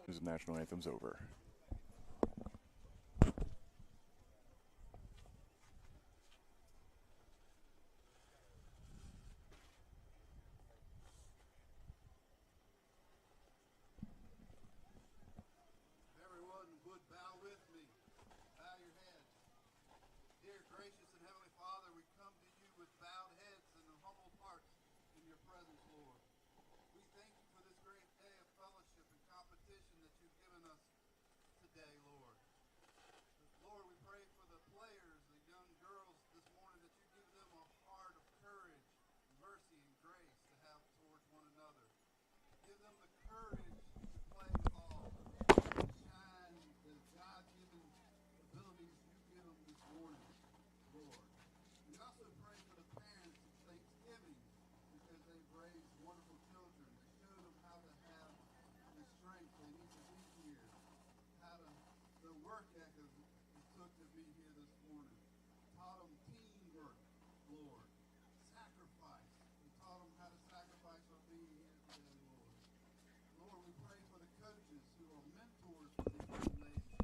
The national anthem's over. Everyone would bow with me. Bow your heads. Dear gracious and heavenly Father, we come to you with bowed heads and humbled hearts in your presence, Lord. We thank you for this great day of fellowship and competition that you've given us today, Lord. Lord, we pray for the players, the young girls this morning, that you give them a heart of courage, mercy, and grace to have towards one another. Give them the courage to play ball, shine the God-given abilities you give them this morning, Lord. We also pray for the parents of Thanksgiving because they've raised wonderful children. They showed them how to have the strength they need to be here, how to the work ethic it took to be here this morning. Taught them teamwork, Lord. Sacrifice. We taught them how to sacrifice for being here today, Lord. Lord, we pray for the coaches who are mentors for these young ladies,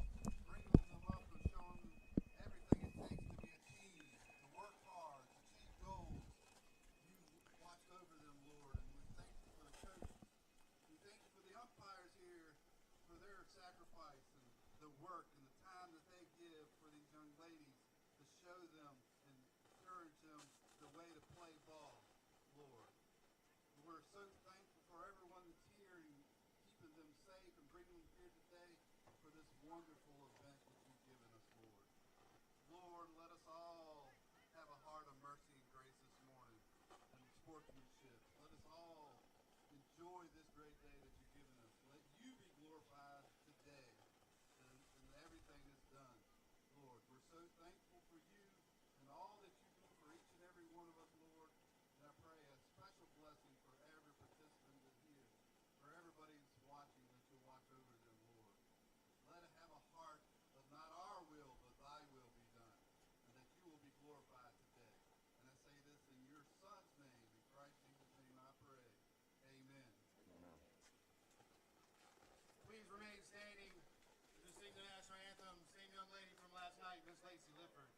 bringing them up and showing them everything it takes to be a team, to work hard, to achieve goals. You watched over them, Lord, and we thank you for the coaches. We thank you for the umpires here for their sacrifice and the work and the time that they give for these young ladies to show them and encourage them the way to play ball, Lord. We're so thankful for everyone that's here and keeping them safe and bringing them here today for this wonderful event that you've given us, Lord. Lord, let us all have a heart of mercy and grace this morning and sportsmanship. Let us all enjoy this great day that you've given us. Let you be glorified today and everything is done, Lord. We're so thankful for you and all that you do for each and every one of us, Lord. And I pray a special blessing for every participant that's here, for everybody that's watching, that you'll watch over them, Lord. Let it have a heart of not our will, but thy will be done, and that you will be glorified today. And I say this in your Son's name, in Christ Jesus' name I pray. Amen. Amen. Please remain standing to sing the national anthem. Same young lady from last night, Miss Lacey Lifford.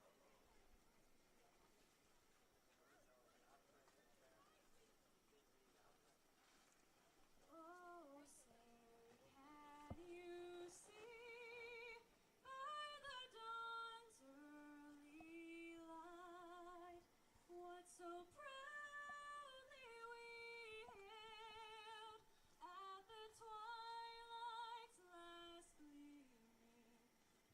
Oh, say, can you see by the dawn's early light what so proudly we hailed at the twilight's last gleaming,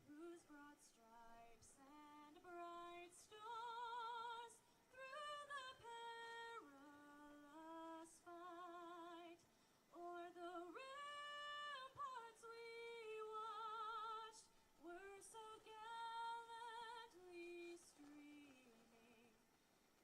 whose broad stripes and bright stars through the perilous fight o'er the ramparts we watched were so gallantly streaming,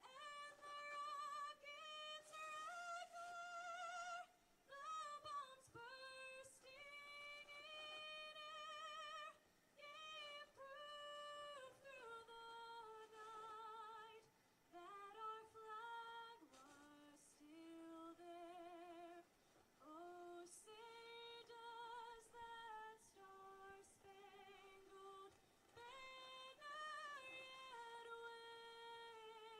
and the rockets' red glare, the bombs bursting in air, gave proof through the night that our flag was still there. Oh, say does that star-spangled banner yet wave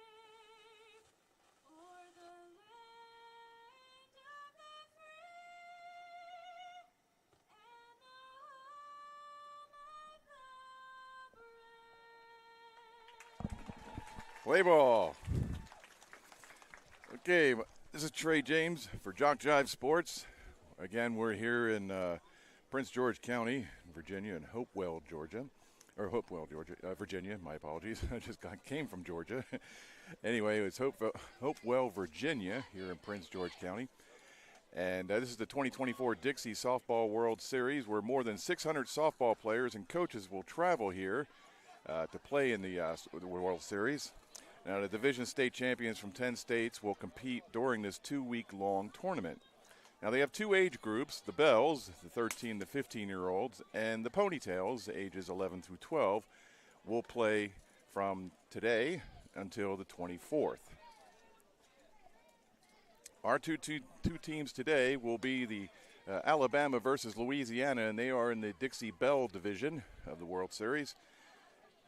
o'er the land of the free and the home of the brave? Play ball. Okay, this is Trey James for JockJive Sports. Again, we're here in Prince George County, Virginia, and Hopewell, Virginia. My apologies. I just came from Georgia. Anyway, it's Hopewell, Virginia, here in Prince George County. And this is the 2024 Dixie Softball World Series, where more than 600 softball players and coaches will travel here to play in the World Series. Now, the division state champions from 10 states will compete during this 2-week-long tournament. Now, they have two age groups, the Bells, the 13 to 15-year-olds, and the Ponytails, ages 11 through 12, will play from today until the 24th. Our two teams today will be the Alabama versus Louisiana, and they are in the Dixie Bell division of the World Series.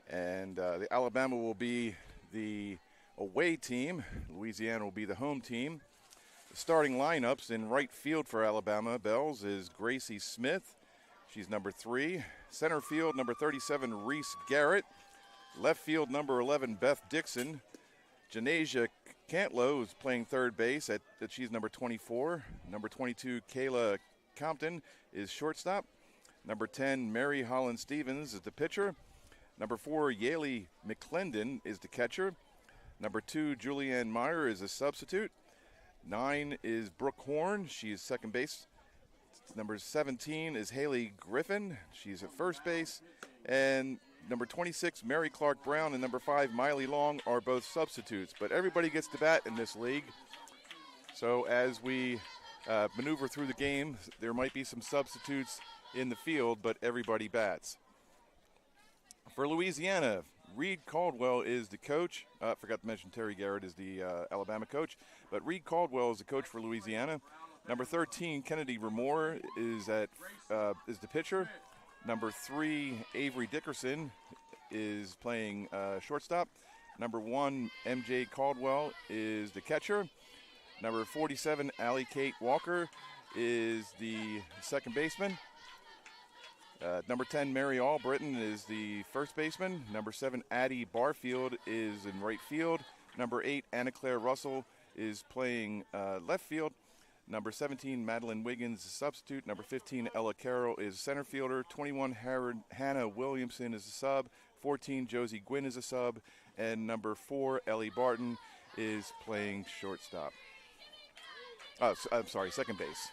And the Alabama will be the away team. Louisiana will be the home team. The starting lineups in right field for Alabama Bells is Gracie Smith. She's number 3. Center field, number 37, Reese Garrett. Left field, number 11, Beth Dixon. Janasia Cantlow is playing third base that she's number 24. Number 22, Kayla Compton is shortstop. Number 10, Mary Holland Stevens is the pitcher. Number 4, Yaley McClendon is the catcher. Number 2, Julianne Meyer is a substitute. 9 is Brooke Horn. She's second base. Number 17 is Haley Griffin. She's at first base. And number 26, Mary Clark Brown, and number 5, Miley Long are both substitutes. But everybody gets to bat in this league. So as we maneuver through the game, there might be some substitutes in the field, but everybody bats. For Louisiana, Reed Caldwell is the coach. I forgot to mention Terry Garrett is the Alabama coach. But Reed Caldwell is the coach for Louisiana. Number 13, Kennedy Remore is the pitcher. Number 3, Avery Dickerson is playing shortstop. Number 1, MJ Caldwell is the catcher. Number 47, Allie Kate Walker is the second baseman. Number 10, Mary Albritton is the first baseman. Number 7, Addie Barfield is in right field. Number 8, Anna Claire Russell is playing left field. Number 17, Madeline Wiggins is substitute. Number 15, Ella Carroll is center fielder. 21, Hannah Williamson is a sub. 14, Josie Gwynn is a sub. And number 4, Ellie Barton is playing shortstop. I'm sorry, second base.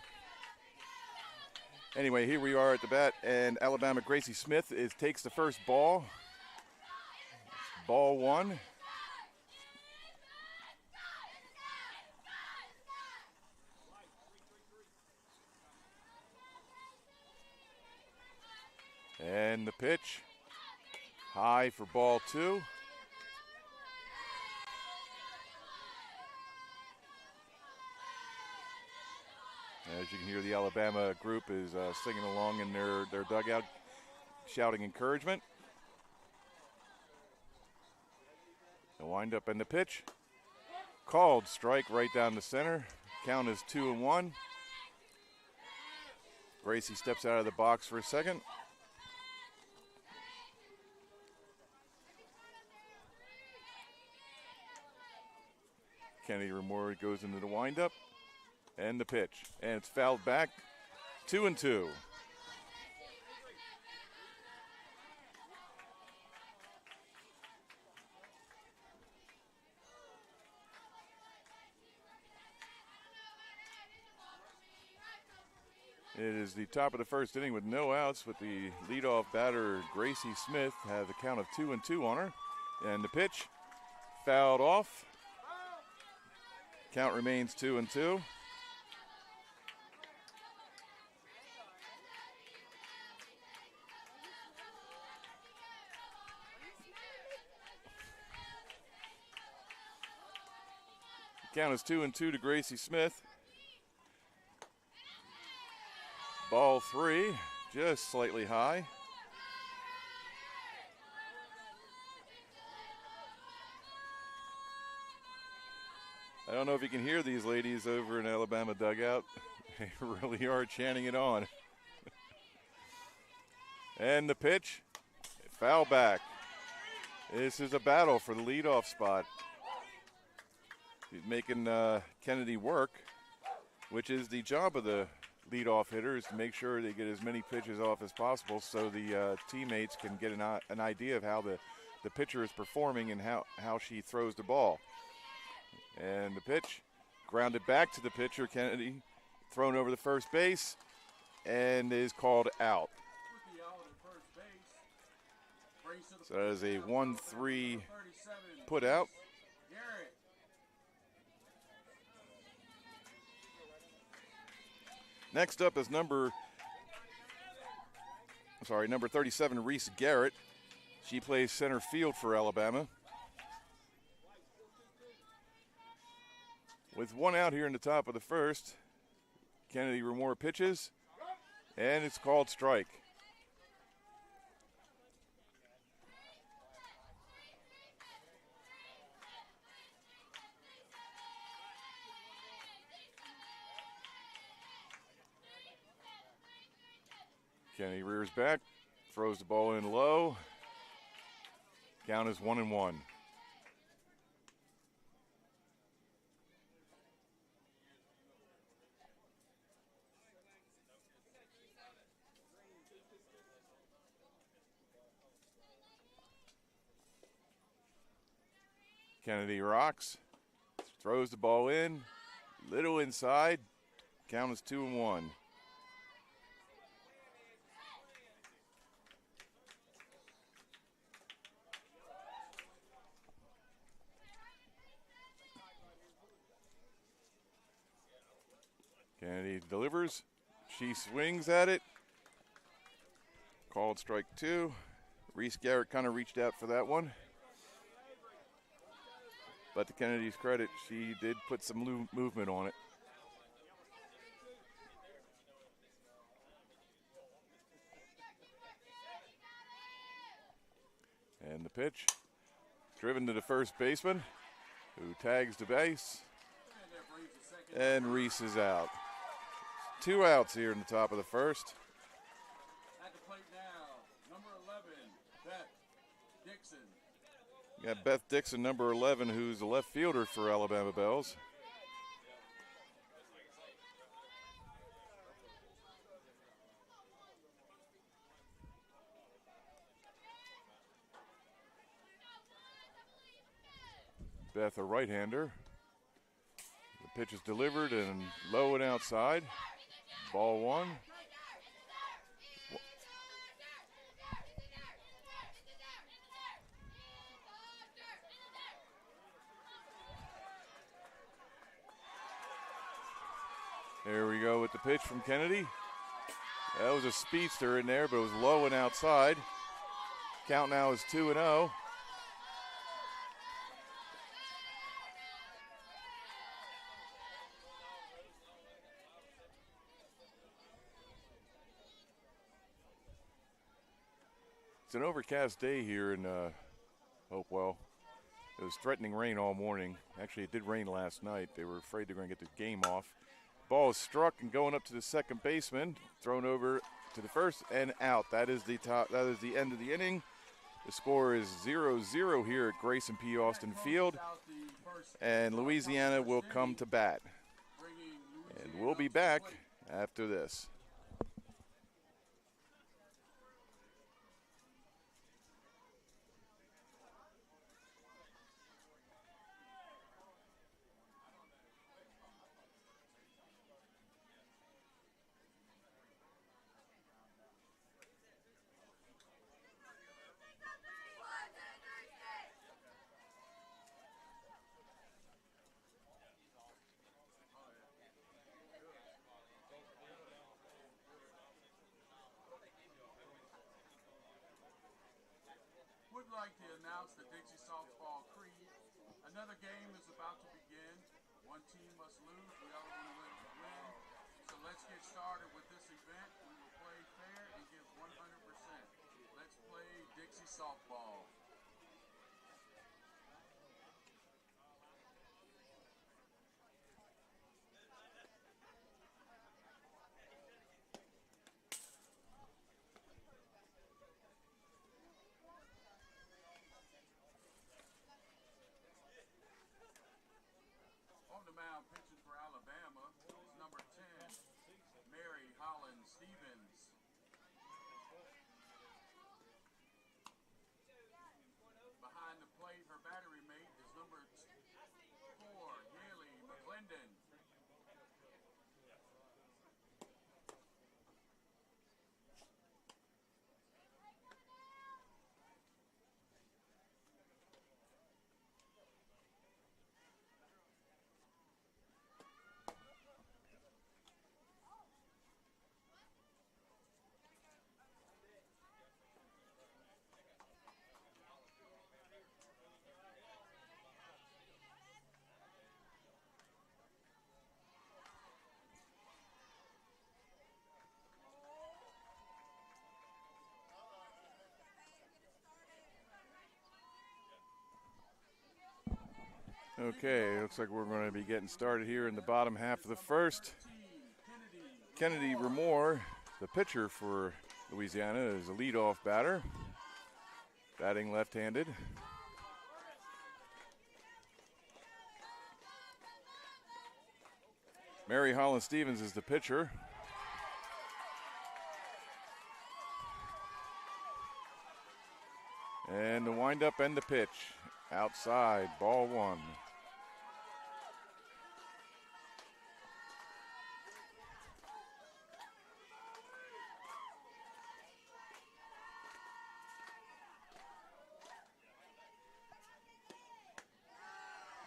Anyway, here we are at the bat, and Alabama Gracie Smith takes the first ball. Ball 1. And the pitch, high for ball 2. As you can hear, the Alabama group is singing along in their dugout, shouting encouragement. The windup and the pitch. Called strike right down the center. Count is 2-1. Gracie steps out of the box for a second. Kennedy Remore goes into the windup. And the pitch. And it's fouled back. 2-2. It is the top of the first inning with no outs, with the leadoff batter Gracie Smith has a count of 2-2 on her. And the pitch fouled off. Count remains 2-2. Count is 2-2 to Gracie Smith. Ball 3, just slightly high. I don't know if you can hear these ladies over in Alabama dugout. They really are chanting it on. And the pitch, foul back. This is a battle for the leadoff spot. He's making Kennedy work, which is the job of the leadoff hitter, is to make sure they get as many pitches off as possible so the teammates can get an idea of how the pitcher is performing and how she throws the ball. And the pitch, grounded back to the pitcher, Kennedy, thrown over the first base, and is called out. So that is a 1-3 put out. Next up is number 37, Reese Garrett. She plays center field for Alabama. With one out here in the top of the first, Kennedy Remore pitches, and it's called strike. Kennedy rears back, throws the ball in low. Count is 1-1. Kennedy rocks, throws the ball in, little inside. Count is 2-1. Kennedy delivers. She swings at it. Called strike 2. Reese Garrett kind of reached out for that one. But to Kennedy's credit, she did put some movement on it. And the pitch, driven to the first baseman, who tags the base, and Reese is out. 2 outs here in the top of the first. At the plate now, number 11, Beth Dixon. We got Beth Dixon, number 11, who's a left fielder for Alabama Bells. Beth, a right-hander. The pitch is delivered and low and outside. Ball 1. There we go with the pitch from Kennedy. That was a speedster in there, but it was low and outside. Count now is 2-0. It's an overcast day here in Hopewell. It was threatening rain all morning. Actually, it did rain last night. They were afraid they were going to get the game off. Ball is struck and going up to the second baseman, thrown over to the first and out. That is the top. That is the end of the inning. The score is 0-0 here at Grayson P. Austin Field, and Louisiana will come to bat. And we'll be back after this. Would like to announce the Dixie Softball Creed. Another game is about to begin. One team must lose, the other one will win. So let's get started with this event. We will play fair and give 100%. Let's play Dixie Softball. On the mound, pitching for Alabama is number 10, Mary Holland Stevens. Okay, looks like we're going to be getting started here in the bottom half of the first. Kennedy Remore, the pitcher for Louisiana, is a leadoff batter, batting left-handed. Mary Holland Stevens is the pitcher. And the windup and the pitch. Outside, ball one.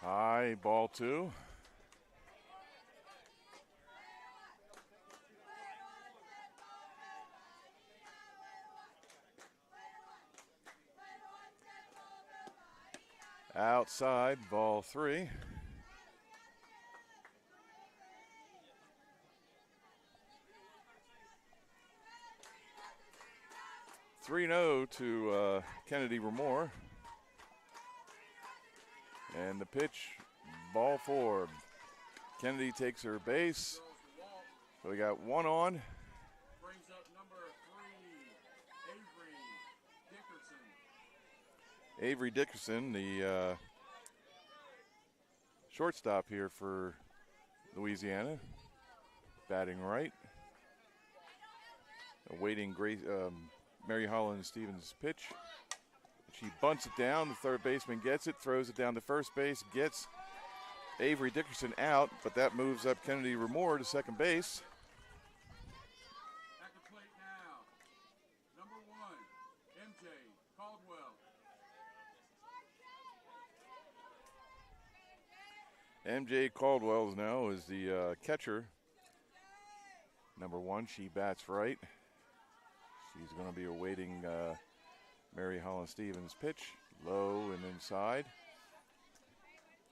High, ball two. Outside, ball three. Three-0 to Kennedy Remore. And the pitch, ball four. Kennedy takes her base. So we got one on. Brings up number 3, Avery Dickerson. Avery Dickerson, the shortstop here for Louisiana, batting right. Awaiting Mary Holland Stevens' pitch. She bunts it down. The third baseman gets it, throws it down to first base, gets Avery Dickerson out, but that moves up Kennedy Remore to second base. At the plate now, number 1, MJ Caldwell. MJ Caldwell now is the catcher. Number 1, she bats right. She's going to be awaiting Mary Holland Stevens' pitch, low and inside.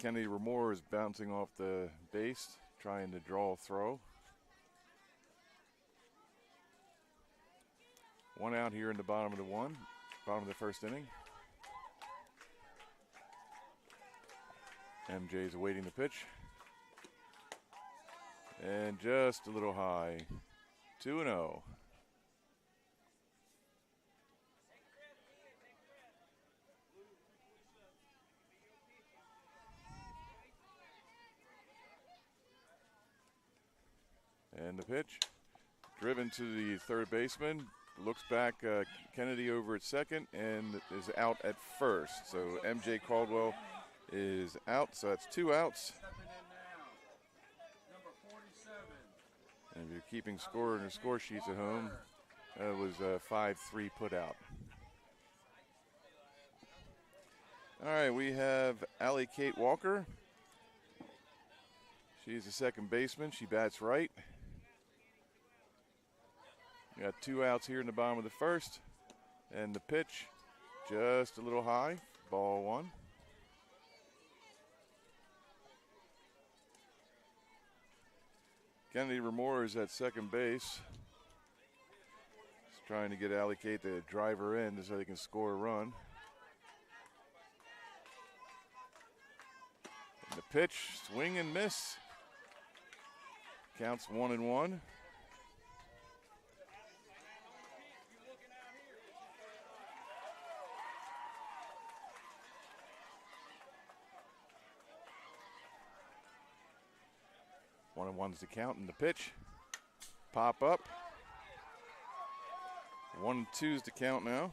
Kennedy Remore is bouncing off the base, trying to draw a throw. One out here in the bottom of the first inning. MJ's awaiting the pitch. And just a little high. 2-0. And the pitch, driven to the third baseman, looks back, Kennedy over at second, and is out at first. So MJ Caldwell is out, so that's 2 outs. Stepping in now, number 47. And if you're keeping score in the score sheets at home, that was a 5-3 put out. All right, we have Allie Kate Walker. She's the second baseman. She bats right. We got 2 outs here in the bottom of the first. And the pitch, just a little high, ball one. Kennedy Remore is at second base. He's trying to get Allie Kate to drive her in so they can score a run. And the pitch, swing and miss. Counts 1-1. One and one's the count, and the pitch. Pop up. 1-2's the count now.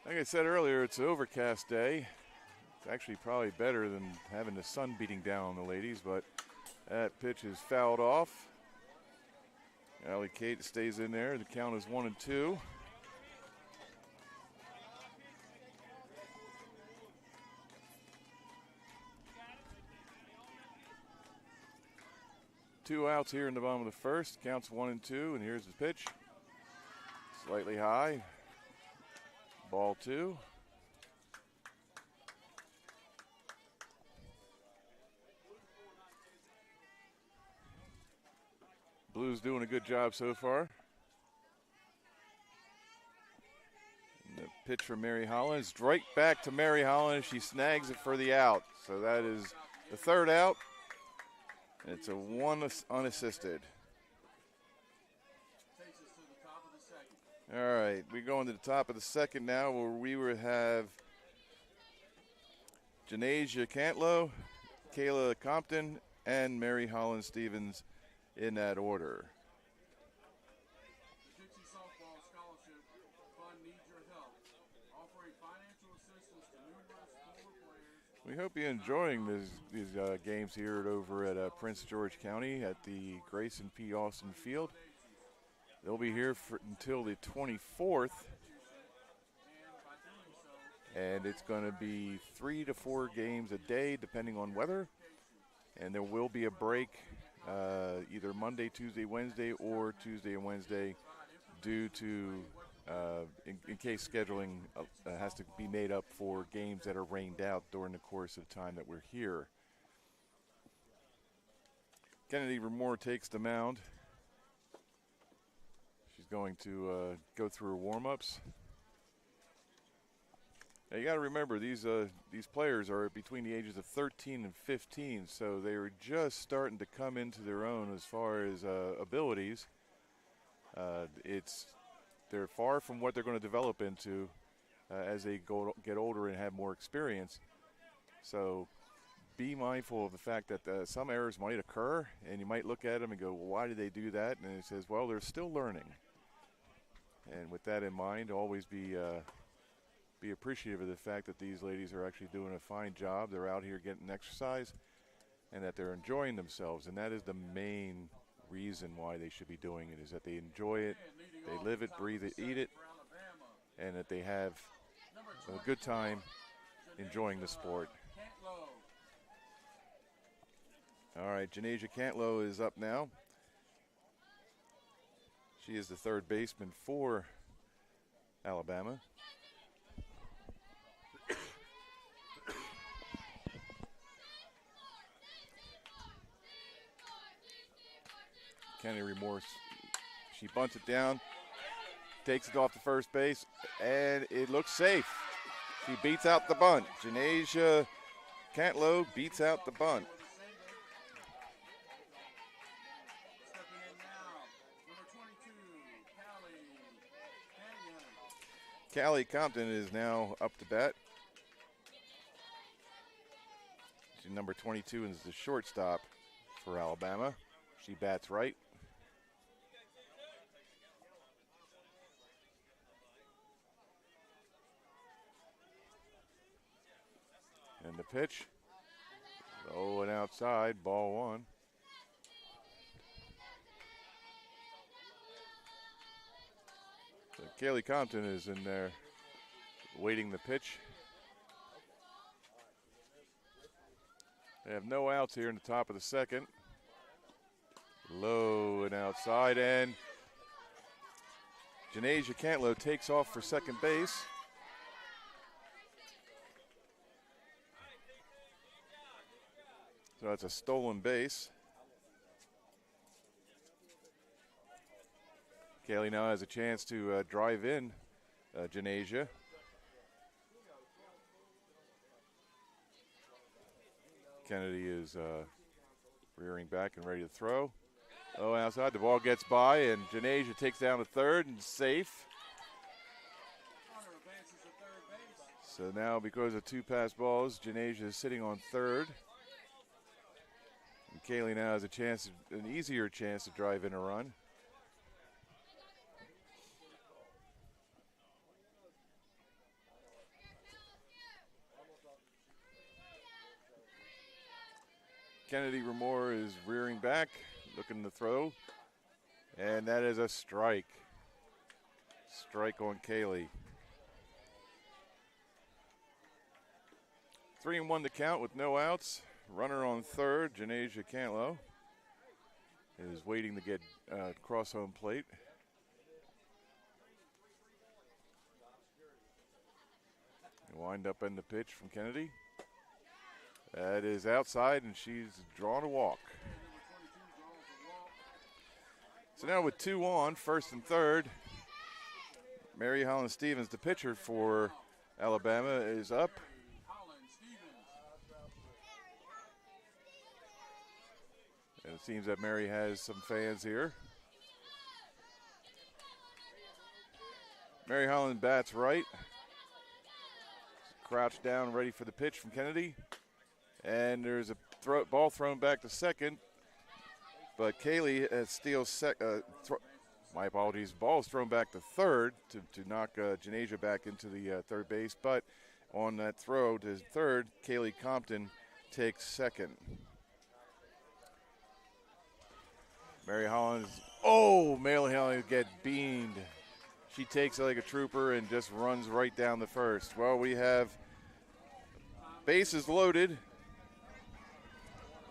Like I said earlier, it's an overcast day. It's actually probably better than having the sun beating down on the ladies, but that pitch is fouled off. Allie Kate stays in there. The count is 1-2. Two outs here in the bottom of the first. Counts 1-2, and here's the pitch. Slightly high. Ball two. Blues doing a good job so far. And the pitch from Mary Hollins. Right back to Mary Hollins. She snags it for the out. So that is the third out. It's a one unassisted. Takes us to the top of the second. All right, we go into the top of the second now, where we will have Janasia Cantlow, Kayla Compton, and Mary Holland Stevens in that order. The Dixie Softball Scholarship Fund needs your help, offering financial assistance to numerous former players. We hope you're enjoying these games here over at Prince George County at the Grayson P. Austin Field. They'll be here until the 24th, and it's going to be 3 to 4 games a day depending on weather, and there will be a break either Monday, Tuesday, Wednesday, or Tuesday and Wednesday due to in case scheduling has to be made up for games that are rained out during the course of time that we're here. Kennedy Remore takes the mound. She's going to go through her warm-ups. Now you got to remember these players are between the ages of 13 and 15, so they are just starting to come into their own as far as abilities. They're far from what they're going to develop into as they get older and have more experience. So be mindful of the fact that some errors might occur, and you might look at them and go, well, why did they do that? And it says, well, they're still learning. And with that in mind, always be appreciative of the fact that these ladies are actually doing a fine job. They're out here getting exercise, and that they're enjoying themselves. And that is the main reason why they should be doing it, is that they enjoy it, they live it, breathe it, eat it, and that they have a good time enjoying the sport. All right, Janasia Cantlow is up now. She is the third baseman for Alabama. Kennedy Remorse, she bunts it down, takes it off the first base, and it looks safe. She beats out the bunt. Janasia Cantlow beats out the bunt. Stepping in now, number 22, Callie Compton is now up to bat. She's number 22 and is the shortstop for Alabama. She bats right. And the pitch, low and outside, ball one. So Kaylee Compton is in there waiting the pitch. They have no outs here in the top of the second. Low and outside, and Janasia Cantlow takes off for second base. So that's a stolen base. Kaylee now has a chance to drive in Janasia. Kennedy is rearing back and ready to throw. Oh, outside, the ball gets by, and Janasia takes down to third and safe. So now, because of two pass balls, Janasia is sitting on third. And Kaylee now has a chance, an easier chance to drive in a run. Kennedy Remore is rearing back, looking to throw, and that is a strike. Strike on Kaylee. 3-1 to count with no outs. Runner on third, Janasia Cantlow, is waiting to get cross home plate. Wind up in the pitch from Kennedy. That is outside, and she's drawn a walk. So now with 2 on, first and third, Mary Holland Stevens, the pitcher for Alabama, is up. Holland Stevens. And it seems that Mary has some fans here. Mary Holland bats right. Crouched down, ready for the pitch from Kennedy. And there's a ball thrown back to second. But Kaylee steals my apologies. Ball is thrown back to third to knock Janasia back into the third base. But on that throw to third, Kaylee Compton takes second. Mary Holland Mary Holland get beamed. She takes it like a trooper and just runs right down the first. Well, we have bases loaded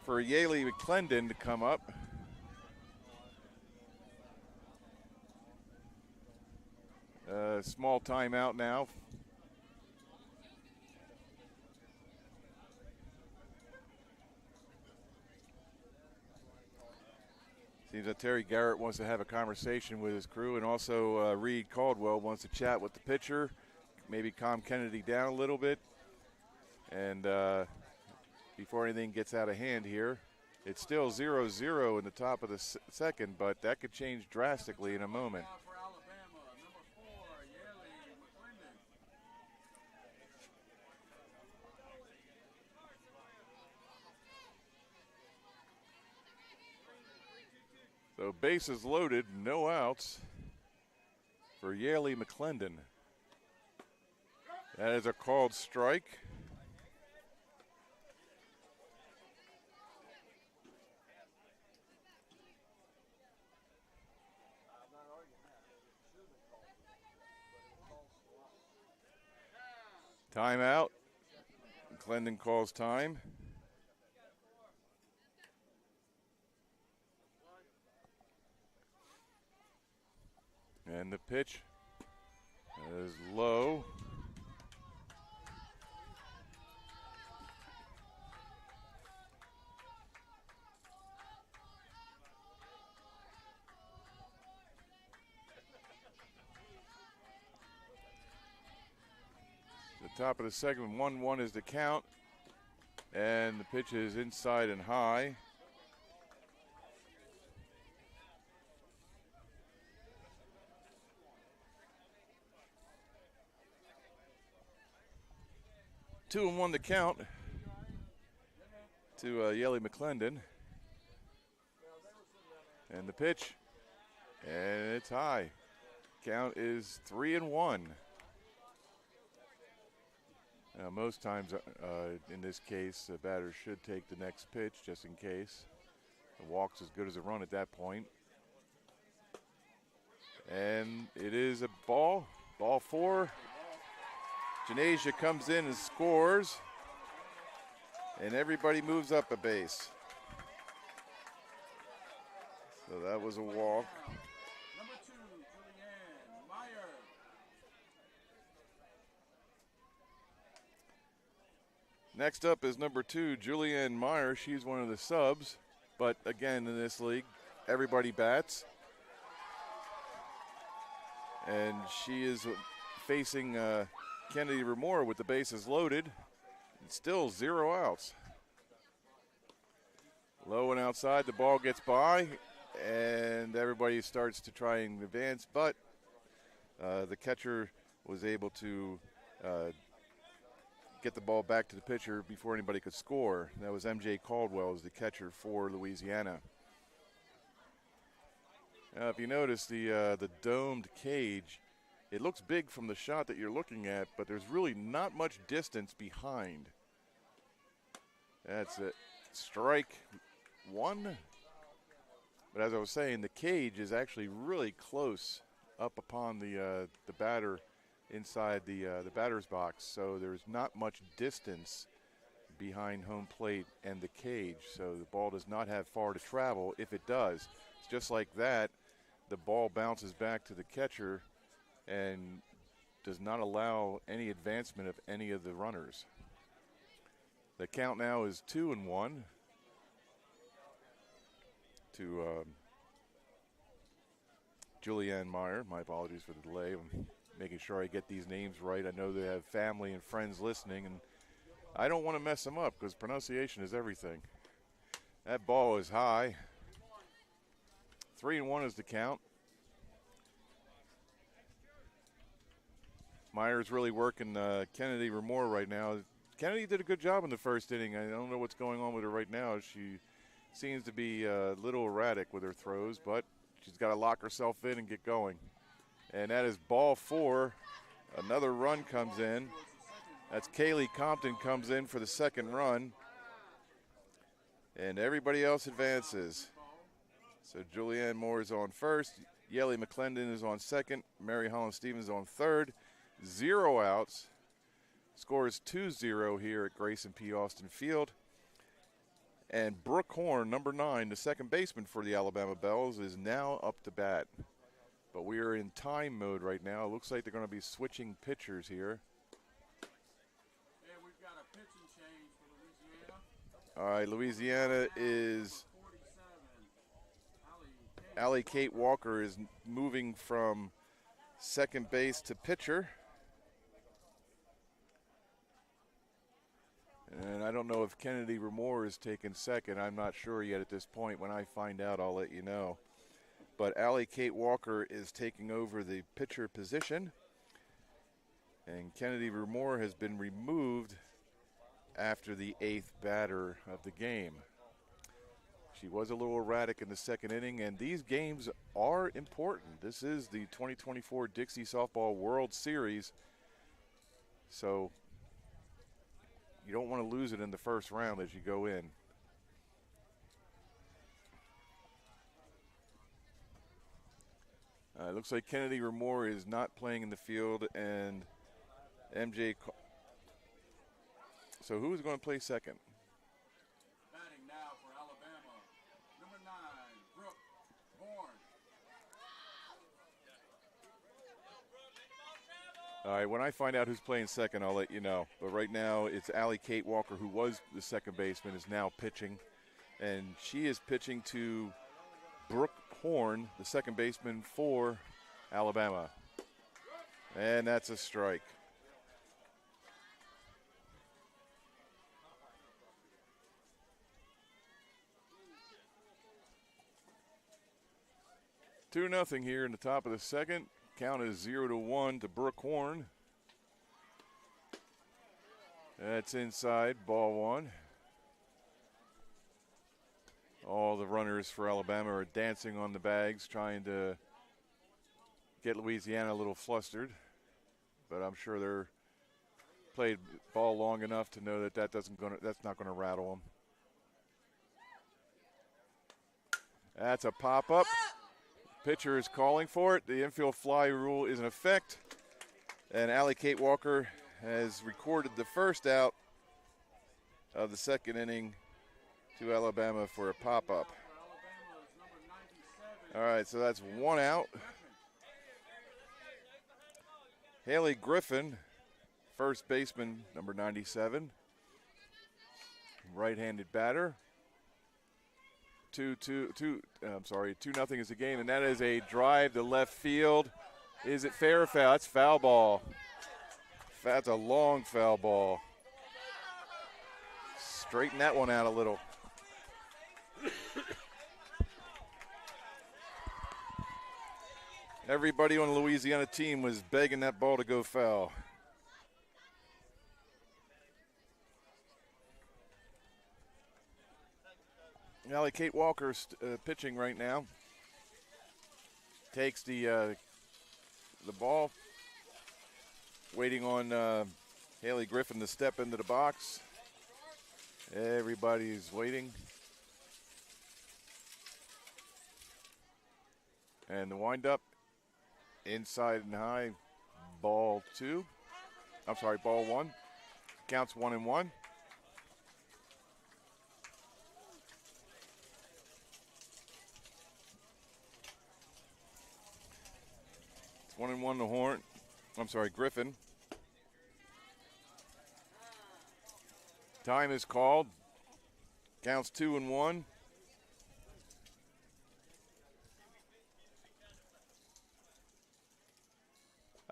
for Yaley McClendon to come up. Small timeout now. Seems that Terry Garrett wants to have a conversation with his crew, and also Reed Caldwell wants to chat with the pitcher, maybe calm Kennedy down a little bit. And before anything gets out of hand here, it's still 0-0 in the top of the second, but that could change drastically in a moment. Now for Alabama, number 4, Yaley McClendon. So bases loaded, no outs for Yaley McClendon. That is a called strike. Timeout. McClendon calls time. And the pitch is low. The top of the second, 1-1 is the count. And the pitch is inside and high. Two and 1 to count to Yaley McClendon. And the pitch, and it's high. Count is 3-1. Now, most times in this case, the batter should take the next pitch just in case. The walk's as good as a run at that point. And it is a ball 4. Janasia comes in and scores, and everybody moves up a base. So that was a walk. Number 2, Julianne Meyer. Next up is number 2, Julianne Meyer. She's one of the subs, but again, in this league, everybody bats. And she is facing Kennedy Remora with the bases loaded. And still 0 outs. Low and outside, the ball gets by, and everybody starts to try and advance, but the catcher was able to get the ball back to the pitcher before anybody could score. That was M.J. Caldwell as the catcher for Louisiana. Now, if you notice the domed cage, it looks big from the shot that you're looking at, but there's really not much distance behind. That's it. Strike 1. But as I was saying, the cage is actually really close up upon the batter inside the batter's box, so there's not much distance behind home plate and the cage, so the ball does not have far to travel. If it does, it's just like that, the ball bounces back to the catcher and does not allow any advancement of any of the runners. The count now is 2-1 to Julianne Meyer. My apologies for the delay. I'm making sure I get these names right. I know they have family and friends listening, and I don't want to mess them up because pronunciation is everything. That ball is high. 3-1 is the count. Meyer's really working Kennedy Remore right now. Kennedy did a good job in the first inning. I don't know what's going on with her right now. She seems to be a little erratic with her throws, but she's got to lock herself in and get going. And that is ball 4. Another run comes in. That's Kaylee Compton comes in for the second run. And everybody else advances. So Julianne Moore is on first. Yelly McClendon is on second. Mary Holland Stevens on third. 0 outs. Score is 2-0 here at Grayson P. Austin Field. And Brooke Horn, number 9, the second baseman for the Alabama Bells, is now up to bat. But we are in time mode right now. It looks like they're going to be switching pitchers here. Yeah, we've got a pitching change for Louisiana. All right, Louisiana is 47, Allie Kate Walker is moving from second base to pitcher. And I don't know if Kennedy Remore is taking second. I'm not sure yet at this point. When I find out, I'll let you know. But Allie Kate Walker is taking over the pitcher position. And Kennedy Remore has been removed after the 8th batter of the game. She was a little erratic in the second inning, and these games are important. This is the 2024 Dixie Softball World Series. So you don't want to lose it in the first round as you go in. It looks like Kennedy Remore is not playing in the field, and MJ. So who is going to play second? batting now for Alabama. Number 9, Brooke Horn. All right, when I find out who's playing second, I'll let you know. But right now, it's Allie Kate Walker, who was the second baseman, is now pitching. And she is pitching to Brooke Horn, the second baseman for Alabama. And that's a strike. Two nothing here in the top of the second. Count is 0-1 to Brooke Horn. That's inside, ball 1. All the runners for Alabama are dancing on the bags, trying to get Louisiana a little flustered. But I'm sure they're played ball long enough to know that that's not going to rattle them. That's a pop-up. Pitcher is calling for it. The infield fly rule is in effect. And Allie Kate Walker has recorded the first out of the second inning to Alabama for a pop-up. All right, so that's 1 out. Haley Griffin, first baseman, number 97. Right-handed batter. 2-0 is the game, and that is a drive to left field. Is it fair or foul? That's foul ball. That's a long foul ball. Straighten that one out a little. Everybody on the Louisiana team was begging that ball to go foul. Allie Kate Walker pitching right now. Takes the ball. Waiting on Haley Griffin to step into the box. Everybody's waiting. And the windup, inside and high, ball 2. I'm sorry, ball 1. Counts 1-1. It's 1-1 to Horn. I'm sorry, Griffin. Time is called. Counts 2-1.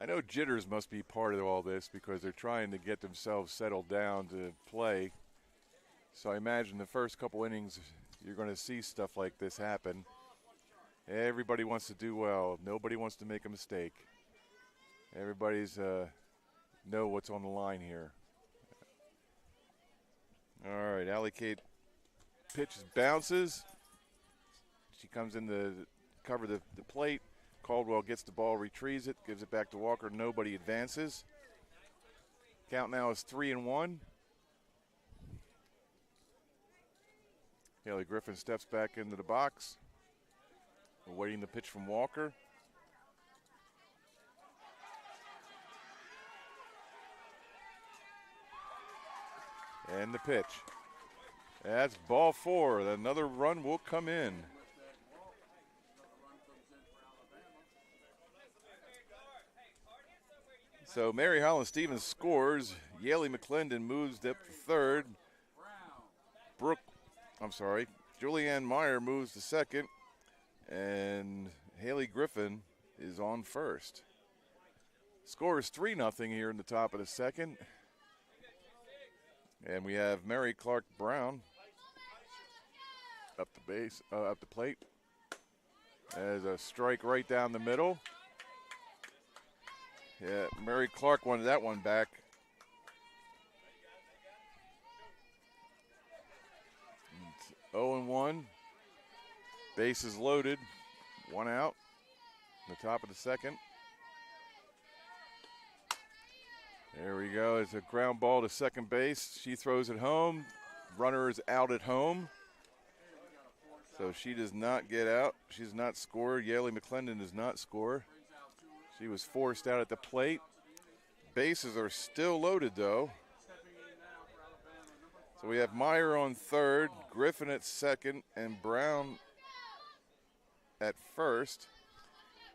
I know jitters must be part of all this because they're trying to get themselves settled down to play. So I imagine the first couple innings you're going to see stuff like this happen. Everybody wants to do well. Nobody wants to make a mistake. Everybody's know what's on the line here. All right, Allie Kate pitches, bounces. She comes in to cover the plate. Caldwell gets the ball, retrieves it, gives it back to Walker. Nobody advances. Count now is 3-1. Haley Griffin steps back into the box, awaiting the pitch from Walker. And the pitch. That's ball 4. Another run will come in. So Mary Holland Stevens scores. Yaley McClendon moves up to third. Julianne Meyer moves to second. And Haley Griffin is on first. Score is 3-0 here in the top of the second. And we have Mary Clark Brown up the plate. There's a strike right down the middle. Yeah, Mary Clark wanted that one back. It's 0-1. Bases loaded. 1 out. The top of the second. There we go. It's a ground ball to second base. She throws it home. Runner is out at home. So she does not get out. She does not score. Yaley McClendon does not score. She was forced out at the plate. Bases are still loaded, though. So we have Meyer on third, Griffin at second, and Brown at first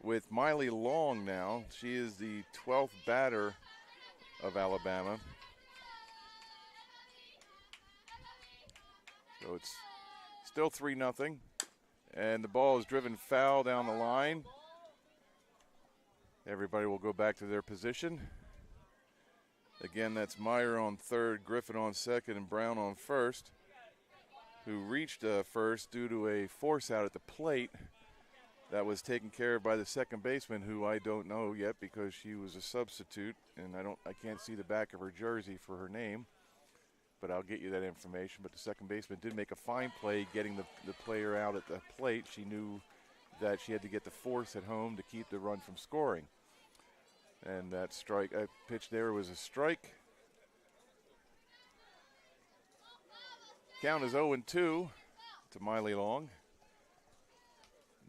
with Miley Long now. She is the 12th batter of Alabama. So it's still 3-0. And the ball is driven foul down the line. Everybody will go back to their position. Again, that's Meyer on third, Griffin on second, and Brown on first, who reached first due to a force out at the plate that was taken care of by the second baseman, who I don't know yet because she was a substitute, and I can't see the back of her jersey for her name, but I'll get you that information. But the second baseman did make a fine play getting the player out at the plate. She knew that she had to get the force at home to keep the run from scoring. And that pitch there was a strike. Count is 0-2 to Miley Long.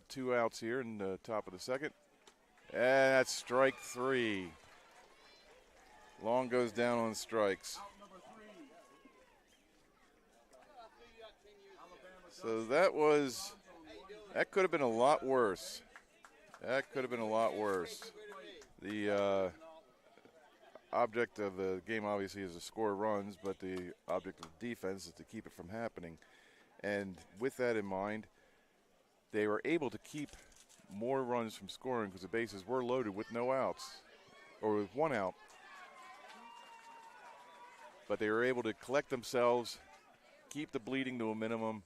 2 outs here in the top of the second. And that's strike 3. Long goes down on strikes. So that could have been a lot worse. That could have been a lot worse. The object of the game obviously is to score runs, but the object of the defense is to keep it from happening. And with that in mind, they were able to keep more runs from scoring because the bases were loaded with no outs, or with 1 out. But they were able to collect themselves, keep the bleeding to a minimum,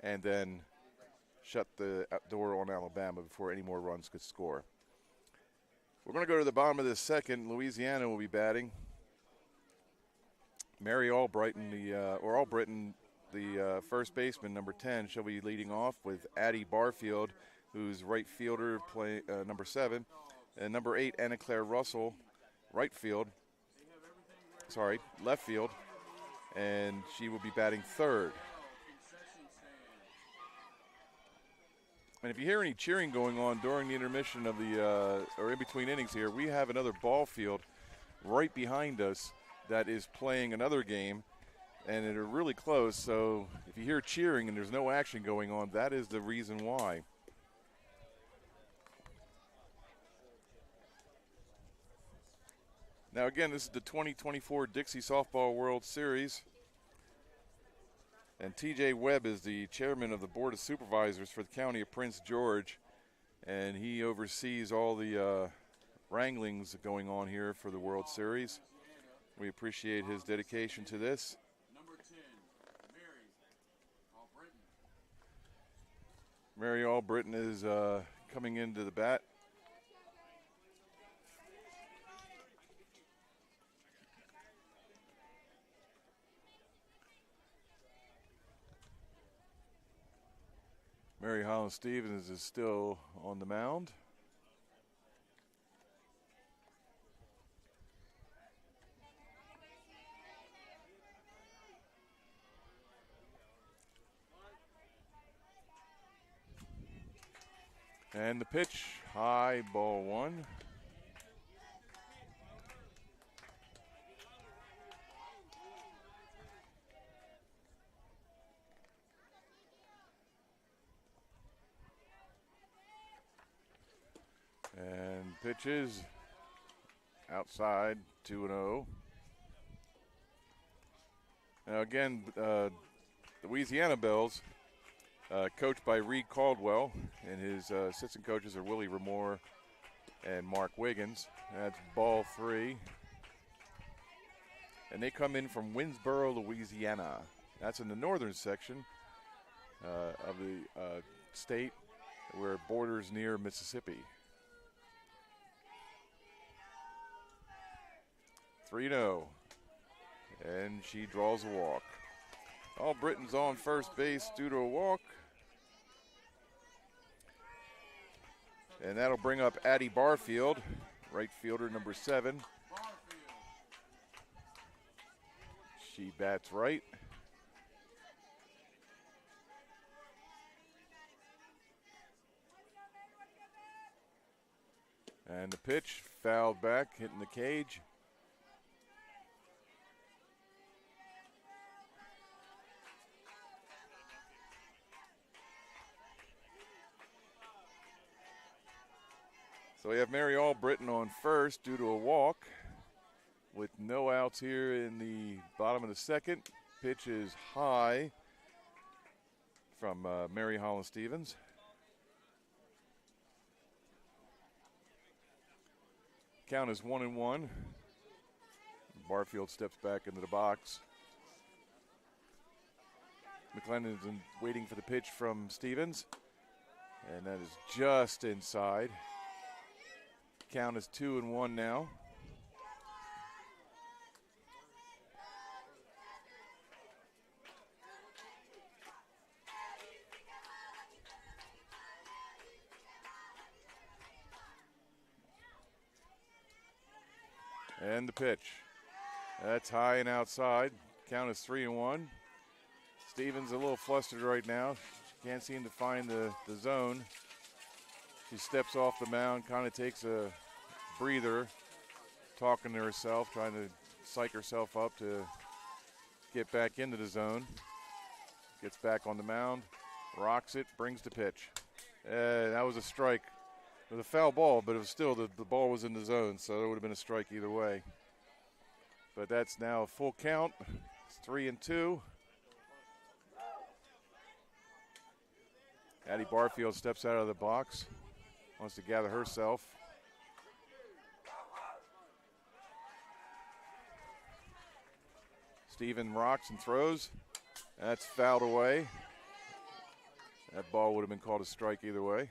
and then shut the door on Alabama before any more runs could score. We're going to go to the bottom of the second. Louisiana will be batting. Mary Albritton, the first baseman, number 10, she'll be leading off with Addie Barfield, who's right fielder, number 7, and number 8, Anna Claire Russell, left field, and she will be batting third. And if you hear any cheering going on during the intermission of or in between innings here, we have another ball field right behind us that is playing another game, and they're really close. So if you hear cheering and there's no action going on, that is the reason why. Now again, this is the 2024 Dixie Softball World Series. And TJ Webb is the chairman of the Board of Supervisors for the County of Prince George, and he oversees all the wranglings going on here for the World Series. We appreciate his dedication to this. Number 10, Mary Albritton. Mary Albritton is coming into the bat. Mary Holland Stevens is still on the mound. And the pitch, high, ball one. And pitches outside, 2-0. Now again, Louisiana Bells, coached by Reed Caldwell, and his assistant coaches are Willie Ramore and Mark Wiggins. That's ball three. And they come in from Winsboro, Louisiana. That's in the northern section of the state where it borders near Mississippi. 3-0. And she draws a walk. Albritton's on first base due to a walk. And that'll bring up Addie Barfield, right fielder number 7. She bats right. And the pitch fouled back, hitting the cage. So we have Mary Albritton on first due to a walk with no outs here in the bottom of the second. Pitch is high from Mary Holland Stevens. Count is 1-1. Barfield steps back into the box. McLennan's waiting for the pitch from Stevens, and that is just inside. Count is 2-1 now. And the pitch. That's high and outside. Count is 3-1. Stevens a little flustered right now. She can't seem to find the zone. She steps off the mound, kind of takes a breather, talking to herself, trying to psych herself up to get back into the zone. Gets back on the mound, rocks it, brings the pitch. That was a strike. It was a foul ball, but it was still, the ball was in the zone, so it would have been a strike either way. But that's now a full count. It's 3-2. Addie Barfield steps out of the box. Wants to gather herself. Steven rocks and throws. That's fouled away. That ball would have been called a strike either way.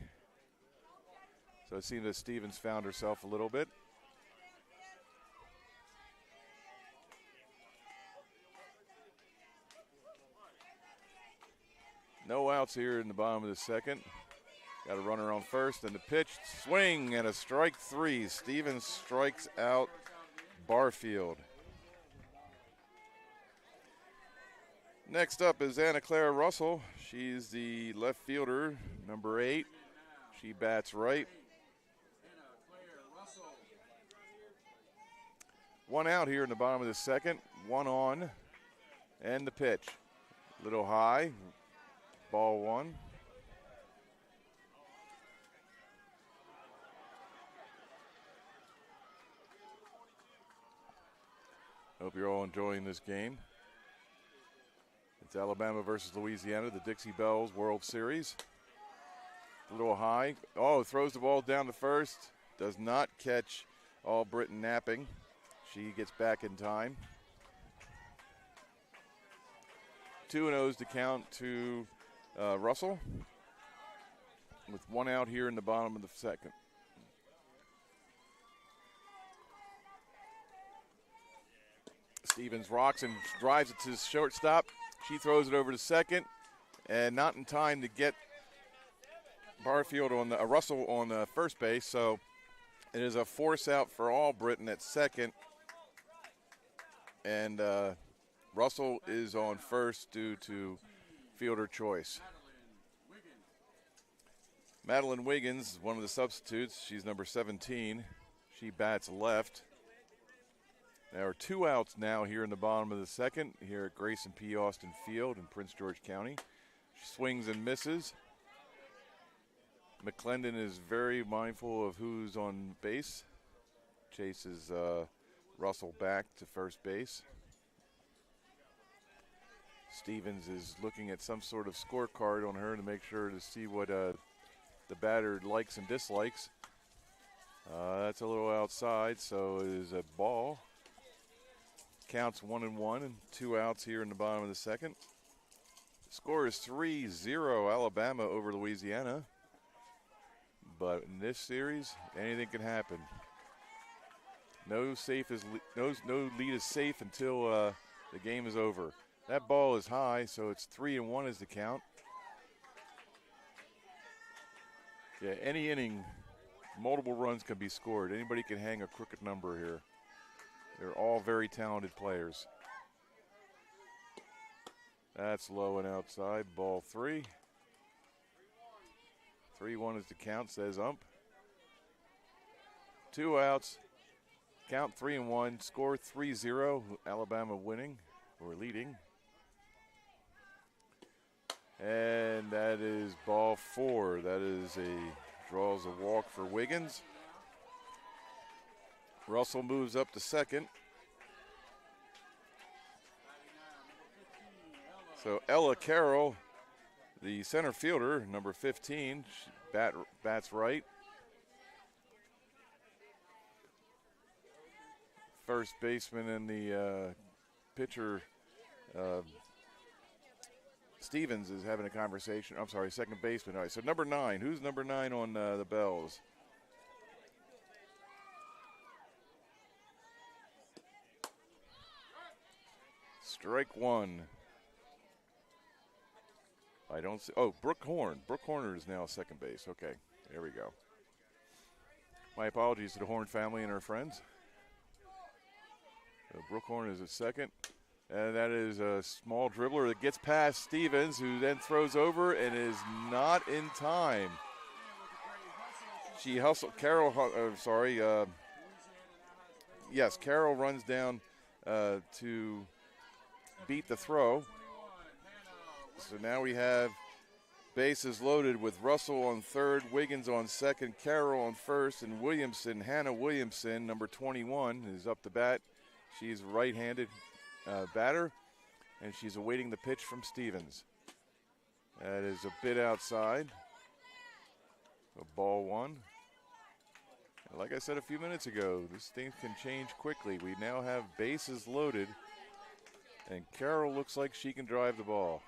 So it seems that Stevens found herself a little bit. No outs here in the bottom of the second. Got a runner on first, and the pitch, swing, and a strike three. Stevens strikes out Barfield. Next up is Anna Clara Russell. She's the left fielder, number 8. She bats right. One out here in the bottom of the second, one on, and the pitch. Little high, ball one. Hope you're all enjoying this game. It's Alabama versus Louisiana, the Dixie Bells World Series. A little high. Oh, throws the ball down to first. Does not catch All Britain napping. She gets back in time. 2-0 to count to Russell, with 1 out here in the bottom of the second. Stevens rocks and drives it to shortstop. She throws it over to second, and not in time to get Barfield on the Russell on first base. So it is a force out for All Britain at second, and Russell is on first due to fielder choice. Madeline Wiggins, one of the substitutes. She's number 17. She bats left. There are 2 outs now here in the bottom of the second here at Grayson P. Austin Field in Prince George County. She swings and misses. McClendon is very mindful of who's on base. Chases Russell back to first base. Stevens is looking at some sort of scorecard on her to make sure to see what the batter likes and dislikes. That's a little outside, so it is a ball. Counts 1-1 and 2 outs here in the bottom of the second. The score is 3-0 Alabama over Louisiana. But in this series, anything can happen. No lead is safe until the game is over. That ball is high, so it's 3-1 is the count. Yeah, any inning, multiple runs can be scored. Anybody can hang a crooked number here. They're all very talented players. That's low and outside. Ball 3. 3-1 is the count, says ump. 2 outs. Count 3-1. Score 3-0. Alabama winning or leading. And that is ball 4. That is draws a walk for Wiggins. Russell moves up to second. So Ella Carroll, the center fielder, number 15, bats right. First baseman and the pitcher, Stevens, is having a conversation. I'm sorry, second baseman. All right, so number 9. Who's number 9 on the Bells? Strike 1. I don't see. Oh, Brooke Horn. Brooke Horner is now second base. Okay, there we go. My apologies to the Horn family and her friends. So Brooke Horn is at second. And that is a small dribbler that gets past Stevens, who then throws over and is not in time. She hustled. Yes, Carroll runs down to beat the throw. So now we have bases loaded with Russell on third, Wiggins on second, Carroll on first, and Williamson, Hannah Williamson, number 21, is up to bat. She's a right-handed batter, and she's awaiting the pitch from Stevens. That is a bit outside. So ball 1. And like I said a few minutes ago, this thing can change quickly. We now have bases loaded, and Carroll looks like she can drive the ball.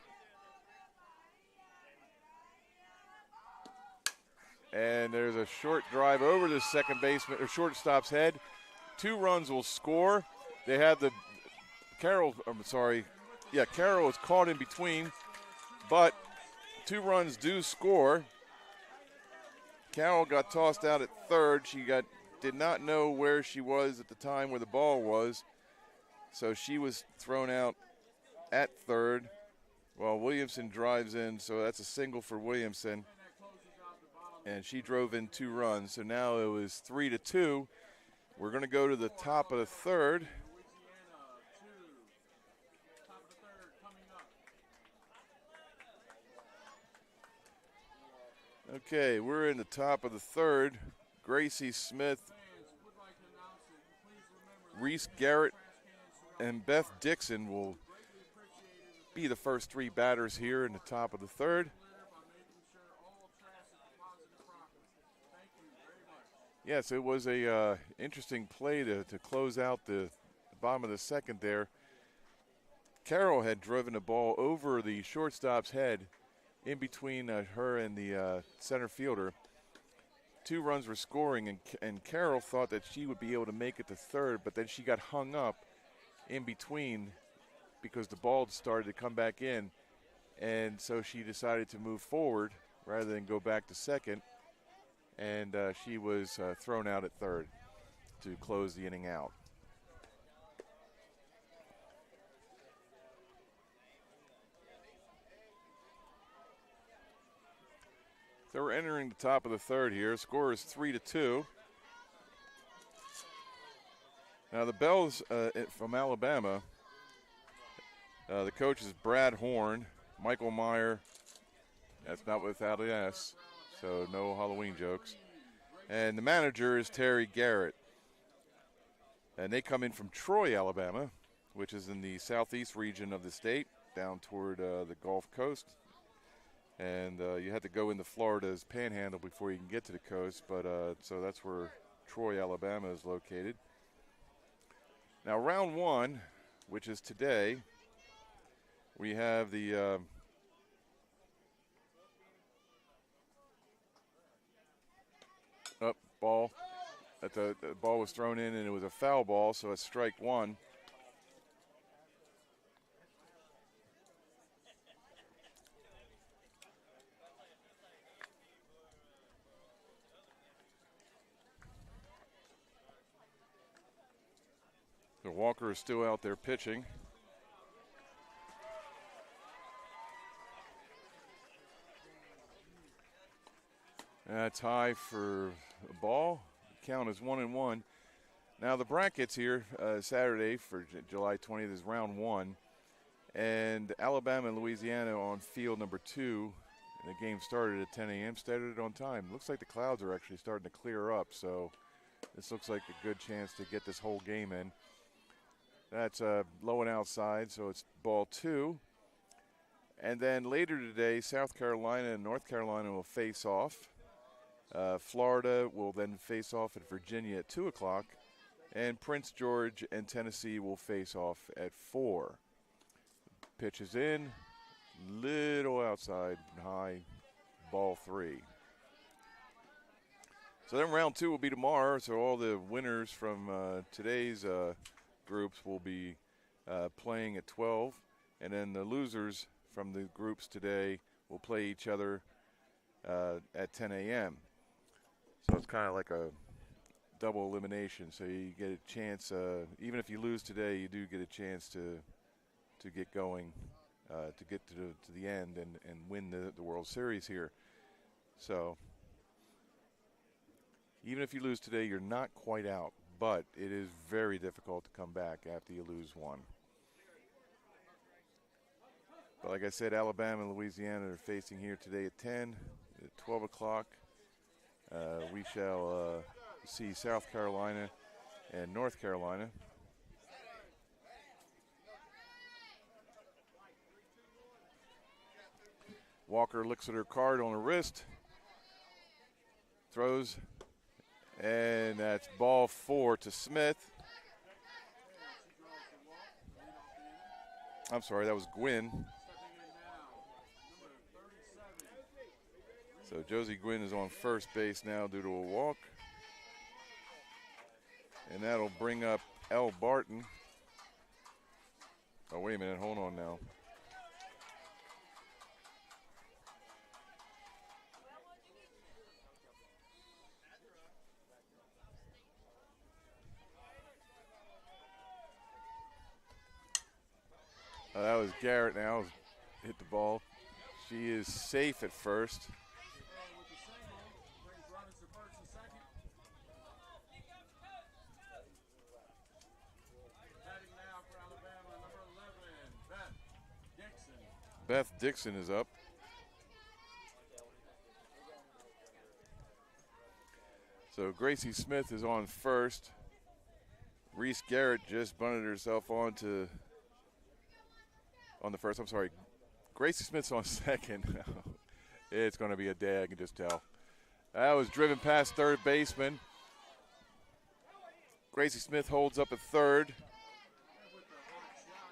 And there's a short drive over the second baseman or shortstop's head. 2 runs will score. They have Carroll is caught in between, but 2 runs do score. Carroll got tossed out at third. She did not know where she was at the time where the ball was, so she was thrown out at third while Williamson drives in. So that's a single for Williamson. And she drove in 2 runs. So now it was 3-2. We're going to go to the top of the third. Okay, we're in the top of the third. Gracie Smith, Reese Garrett, and Beth Dixon will be the first 3 batters here in the top of the third. Yes, it was a interesting play to close out the bottom of the second there. Carroll had driven the ball over the shortstop's head in between her and the center fielder. 2 runs were scoring, and Carroll thought that she would be able to make it to third, but then she got hung up in between because the ball started to come back in, and so she decided to move forward rather than go back to second, and she was thrown out at third to close the inning out. So we're entering the top of the third here. Score is 3-2. Now the Bells from Alabama, the coach is Brad Horn, Michael Meyer, that's not without an S, so no Halloween jokes. And the manager is Terry Garrett. And they come in from Troy, Alabama, which is in the southeast region of the state, down toward the Gulf Coast. And you had to go into Florida's panhandle before you can get to the coast, but so that's where Troy, Alabama is located. Now round 1, which is today, we have the ball. The ball was thrown in and it was a foul ball, so it's strike 1. So Walker is still out there pitching. That's high for a ball. The count is 1-1. Now the brackets here Saturday for July 20th is round 1, and Alabama and Louisiana on field number 2. And the game started at 10 a.m. Started on time. Looks like the clouds are actually starting to clear up, so this looks like a good chance to get this whole game in. That's low and outside, so it's ball 2. And then later today, South Carolina and North Carolina will face off. Florida will then face off at Virginia at 2 o'clock. And Prince George and Tennessee will face off at 4. Pitch is in, little outside, high, ball 3. So then round 2 will be tomorrow, so all the winners from today's groups will be playing at 12, and then the losers from the groups today will play each other at 10 a.m. So it's kind of like a double elimination, so you get a chance, even if you lose today, you do get a chance to get going, to get to the end and win the World Series here. So even if you lose today, you're not quite out, but it is very difficult to come back after you lose one. But like I said, Alabama and Louisiana are facing here today at 10. At 12 o'clock, we shall see South Carolina and North Carolina. Walker looks at her card on her wrist, throws, and that's ball 4 to Smith. I'm sorry, that was Gwynn. So Josie Gwynn is on first base now due to a walk. And that'll bring up Elle Barton. Oh, wait a minute, hold on now. That was Garrett now, hit the ball. She is safe at first. Beth Dixon is up. So Gracie Smith is on first. Reese Garrett just bunted herself on the first. I'm sorry. Gracie Smith's on second. It's going to be a day, I can just tell. That was driven past third baseman. Gracie Smith holds up at third.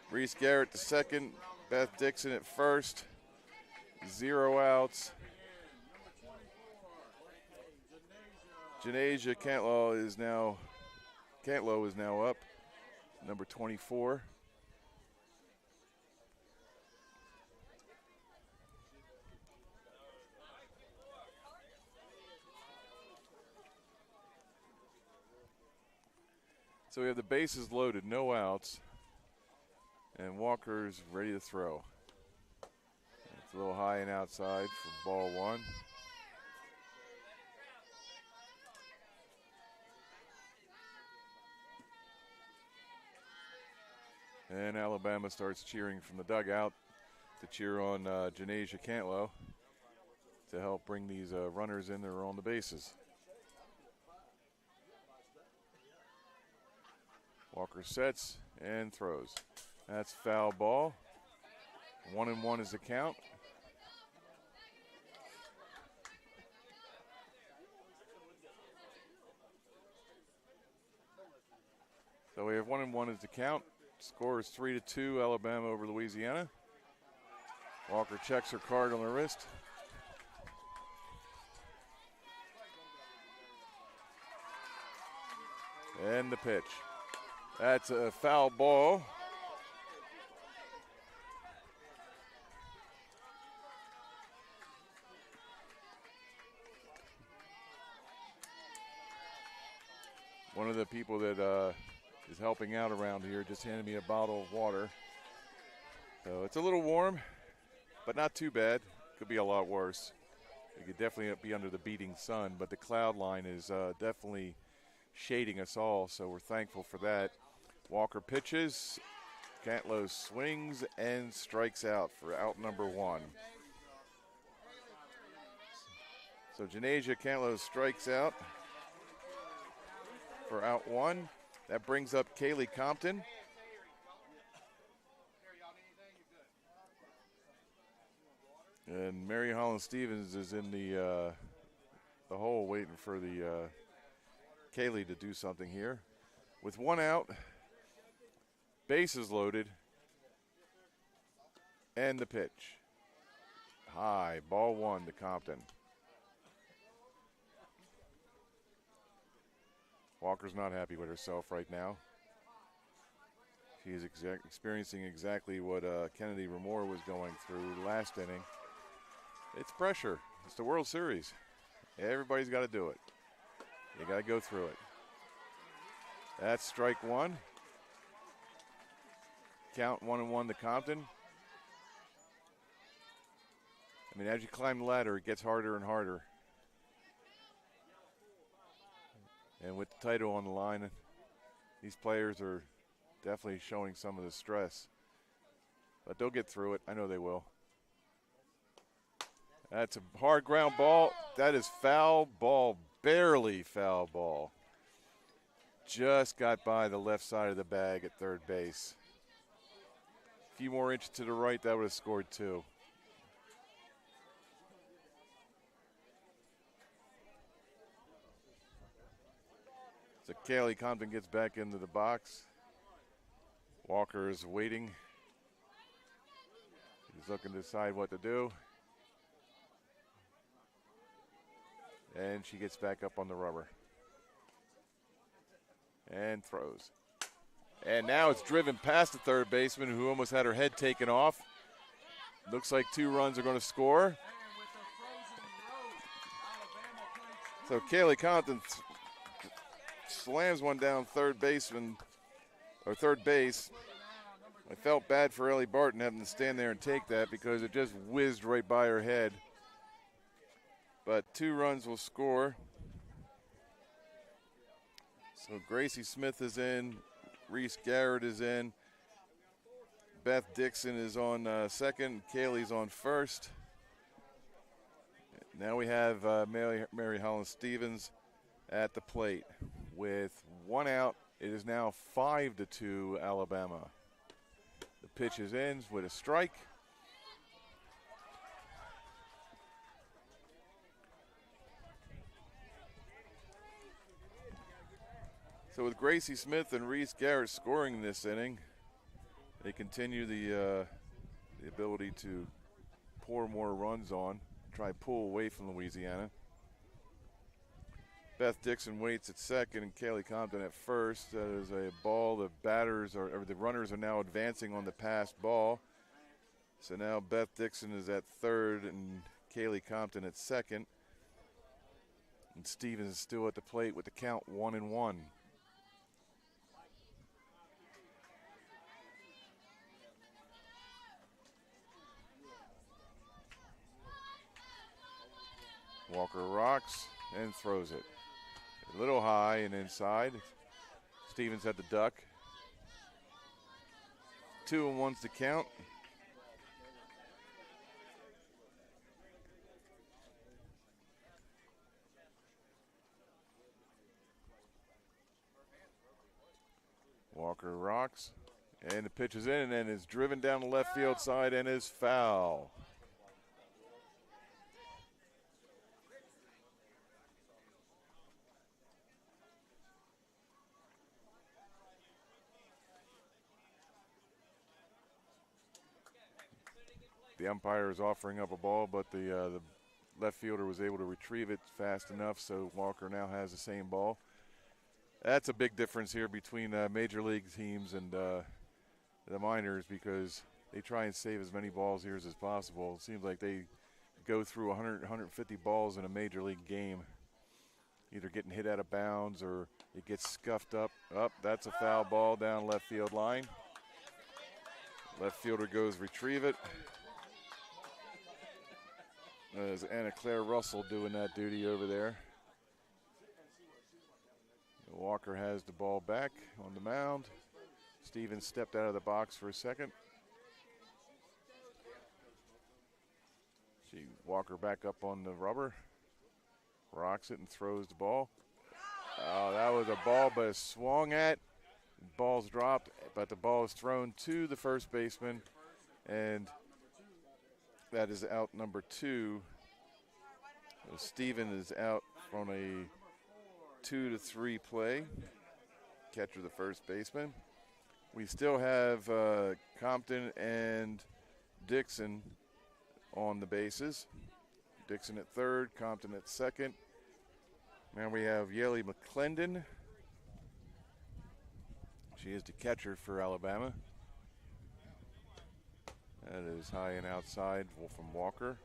Reese Garrett to second. Beth Dixon at first. 0 outs. Janasia Cantlow is now up. Number 24. So we have the bases loaded, no outs, and Walker's ready to throw. It's a little high and outside for ball one. And Alabama starts cheering from the dugout to cheer on Janasia Cantlow to help bring these runners in that are on the bases. Walker sets and throws. That's foul ball. 1-1 is the count. So we have 1-1 is the count. Score is 3-2, Alabama over Louisiana. Walker checks her card on the wrist. And the pitch. That's a foul ball. One of the people that is helping out around here just handed me a bottle of water. So it's a little warm, but not too bad. Could be a lot worse. It could definitely be under the beating sun, but the cloud line is definitely shading us all, so we're thankful for that. Walker pitches. Cantlow swings and strikes out for out number one. So Janasia Cantlow strikes out for out one. That brings up Kaylee Compton. And Mary Holland Stevens is in the hole waiting for the Kaylee to do something here. With one out, bases loaded, and the pitch. High, ball one to Compton. Walker's not happy with herself right now. She is experiencing exactly what Kennedy Ramore was going through last inning. It's pressure. It's the World Series. Everybody's got to do it. You got to go through it. That's strike one. Count 1-1 to Compton. I mean, as you climb the ladder, it gets harder and harder. And with the title on the line, these players are definitely showing some of the stress. But they'll get through it. I know they will. That's a hard ground ball. That is foul ball, barely foul ball. Just got by the left side of the bag at third base. A few more inches to the right, that would have scored two. So Kaylee Compton gets back into the box. Walker is waiting. He's looking to decide what to do. And she gets back up on the rubber. And throws. And now it's driven past the third baseman who almost had her head taken off. Looks like 2 runs are going to score. So Kaylee Compton slams one down third base. I felt bad for Ellie Barton having to stand there and take that because it just whizzed right by her head. But 2 runs will score. So Gracie Smith is in. Reese Garrett is in. Beth Dixon is on second. Kaylee's on first. Now we have Mary Holland Stevens at the plate. With 1 out, it is now 5-2 Alabama. The pitch is in with a strike. So with Gracie Smith and Reese Garrett scoring this inning, they continue the ability to pour more runs on, try to pull away from Louisiana. Beth Dixon waits at second and Kaylee Compton at first. That is a ball. The runners are now advancing on the passed ball. So now Beth Dixon is at third and Kaylee Compton at second. And Stevens is still at the plate with the count 1-1. Walker rocks and throws it. A little high and inside. Stevens had the duck. 2-1's the count. Walker rocks, and the pitch is in and is driven down the left field side and is foul. The umpire is offering up a ball, but the left fielder was able to retrieve it fast enough, so Walker now has the same ball. That's a big difference here between major league teams and the minors, because they try and save as many balls here as possible. It seems like they go through 100, 150 balls in a major league game, either getting hit out of bounds or it gets scuffed up. That's a foul ball down left field line. Left fielder goes retrieve it. There's Anna Claire Russell doing that duty over there. Walker has the ball back on the mound. Stevens stepped out of the box for a second. Walker back up on the rubber. Rocks it and throws the ball. Oh, that was a ball, but it swung at. Ball's dropped, but the ball is thrown to the first baseman, and that is out number 2. So Steven is out on a 2-3 play. Catcher, the first baseman. We still have Compton and Dixon on the bases. Dixon at third, Compton at second. Now we have Yeli McClendon. She is the catcher for Alabama. That is high and outside from Walker.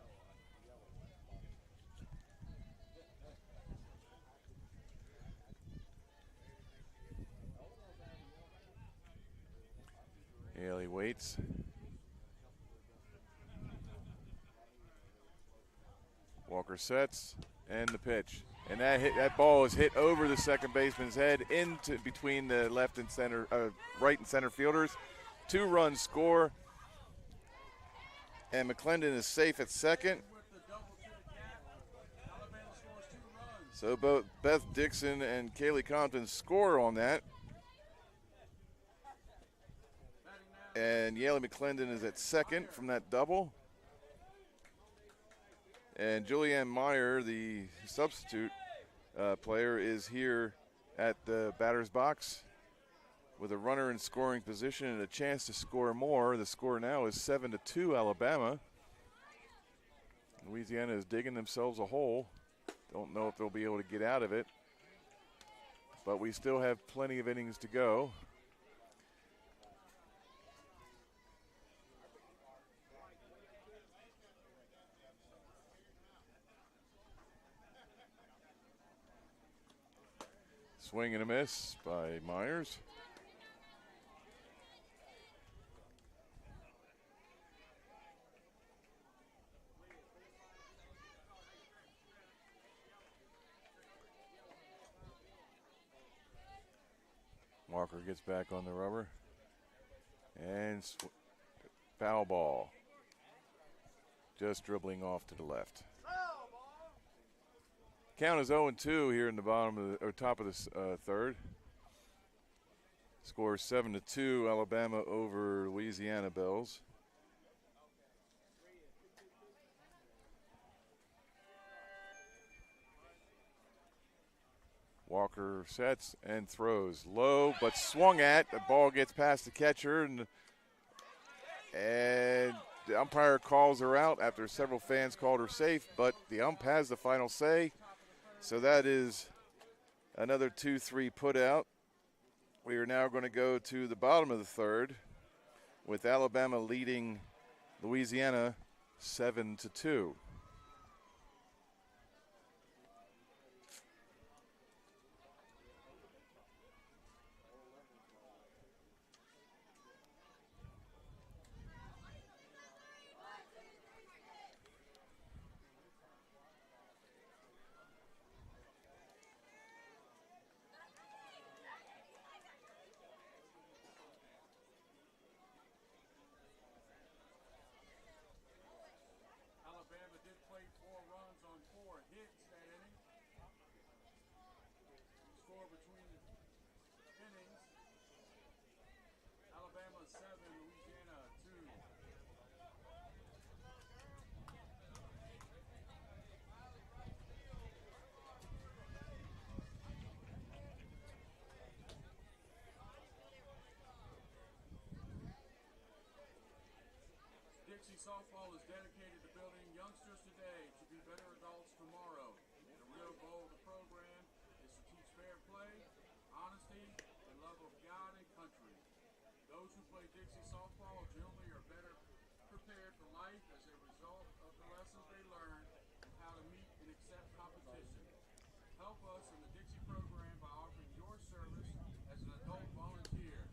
Haley waits. Walker sets, and the pitch. And that ball is hit over the second baseman's head into between the left and center, right and center fielders. 2-run score. And McClendon is safe at second. So both Beth Dixon and Kaylee Compton score on that. And Yale McClendon is at second from that double. And Julianne Meyer, the substitute player, is here at the batter's box with a runner in scoring position and a chance to score more. The score now is 7-2 Alabama. Louisiana is digging themselves a hole. Don't know if they'll be able to get out of it, but we still have plenty of innings to go. Swing and a miss by Myers. Walker gets back on the rubber. And foul ball. Just dribbling off to the left. Count is 0-2 here in the bottom of the, or top of the third. Score 7-2 Alabama over Louisiana Bells. Walker sets and throws low, but swung at. The ball gets past the catcher, and the umpire calls her out after several fans called her safe, but the ump has the final say. So that is another 2-3 put out. We are now going to go to the bottom of the third with Alabama leading Louisiana 7-2. Alabama did play 4 runs on 4 hits that inning. Score between innings. Alabama 7, Louisiana 2. Dixie softball is dedicated to building youngsters today to be better adults tomorrow. The real goal of the program is to teach fair play, honesty, and love of God and country. Those who play Dixie softball generally are better prepared for life as a result of the lessons they learn and how to meet and accept competition. Help us in the Dixie program by offering your service as an adult volunteer.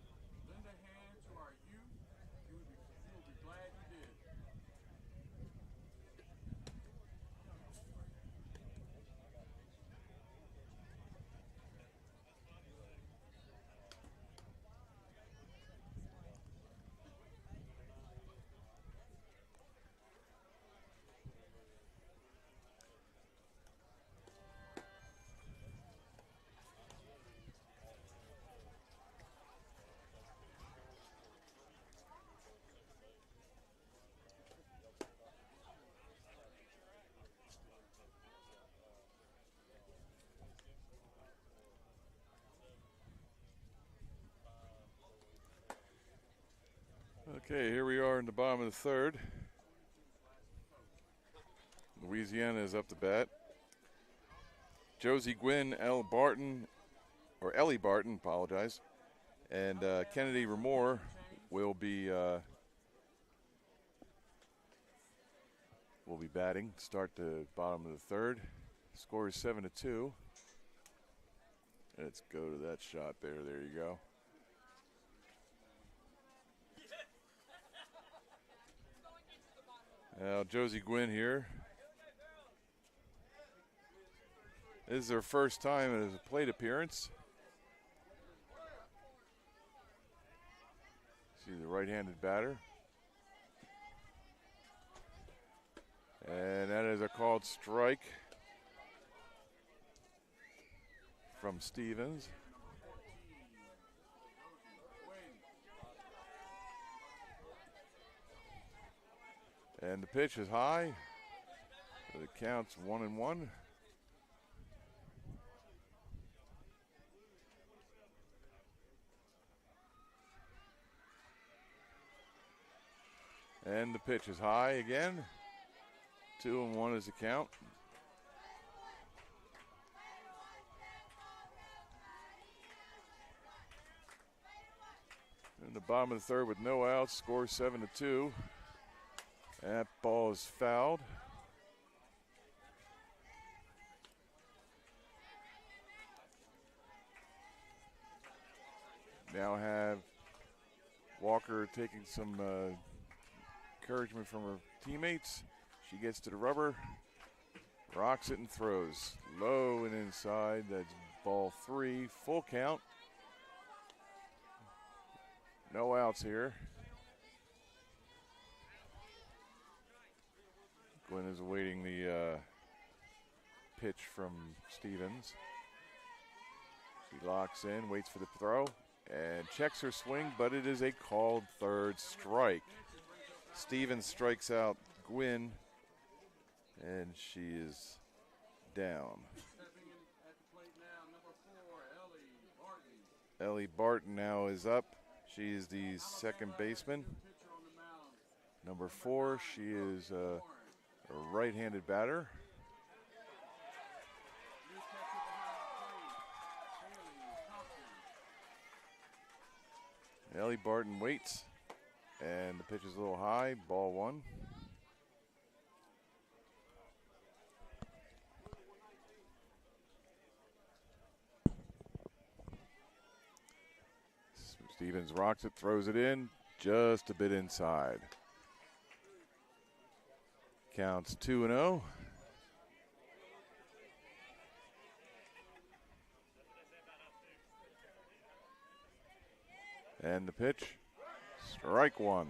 Lend a hand to our youth. You will be glad you did. Okay, here we are in the bottom of the third. Louisiana is up to bat. Josie Gwynn, Ellie Barton, and Kennedy Ramore will be batting. Start the bottom of the third. Score is 7-2. Let's go to that shot there. There you go. Now Josie Gwynn here. This is her first time as a plate appearance. She's a right-handed batter. And that is a called strike from Stevens. And the pitch is high. So it counts 1-1. And the pitch is high again. 2-1 is the count. In the bottom of the third with no outs, score 7-2. That ball is fouled. Now have Walker taking some encouragement from her teammates. She gets to the rubber, rocks it and throws. Low and inside, that's ball 3, full count. No outs here. Glenn is awaiting the pitch from Stevens. She locks in, waits for the throw, and checks her swing, but it is a called third strike. Stevens strikes out Gwynn, and she is down. Stepping in at the plate now, number 4, Ellie Barton now is up. She is the second baseman. Pitcher on the mound. Number 4, she is a right-handed batter. New catcher behind the plate. Haley Compton. Ellie Barton waits, and the pitch is a little high. Ball 1. Stevens rocks it, throws it in, just a bit inside. Counts 2-0. And the pitch, strike 1,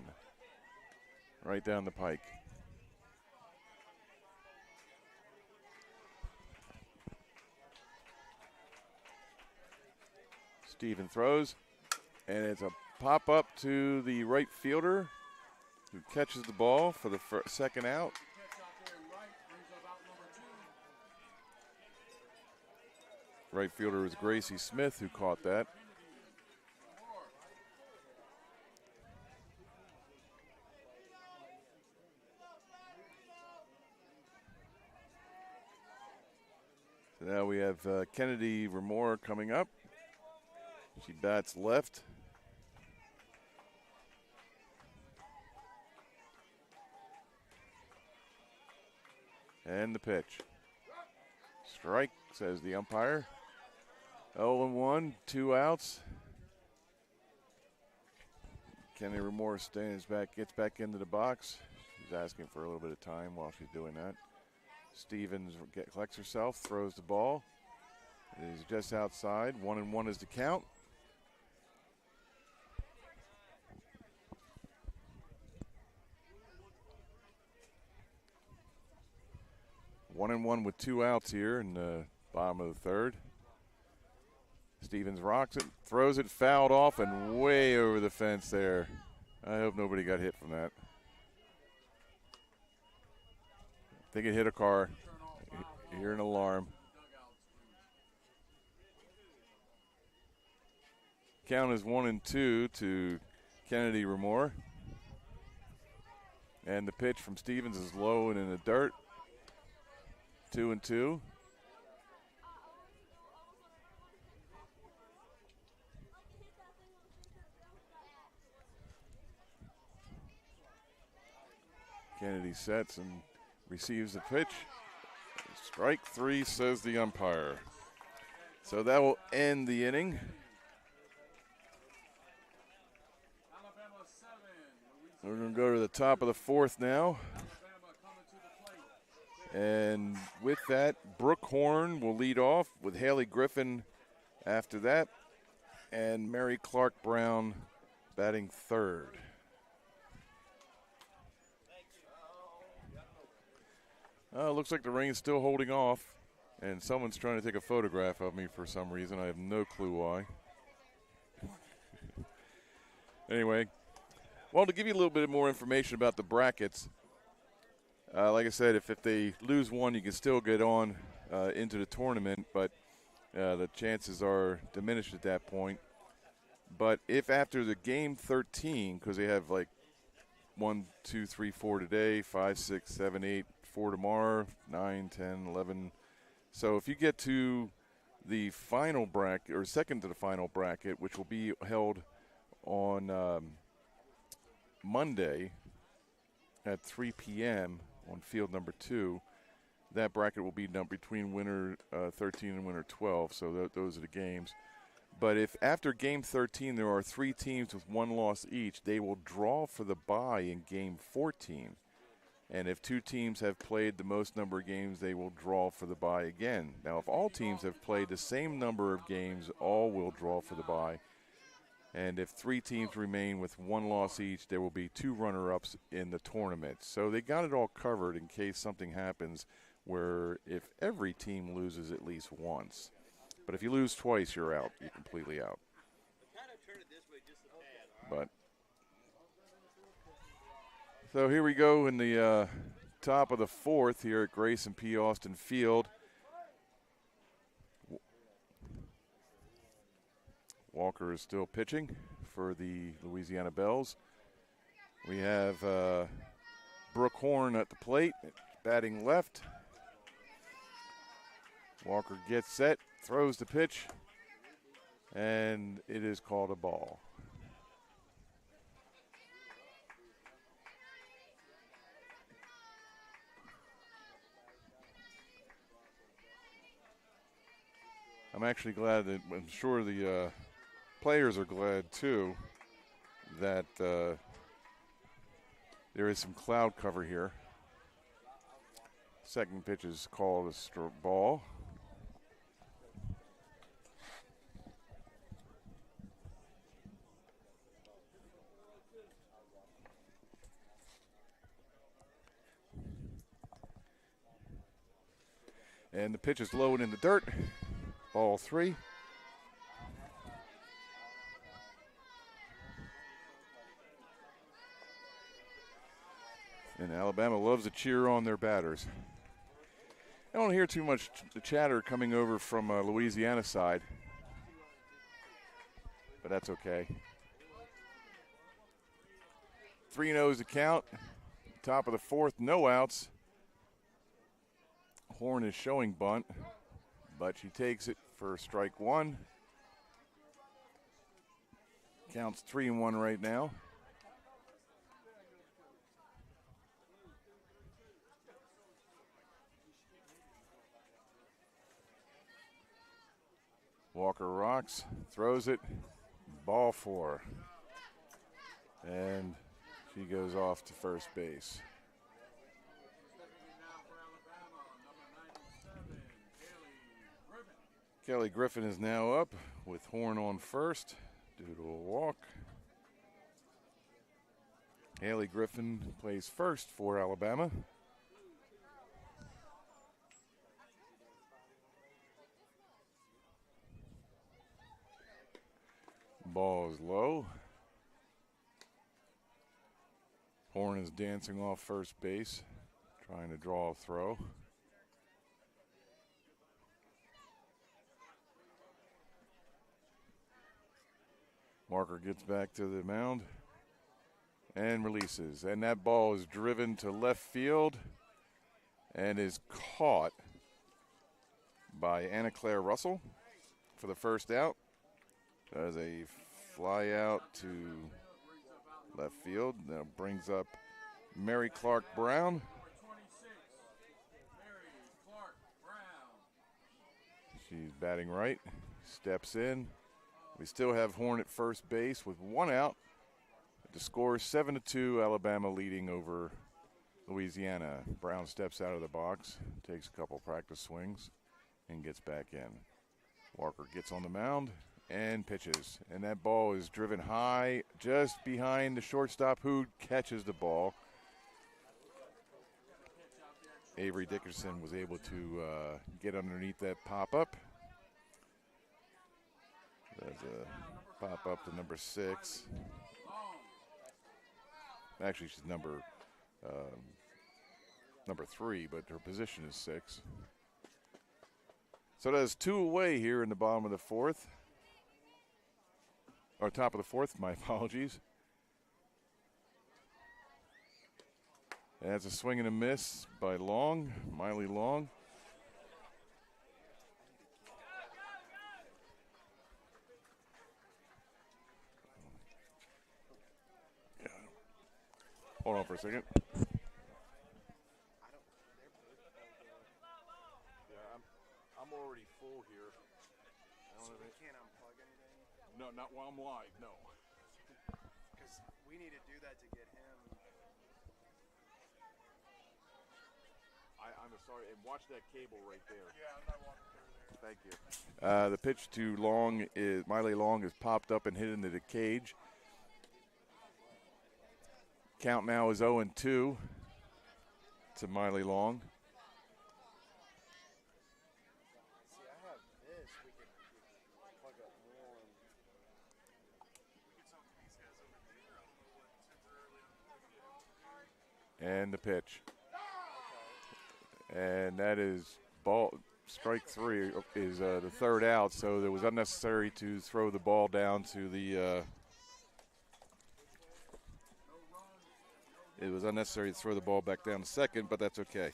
right down the pike. Steven throws, and it's a pop up to the right fielder who catches the ball for the second out. Catch out there in right brings up out number 2. Right fielder was Gracie Smith who caught that. So now we have Kennedy Remore coming up. She bats left. And the pitch. Strike, says the umpire. 0-1, 2 outs. Kennedy Remore stands back, gets back into the box. She's asking for a little bit of time while she's doing that. Stevens collects herself, throws the ball. It is just outside. 1-1 is the count. One and one with 2 outs here in the bottom of the third. Stevens rocks it, throws it, fouled off, and way over the fence there. I hope nobody got hit from that. I think it hit a car. You hear an alarm. Count is 1-2 to Kennedy Remore. And the pitch from Stevens is low and in the dirt. 2-2. Kennedy sets and receives the pitch. Strike 3, says the umpire. So that will end the inning. Alabama 7. We're going to go to the top of the 4th now. Alabama coming to the plate. And with that, Brooke Horn will lead off with Haley Griffin after that. And Mary Clark Brown batting third. Looks like the rain is still holding off, and someone's trying to take a photograph of me for some reason. I have no clue why. Anyway, well, to give you a little bit more information about the brackets, like I said, if they lose one, you can still get on into the tournament, but the chances are diminished at that point. But if after the game 13, because they have like 1, 2, 3, 4 today, 5, 6, 7, 8, 4 tomorrow, 9, 10, 11. So if you get to the final bracket, or second to the final bracket, which will be held on Monday at 3 p.m. on field number 2, that bracket will be between winner 13 and winner 12. So those are the games. But if after game 13 there are 3 teams with 1 loss each, they will draw for the bye in game 14. And if 2 teams have played the most number of games, they will draw for the bye again. Now, if all teams have played the same number of games, all will draw for the bye. And if 3 teams remain with 1 loss each, there will be 2 runner-ups in the tournament. So they got it all covered in case something happens where if every team loses at least once. But if you lose twice, you're out. You're completely out. But so here we go in the top of the 4th here at Grayson P. Austin Field. Walker is still pitching for the Louisiana Bells. We have Brooke Horn at the plate, batting left. Walker gets set, throws the pitch, and it is called a ball. I'm actually glad that, I'm sure the players are glad too, that there is some cloud cover here. Second pitch is called a ball. And the pitch is low and in the dirt. Ball 3. And Alabama loves to cheer on their batters. I don't hear too much chatter coming over from Louisiana side, but that's okay. 3-0 is the count. Top of the 4th, no outs. Horn is showing bunt, but she takes it for strike 1. Counts 3-1 right now. Walker rocks, throws it, ball 4. And she goes off to first base. Kelly Griffin is now up with Horn on first due to a walk. Haley Griffin plays first for Alabama. Ball is low. Horn is dancing off first base, trying to draw a throw. Walker gets back to the mound and releases. And that ball is driven to left field and is caught by Anna Claire Russell for the first out. Does a fly out to left field. That brings up Mary Clark Brown. She's batting right, steps in. We still have Horn at first base with 1 out. The score is 7-2, Alabama leading over Louisiana. Brown steps out of the box, takes a couple practice swings, and gets back in. Walker gets on the mound and pitches. And that ball is driven high just behind the shortstop, who catches the ball. Avery Dickerson was able to get underneath that pop-up. There's a pop-up to number 6. Actually, she's number 3, but her position is 6. So that's 2 away here in the bottom of the 4th. Or top of the 4th, my apologies. And that's a swing and a miss by Long, Miley Long. Yeah. Hold on for a second. I'm already full here. So we can't unplug anything? No, not while I'm live, no. Because we need to do that to get him. I'm sorry, and watch that cable right there. Yeah, I'm not walking through there. Thank you. The pitch to Long is, Miley Long is popped up and hit into the cage. Count now is 0-2 to Miley Long. See, I have this. We could plug up more. And the pitch. And that is ball strike 3 is the third out, so it was unnecessary to throw the ball down to the. It was unnecessary to throw the ball back down to second, but that's okay.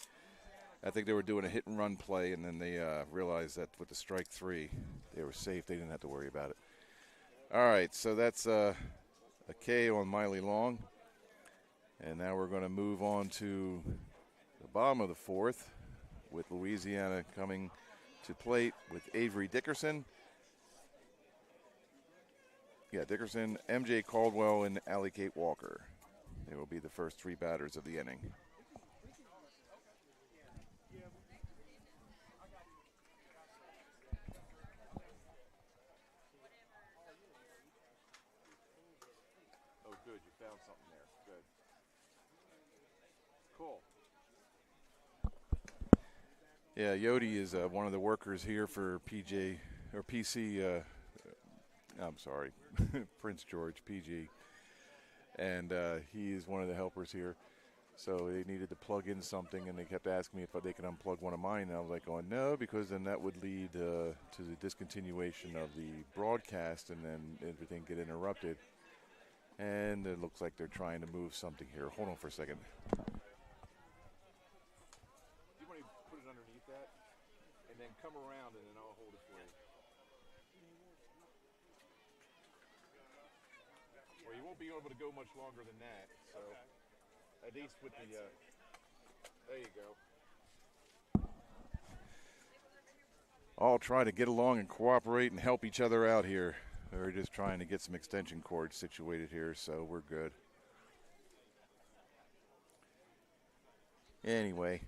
I think they were doing a hit and run play, and then they realized that with the strike 3, they were safe. They didn't have to worry about it. All right, so that's a K on Miley Long. And now we're going to move on to the bottom of the 4th with Louisiana coming to plate with Avery Dickerson. Yeah, Dickerson, MJ Caldwell, and Allie Kate Walker. They will be the first 3 batters of the inning. Oh, good. You found something there. Good. Cool. Yeah, Yodi is one of the workers here for PJ or PC. I'm sorry, Prince George, PG, and he is one of the helpers here. So they needed to plug in something, and they kept asking me if they could unplug one of mine. And I was like, "Oh no," because then that would lead to the discontinuation of the broadcast, and then everything get interrupted. And it looks like they're trying to move something here. Hold on for a second. You want to put it underneath that, and then come around, and then I'll hold it for you. Well, you won't be able to go much longer than that. So, at least with the, there you go. All try to get along and cooperate and help each other out here. We're just trying to get some extension cords situated here, so we're good. Anyway,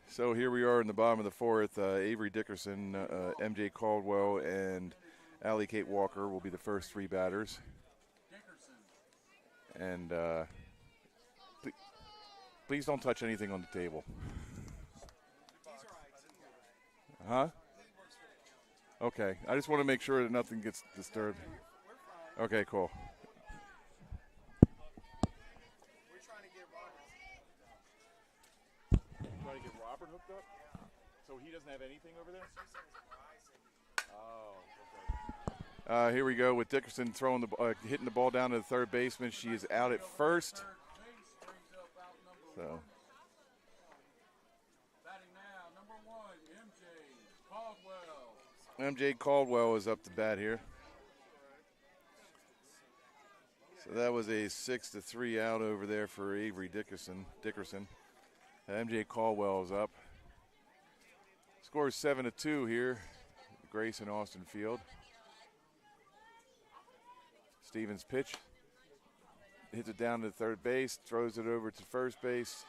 so here we are in the bottom of the 4th. Avery Dickerson, MJ Caldwell, and Allie Kate Walker will be the first 3 batters. And please don't touch anything on the table. Huh? Okay, I just want to make sure that nothing gets disturbed. Okay, cool. We're trying to get Trying to get Robert hooked up? So he doesn't have anything over there? Oh, okay. Here we go with Dickerson throwing hitting the ball down to the third baseman. She is out at first. So. MJ Caldwell is up to bat here. So that was a 6-3 out over there for Avery Dickerson. MJ Caldwell is up. Score is 7-2 here. Grayson Austin Field. Stevens pitch. Hits it down to third base, throws it over to first base,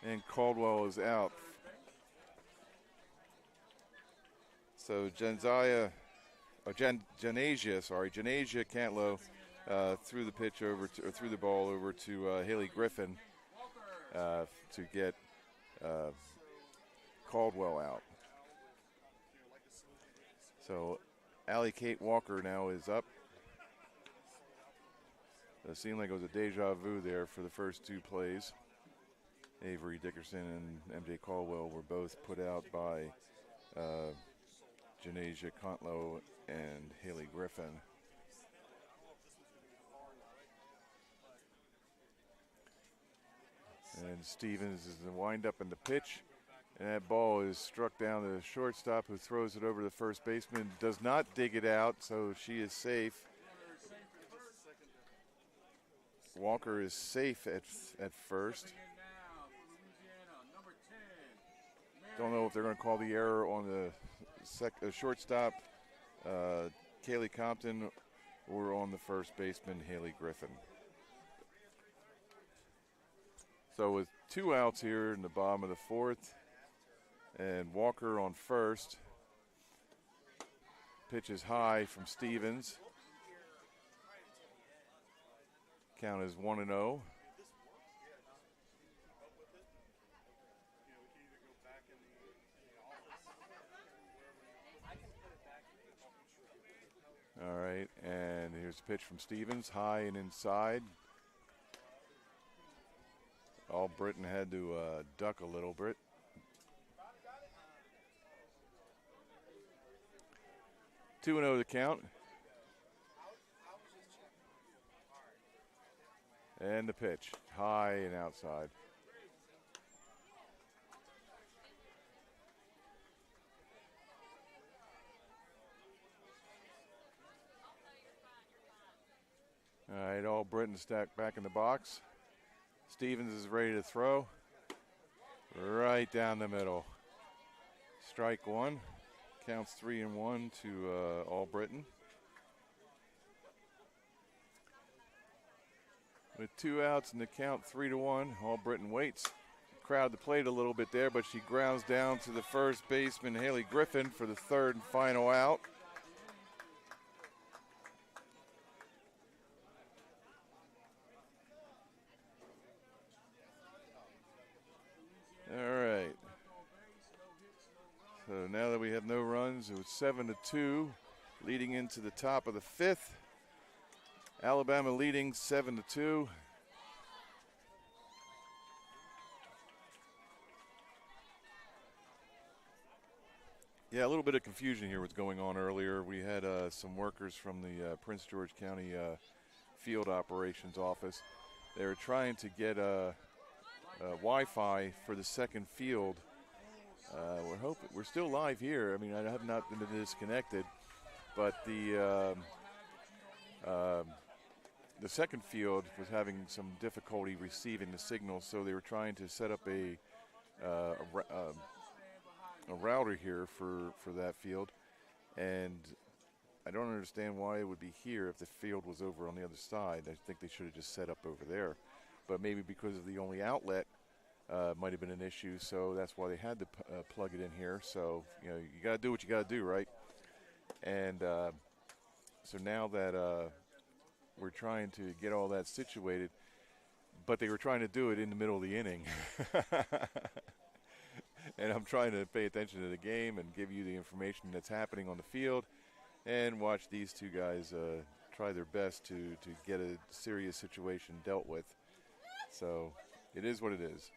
and Caldwell is out. So Janasia Cantlow threw the ball over to Haley Griffin to get Caldwell out. So Allie Kate Walker now is up. It seemed like it was a deja vu there for the first 2 plays. Avery Dickerson and MJ Caldwell were both put out by Janasia Cantlow and Haley Griffin. And Stevens is the windup in the pitch. And that ball is struck down to the shortstop, who throws it over to the first baseman. Does not dig it out, so she is safe. Walker is safe at first. Don't know if they're going to call the error on the shortstop, Kaylee Compton, or on the first baseman, Haley Griffin. So with 2 outs here in the bottom of the 4th, and Walker on first. Pitch is high from Stevens. Count is 1-0. All right, and here's a pitch from Stevens, high and inside. All Britton had to duck a little bit. 2-0 the count. And the pitch, high and outside. All right, all Britton stacked back in the box. Stevens is ready to throw. Right down the middle. Strike one. Counts 3-1 to All Britain. With 2 outs and the count 3-1, All Britain waits. Crowd the plate a little bit there, but she grounds down to the first baseman, Haley Griffin, for the third and final out. All right. So now that we have no runs, it was 7-2, leading into the top of the 5th. Alabama leading 7-2. Yeah, a little bit of confusion here what's going on earlier. We had some workers from the Prince George County Field Operations Office. They were trying to get Wi-Fi for the second field. We're still live here. I mean, I have not been disconnected, but the second field was having some difficulty receiving the signal, so they were trying to set up a router here for that field, and I don't understand why it would be here if the field was over on the other side. I think they should have just set up over there, but maybe because of the only outlet might have been an issue, so that's why they had to plug it in here. So, you know, you got to do what you got to do, right? And so now that we're trying to get all that situated, but they were trying to do it in the middle of the inning. And I'm trying to pay attention to the game and give you the information that's happening on the field and watch these two guys try their best to get a serious situation dealt with. So it is what it is.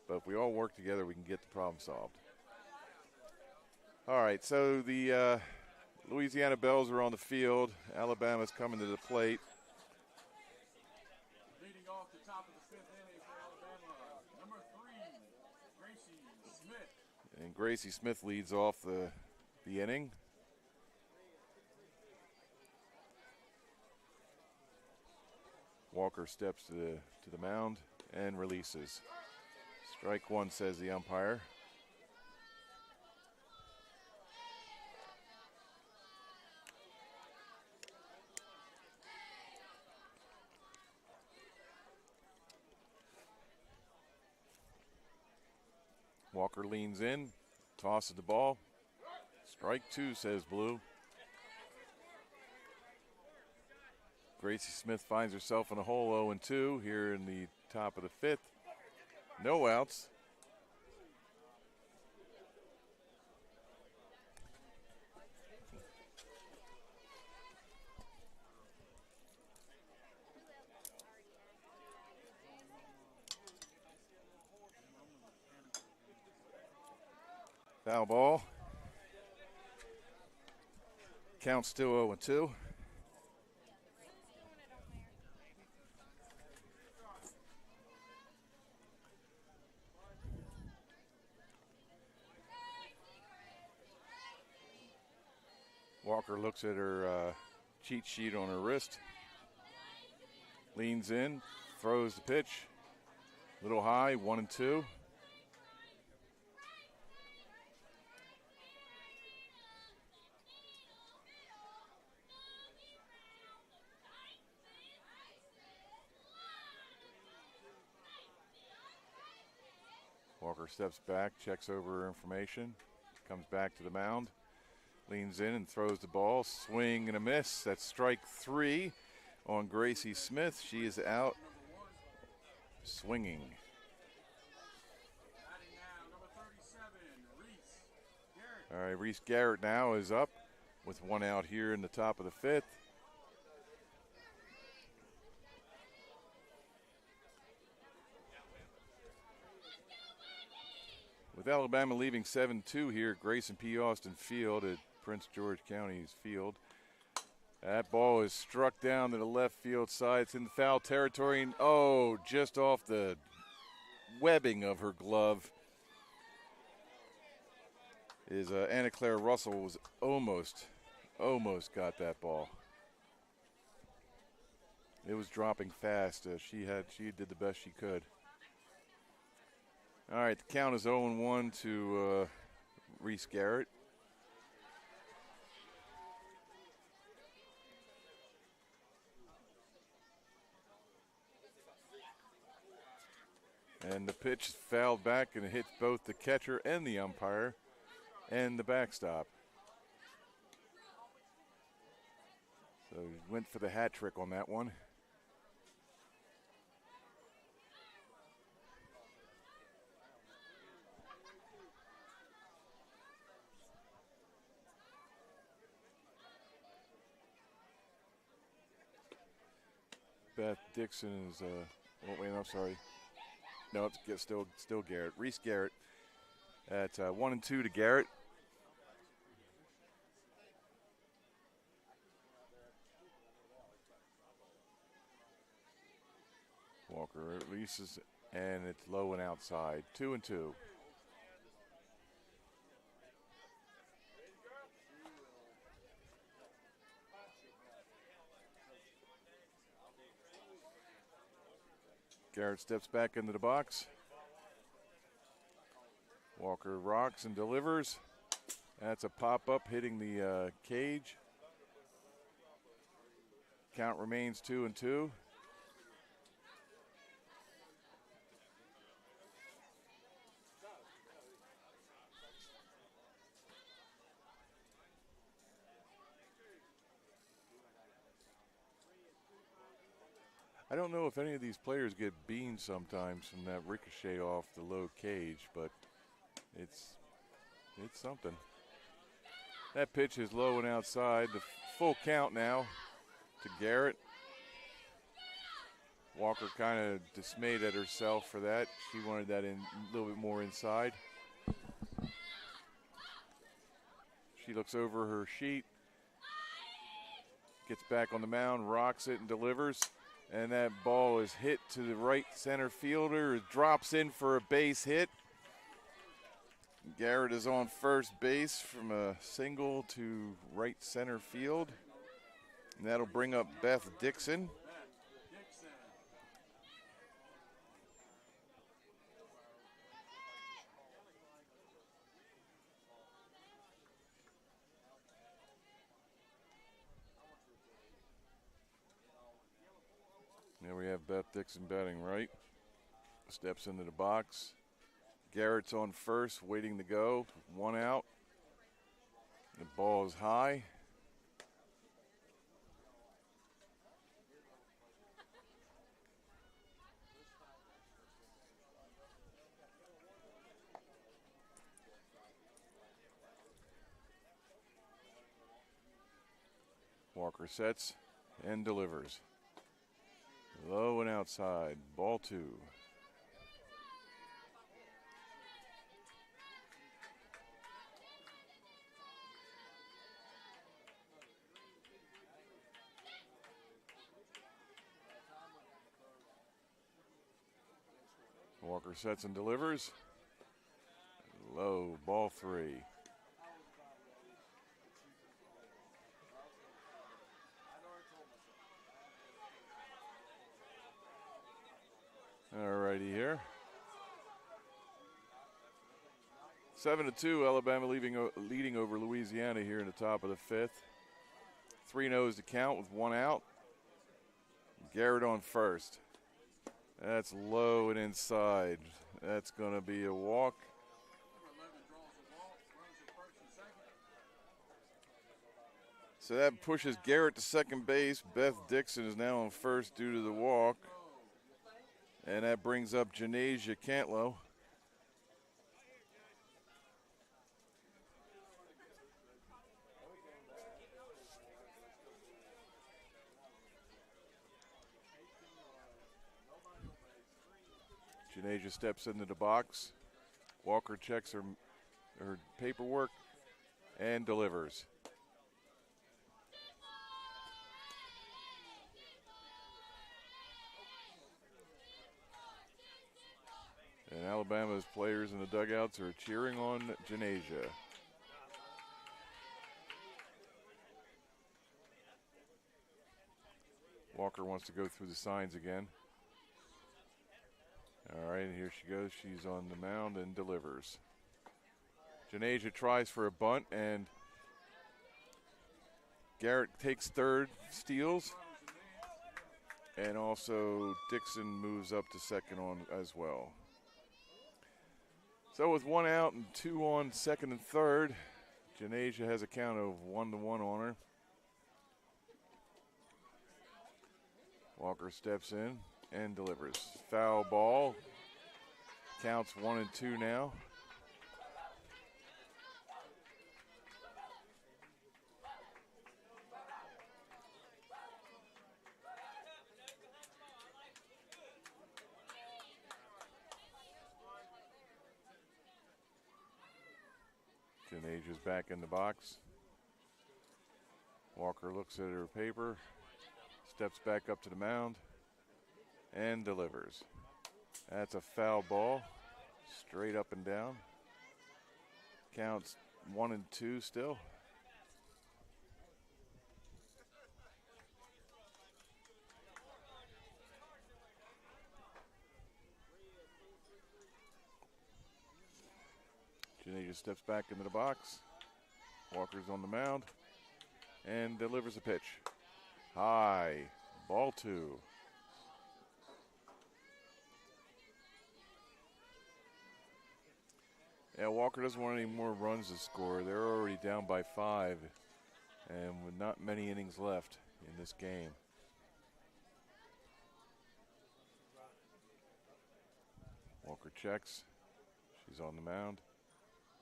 But if we all work together, we can get the problem solved. All right, so the Louisiana Bells are on the field. Alabama's coming to the plate. Leading off the top of the 5th inning for Alabama, number 3, Gracie Smith. And Gracie Smith leads off the inning. Walker steps to the mound and releases. Strike one, says the umpire. Walker leans in, tosses the ball. Strike two, says Blue. Gracie Smith finds herself in a hole 0-2 here in the top of the 5th. No outs. Foul ball. Count still 0-2. Walker looks at her cheat sheet on her wrist. Leans in, throws the pitch. Little high, 1-2. Walker steps back, checks over her information, comes back to the mound, leans in and throws the ball. Swing and a miss. That's strike three on Gracie Smith. She is out swinging. All right, Reese Garrett now is up with one out here in the top of the 5th. With Alabama leaving 7-2 here at Grayson P. Austin Field, it Prince George County's field. That ball is struck down to the left field side. It's in foul territory, and oh, just off the webbing of her glove is Anna Claire Russell was almost got that ball. It was dropping fast. She did the best she could. All right, the count is 0-1 to Reese Garrett. And the pitch fouled back and it hit both the catcher and the umpire and the backstop. So he went for the hat trick on that one. Beth Dixon is, oh wait, I'm sorry. No, it's still Garrett. Reese Garrett at 1-2 to Garrett. Walker releases, and it's low and outside. 2-2. Garrett steps back into the box. Walker rocks and delivers. That's a pop-up hitting the cage. Count remains 2-2. I don't know if any of these players get beamed sometimes from that ricochet off the low cage, but it's something. That pitch is low and outside. The full count now to Garrett. Walker kind of dismayed at herself for that. She wanted that in a little bit more inside. She looks over her sheet, gets back on the mound, rocks it and delivers. And that ball is hit to the right center fielder. It drops in for a base hit. Garrett is on first base from a single to right center field. And that'll bring up Beth Dixon. There we have Beth Dixon batting right. Steps into the box. Garrett's on first, waiting to go. 1 out. The ball is high. Walker sets and delivers. Low and outside, ball 2. Walker sets and delivers. Low, ball 3. All righty here. 7-2, Alabama leading over Louisiana here in the top of the 5th. 3-0 to count with 1 out. Garrett on first. That's low and inside. That's going to be a walk. So that pushes Garrett to second base. Beth Dixon is now on first due to the walk. And that brings up Janasia Cantlow. Janasia steps into the box. Walker checks her paperwork and delivers. Alabama's players in the dugouts are cheering on Janasia. Walker wants to go through the signs again. All right, and here she goes. She's on the mound and delivers. Janasia tries for a bunt, and Garrett takes third, steals, and also Dixon moves up to second on as well. So with 1 out and 2 on second and third, Janasia has a count of 1-1 on her. Walker steps in and delivers. Foul ball. Counts 1-2 now. Janasia's back in the box. Walker looks at her paper, steps back up to the mound, and delivers. That's a foul ball, straight up and down. Counts 1-2 still. Janasia steps back into the box. Walker's on the mound and delivers a pitch. High, ball 2. Yeah, Walker doesn't want any more runs to score. They're already down by 5, and with not many innings left in this game. Walker checks. She's on the mound.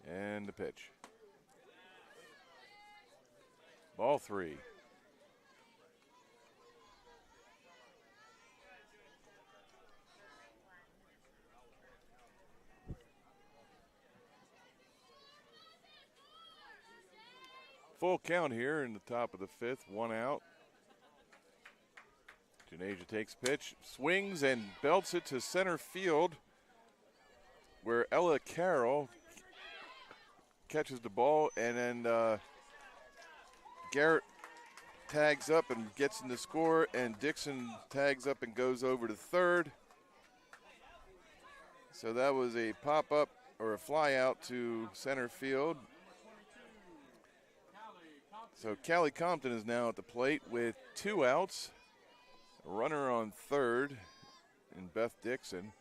And the pitch. Ball 3. Full count here in the top of the 5th, 1 out. Janasia takes pitch, swings and belts it to center field, where Ella Carroll catches the ball, and then Garrett tags up and gets in the score, and Dixon tags up and goes over to third. So that was a pop-up or a fly out to center field. So Callie Compton is now at the plate with 2 outs. A runner on third in Beth Dixon.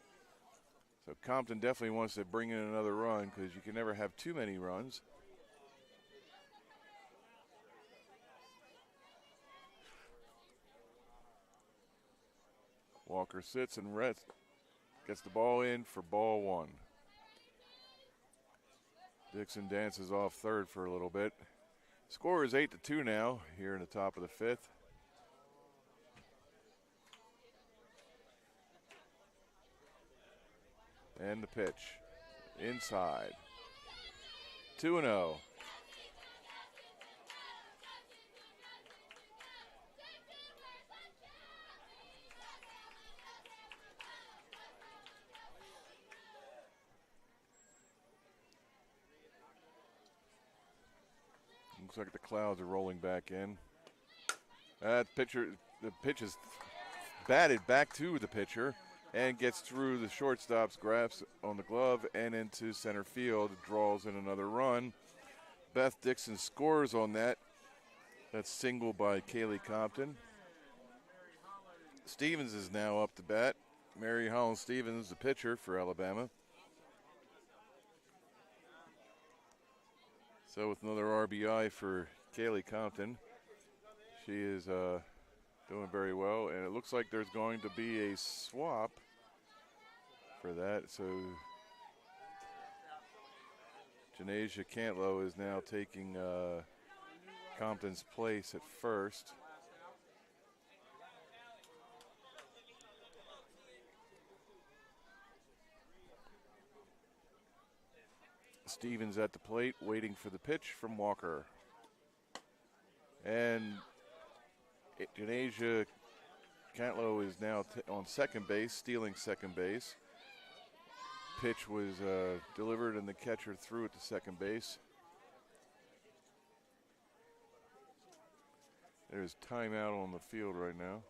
So Compton definitely wants to bring in another run because you can never have too many runs. Walker sits and rests, gets the ball in for ball 1. Dixon dances off third for a little bit. Score is 8-2 now here in the top of the 5th. And the pitch inside. 2-0. Looks like the clouds are rolling back in. The pitch is batted back to the pitcher and gets through the shortstop's grasp on the glove and into center field, draws in another run. Beth Dixon scores on that. That's single by Kaylee Compton. Stevens is now up to bat. Mary Holland Stevens, the pitcher for Alabama. So with another RBI for Kaylee Compton, she is doing very well, and it looks like there's going to be a swap for that. So Janasia Cantlow is now taking Compton's place at first. Stevens at the plate, waiting for the pitch from Walker. And Janasia Cantlow is now on second base, stealing second base. pitch was delivered and the catcher threw it to second base. There's timeout on the field right now.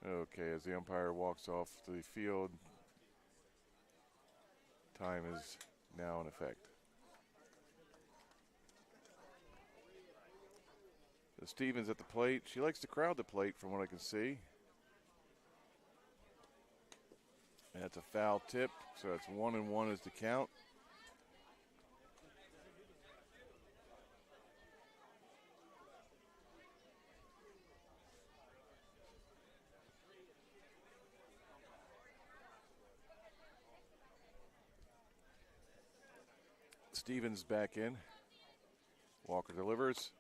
Okay, as the umpire walks off the field, time is now in effect. So Stevens at the plate. She likes to crowd the plate from what I can see. And that's a foul tip, so it's 1-1 is the count. Stevens back in. Walker delivers.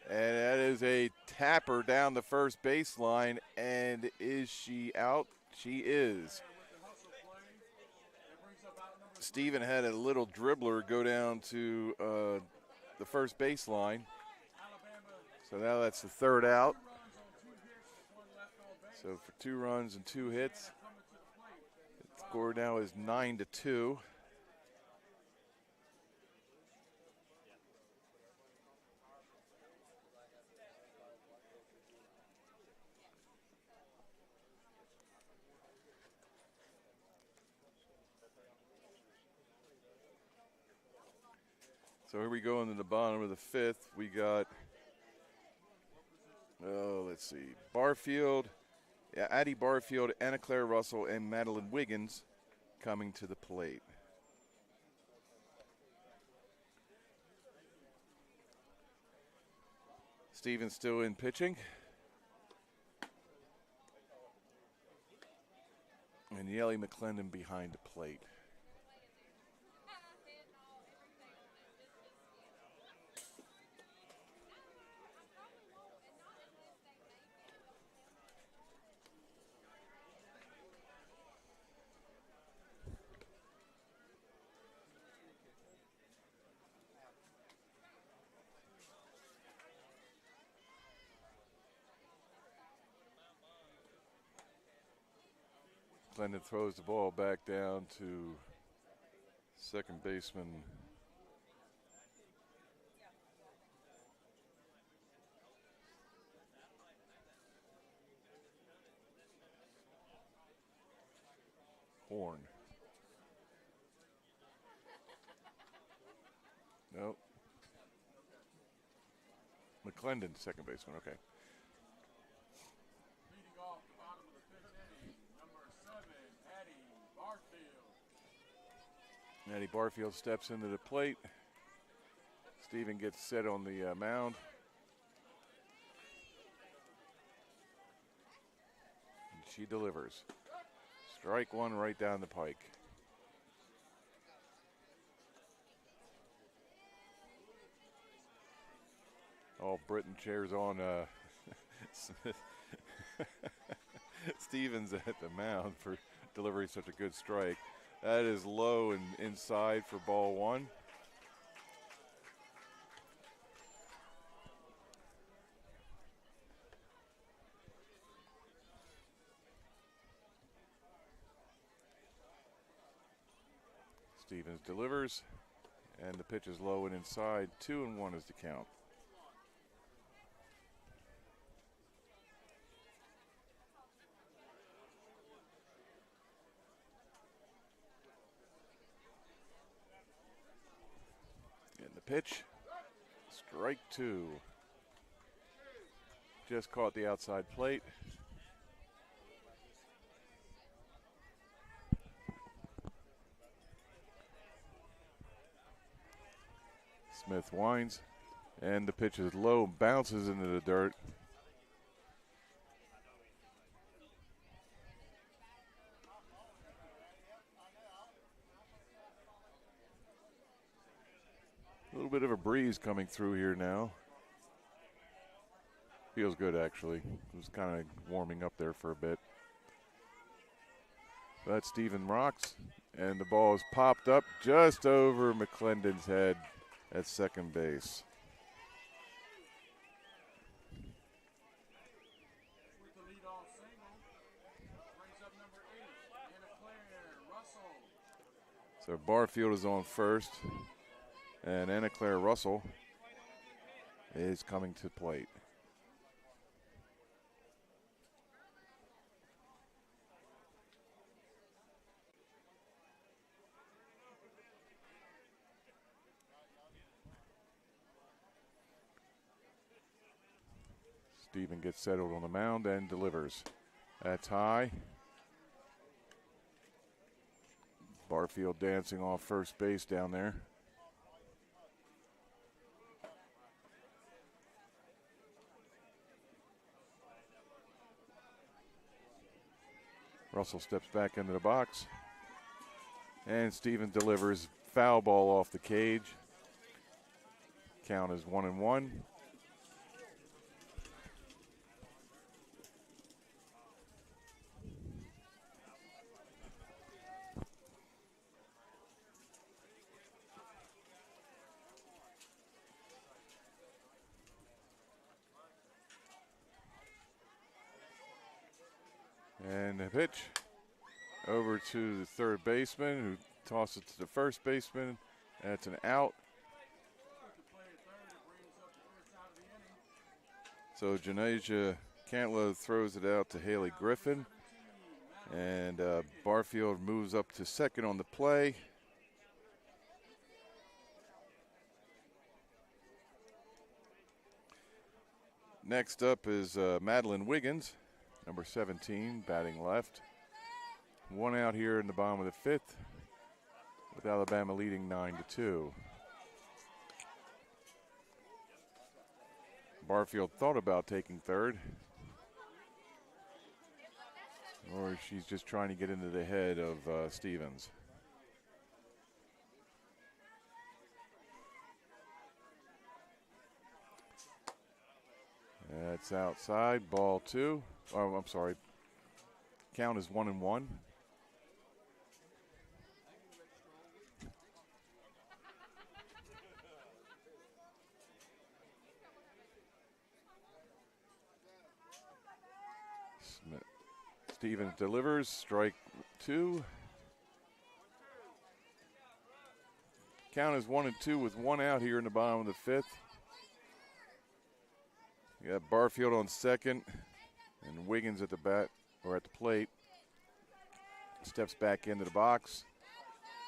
And that is a tapper down the first baseline. And is she out? She is. Steven had a little dribbler go down to the first baseline. So now that's the third out. So for 2 runs and 2 hits, the score now is 9-2. So here we go into the bottom of the 5th. We got, let's see, Barfield, Addie Barfield, Anna Claire Russell, and Madeline Wiggins coming to the plate. Stevens still in pitching. And Yelly McClendon behind the plate. McClendon throws the ball back down to second baseman Horn. Nope. McClendon, second baseman, okay. Leading off the bottom of the 5th inning, number 7, Addie Barfield. Addie Barfield steps into the plate. Steven gets set on the mound. And she delivers. Strike 1 right down the pike. Oh, Britton cheers on Smith. Stevens at the mound for delivering such a good strike. That is low and inside for ball 1. Stevens delivers, and the pitch is low and inside. 2-1 is the count. And the pitch, strike 2. Just caught the outside plate. Smith winds, and the pitch is low, bounces into the dirt. A little bit of a breeze coming through here now. Feels good, actually. It was kind of warming up there for a bit. But Steven rocks, and the ball is popped up just over McClendon's head at second base. With the leadoff single, So Barfield is on first, and Anna Claire Russell is coming to plate. Steven gets settled on the mound and delivers. That's high. Barfield dancing off first base down there. Russell steps back into the box. And Steven delivers foul ball off the cage. Count is 1-1. And the pitch over to the third baseman, who tosses it to the first baseman. That's an out. So Janasia Cantlow throws it out to Haley Griffin. And Barfield moves up to second on the play. Next up is Madeline Wiggins, number 17, batting left. One out here in the bottom of the fifth, with Alabama leading 9-2. Barfield thought about taking third, or she's just trying to get into the head of Stevens. That's outside, ball two. Oh, I'm sorry. Count is 1-1. Stevens delivers, strike two. Count is 1-2 with one out here in the bottom of the fifth. You got Barfield on second and Wiggins at the bat, or at the plate. Steps back into the box,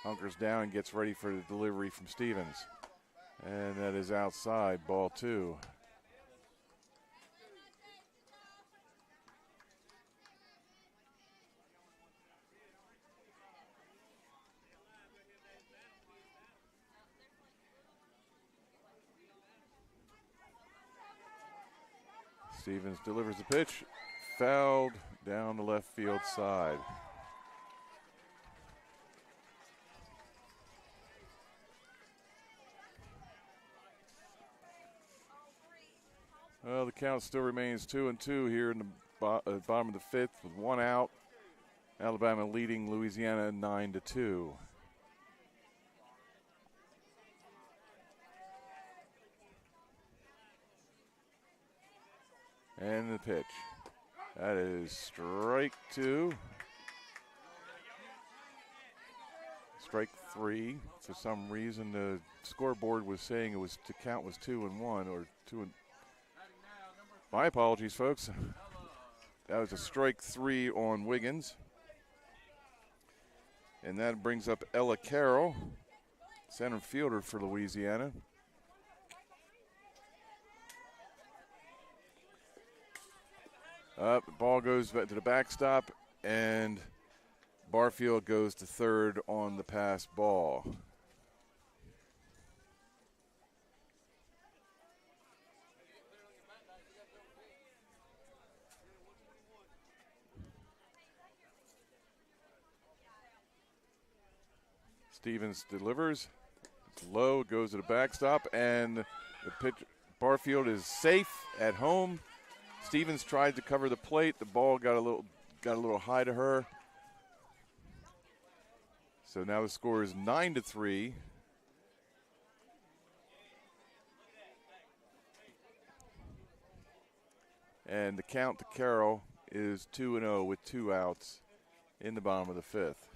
hunkers down, and gets ready for the delivery from Stevens. And that is outside, ball two. Stevens delivers the pitch, fouled down the left field side. Well, the count still remains 2-2 here in the bottom of the fifth with one out. Alabama leading Louisiana 9-2. And the pitch. That is strike two. Strike three. For some reason, the scoreboard was saying the count was 2-1 or 2. My apologies, folks. That was a strike three on Wiggins. And that brings up Ella Carroll, center fielder for Louisiana. The ball goes back to the backstop, and Barfield goes to third on the pass ball. Stevens delivers. It's low, goes to the backstop, and the pitch. Barfield is safe at home. Stevens tried to cover the plate. The ball got a little high to her. So now the score is 9-3. And the count to Carroll is 2-0 with two outs in the bottom of the fifth.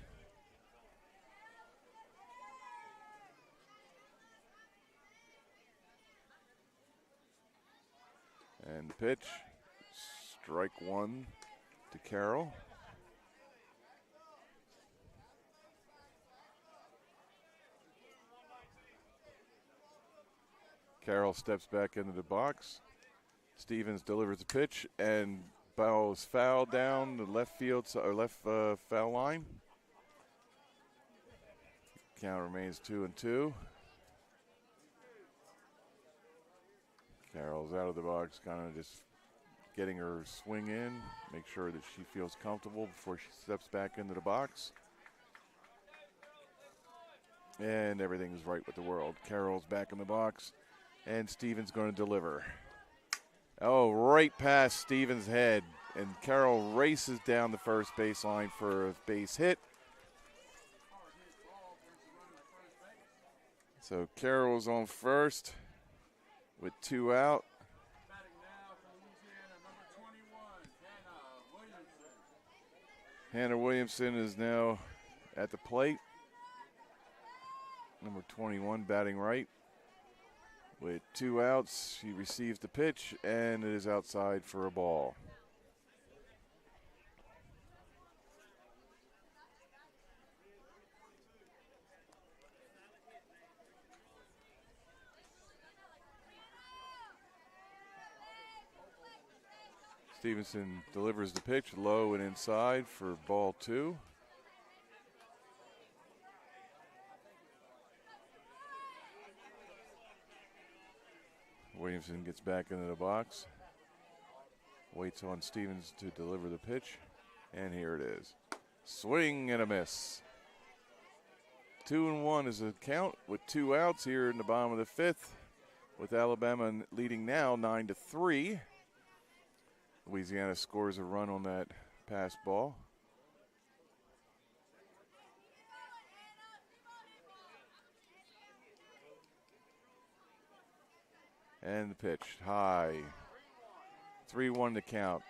And the pitch, strike one to Carroll. Carroll steps back into the box. Stevens delivers the pitch, and ball is fouled down the left field or left foul line. Count remains 2-2. Carroll's out of the box, kind of just getting her swing in, make sure that she feels comfortable before she steps back into the box. And everything's right with the world. Carroll's back in the box, and Stevens going to deliver. Oh, right past Stevens' head, and Carroll races down the first baseline for a base hit. So Carroll's on first with 2 out. Batting now for Louisiana, number 21, Hannah Hannah Williamson. Williamson is now at the plate. Number 21 batting right. With 2 outs, she receives the pitch, and it is outside for a ball. Stevenson delivers the pitch low and inside for ball 2. Williamson gets back into the box. Waits on Stevens to deliver the pitch. And here it is. Swing and a miss. 2-1 is the count with 2 outs here in the bottom of the 5th. With Alabama leading now 9-3. Louisiana scores a run on that pass ball. And the pitch, high. 3-1 to count.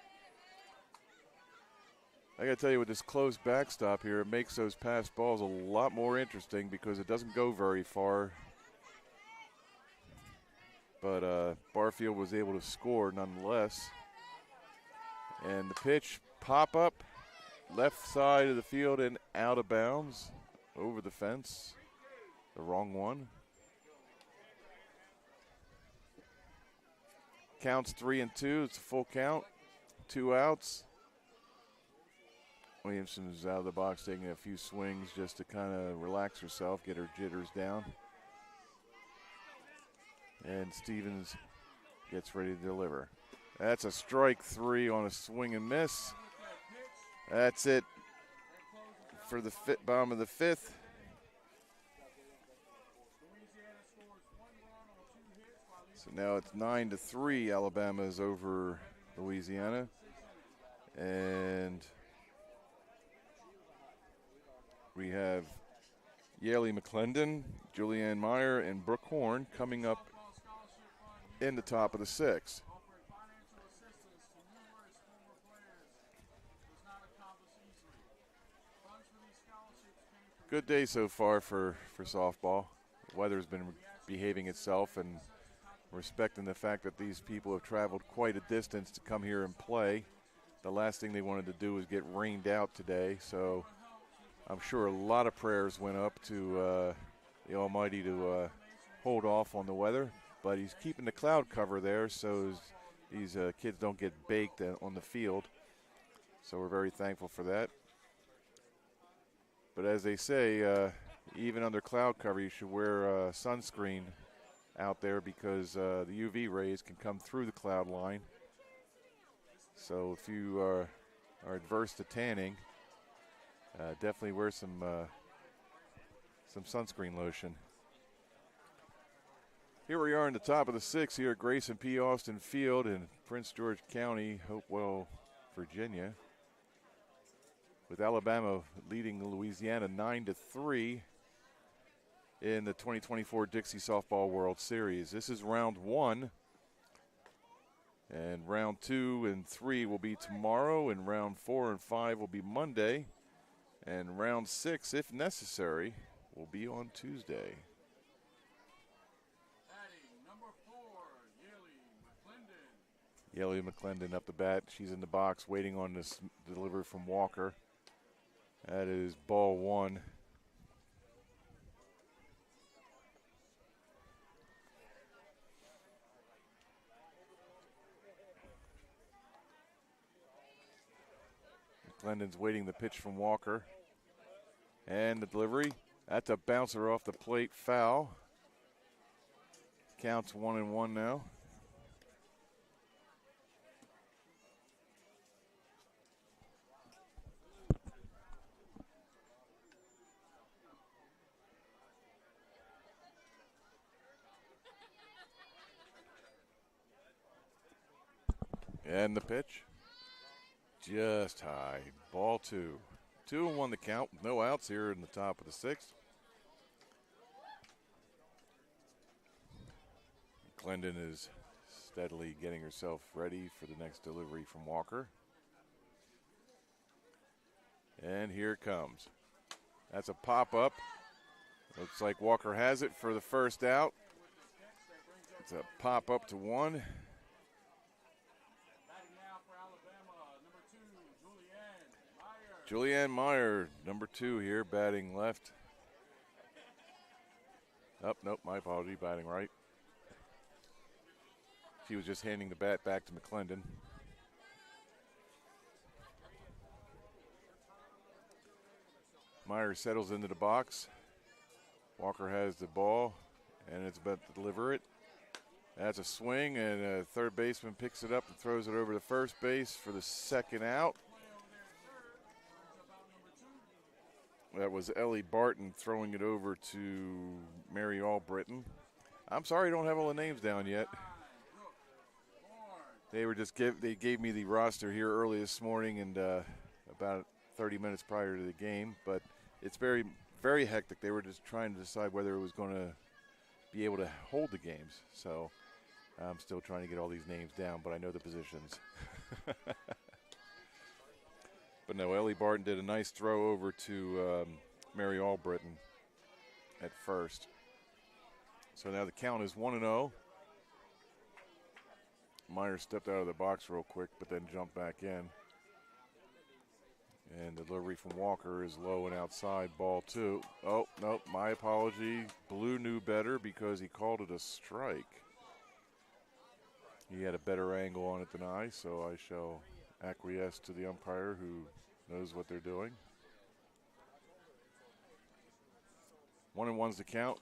I got to tell you, with this close backstop here, it makes those pass balls a lot more interesting because it doesn't go very far. But Barfield was able to score nonetheless. And the pitch, pop up, left side of the field and out of bounds, over the fence. The wrong one. Counts 3-2. It's a full count. 2 outs. Williamson is out of the box taking a few swings just to kind of relax herself, get her jitters down. And Stevens gets ready to deliver. That's a strike 3 on a swing and miss. That's it for the bottom of the 5th. So now it's 9-3. Alabama is over Louisiana. And we have Yaley McClendon, Julianne Meyer, and Brooke Horn coming up in the top of the 6th. Good day so far for softball. The weather's been behaving itself and respecting the fact that these people have traveled quite a distance to come here and play. The last thing they wanted to do was get rained out today, so I'm sure a lot of prayers went up to the Almighty to hold off on the weather, but he's keeping the cloud cover there so these kids don't get baked on the field. So we're very thankful for that. But as they say, even under cloud cover, you should wear sunscreen out there because the UV rays can come through the cloud line. So if you are adverse to tanning, definitely wear some sunscreen lotion. Here we are in the top of the 6th here at Grayson P. Austin Field in Prince George County, Hopewell, Virginia. With Alabama leading Louisiana 9-3 in the 2024 Dixie Softball World Series. This is round 1, and round 2 and 3 will be tomorrow, and round 4 and 5 will be Monday, and round 6, if necessary, will be on Tuesday. Yelly McClendon up the bat. She's in the box waiting on this delivery from Walker. That is ball one. McClendon's waiting the pitch from Walker. And the delivery. That's a bouncer off the plate, foul. Counts 1-1 now. And the pitch. Just high. Ball two. 2-1 the count. No outs here in the top of the sixth. Glendon is steadily getting herself ready for the next delivery from Walker. And here it comes. That's a pop-up. Looks like Walker has it for the first out. It's a pop-up to one. Batting now for Alabama, number 2, Julianne Meyer, number 2 here, batting left. Oh, nope, my apology, batting right. She was just handing the bat back to McClendon. Meyer settles into the box. Walker has the ball, and it's about to deliver it. That's a swing, and a third baseman picks it up and throws it over to first base for the second out. That was Ellie Barton throwing it over to Mary Albritton. I'm sorry I don't have all the names down yet. They were just they gave me the roster here early this morning and about 30 minutes prior to the game, but it's very, very hectic. They were just trying to decide whether it was going to be able to hold the games. So I'm still trying to get all these names down, but I know the positions. But no, Ellie Barton did a nice throw over to Mary Albritton at first. So now the count is 1-0. Meyer stepped out of the box real quick, but then jumped back in. And the delivery from Walker is low and outside, ball 2. Oh, nope, my apology. Blue knew better because he called it a strike. He had a better angle on it than I, so I shall acquiesce to the umpire who knows what they're doing. 1-1's the count.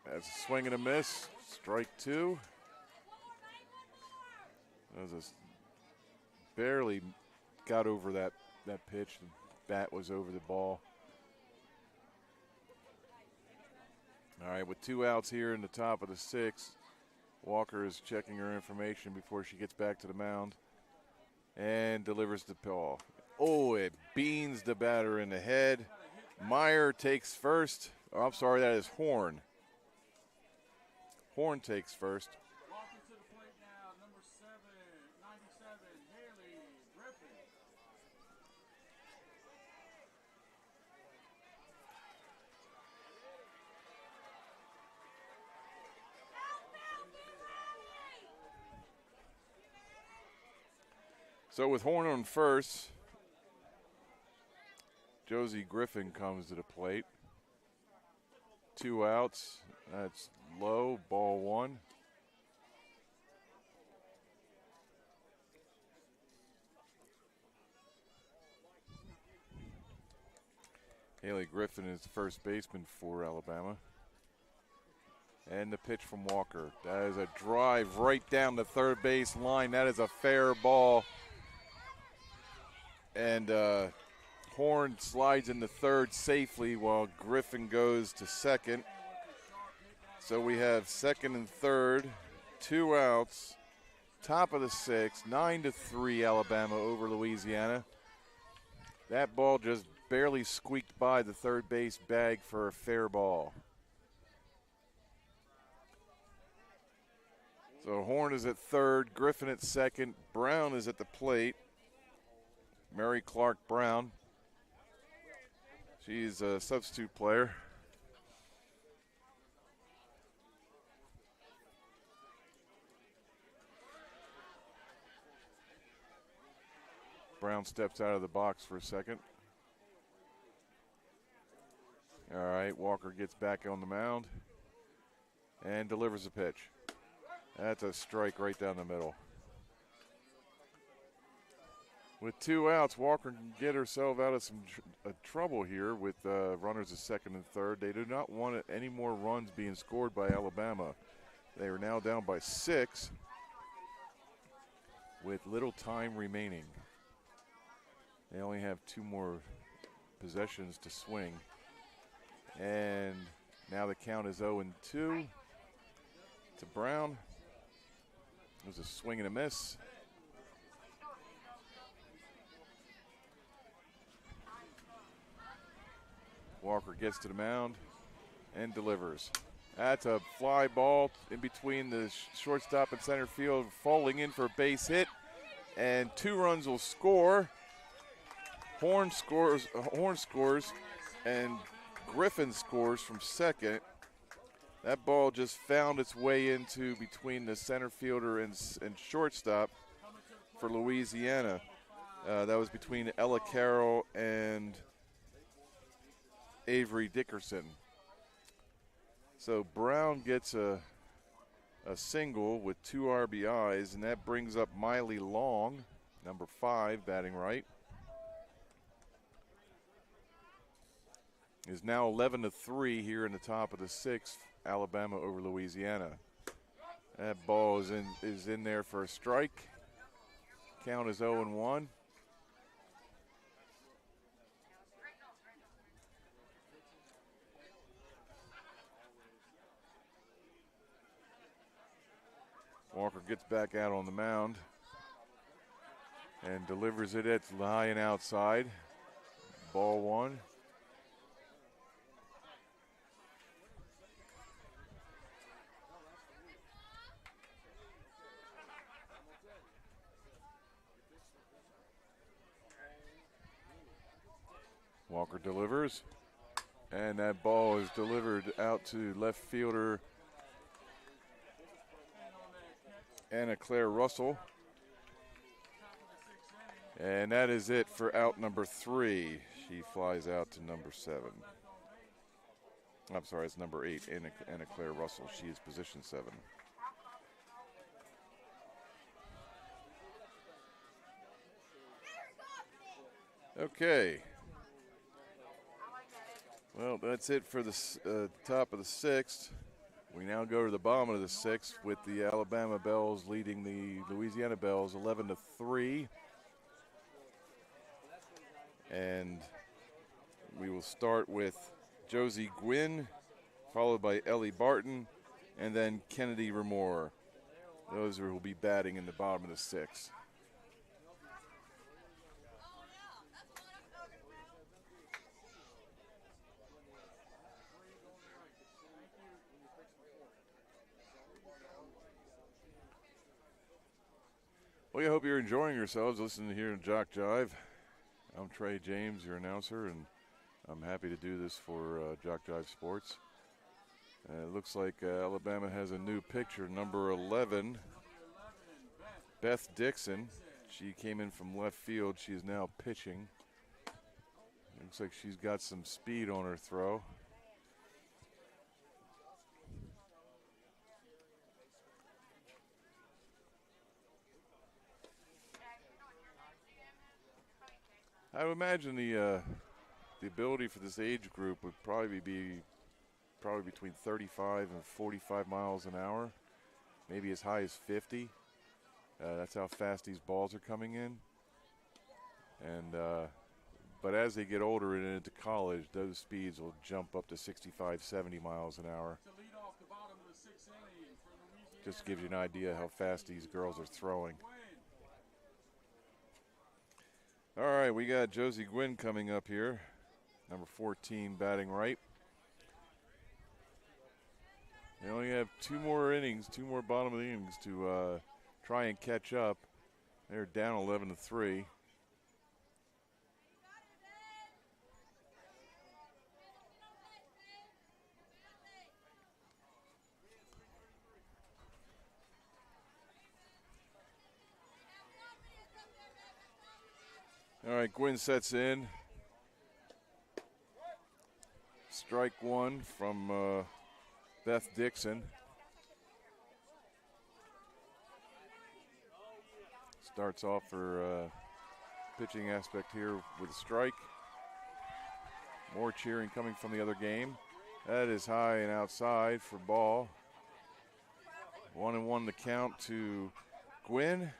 That's a swing and a miss. Strike 2. That was barely got over that pitch. The bat was over the ball. All right, with 2 outs here in the top of the 6th, Walker is checking her information before she gets back to the mound and delivers the ball. Oh, it beans the batter in the head. Meyer takes first. Oh, I'm sorry, that is Horn. Horn takes first. Walking to the plate now, number 97, Haley Griffin. So with Horn on first, Josie Griffin comes to the plate. 2 outs. That's low, ball 1. Haley Griffin is the first baseman for Alabama. And the pitch from Walker. That is a drive right down the third base line. That is a fair ball. And Horn slides into third safely while Griffin goes to second. So we have second and third, 2 outs, top of the 6th, 9-3 Alabama over Louisiana. That ball just barely squeaked by the third base bag for a fair ball. So Horn is at third, Griffin at second, Brown is at the plate. Mary Clark Brown. She's a substitute player. Brown steps out of the box for a second. All right, Walker gets back on the mound and delivers a pitch. That's a strike right down the middle. With 2 outs, Walker can get herself out of some trouble here with runners at second and third. They do not want any more runs being scored by Alabama. They are now down by 6 with little time remaining. They only have 2 more possessions to swing. And now the count is 0-2 to Brown. It was a swing and a miss. Walker gets to the mound and delivers. That's a fly ball in between the shortstop and center field, falling in for a base hit. And 2 runs will score. Horn scores, and Griffin scores from second. That ball just found its way into between the center fielder and shortstop for Louisiana. That was between Ella Carroll and Avery Dickerson. So Brown gets a single with 2 RBIs, and that brings up Miley Long, number 5, batting right. Is now 11-3 here in the top of the 6th, Alabama over Louisiana. That ball is in there for a strike. Count is 0-1. Walker gets back out on the mound and delivers it at high and outside. Ball 1. Walker delivers, and that ball is delivered out to left fielder Anna Claire Russell. And that is it for out number 3. She flies out to number 7. I'm sorry, it's number 8, Anna Claire Russell. She is position 7. Okay. Well, that's it for the top of the 6th. We now go to the bottom of the 6th with the Alabama Bells leading the Louisiana Bells 11-3. And we will start with Josie Gwynn, followed by Ellie Barton, and then Kennedy Ramore. Those who will be batting in the bottom of the 6th. Well, I hope you're enjoying yourselves listening here to JockJive. I'm Trey James, your announcer, and I'm happy to do this for JockJive Sports. It looks like Alabama has a new pitcher, number 11, Beth Dixon. She came in from left field. She is now pitching. Looks like she's got some speed on her throw. I would imagine the ability for this age group would probably be between 35 and 45 miles an hour, maybe as high as 50. That's how fast these balls are coming in. And but as they get older and into college, those speeds will jump up to 65, 70 miles an hour. Just gives you an idea how fast these girls are throwing. All right, we got Josie Gwynn coming up here, number 14, batting right. They only have 2 more innings, 2 more bottom of the innings to try and catch up. They're down 11-3. All right, Gwynn sets in. Strike one from Beth Dixon. Starts off her pitching aspect here with a strike. More cheering coming from the other game. That is high and outside for ball. 1-1 the count to Gwynn.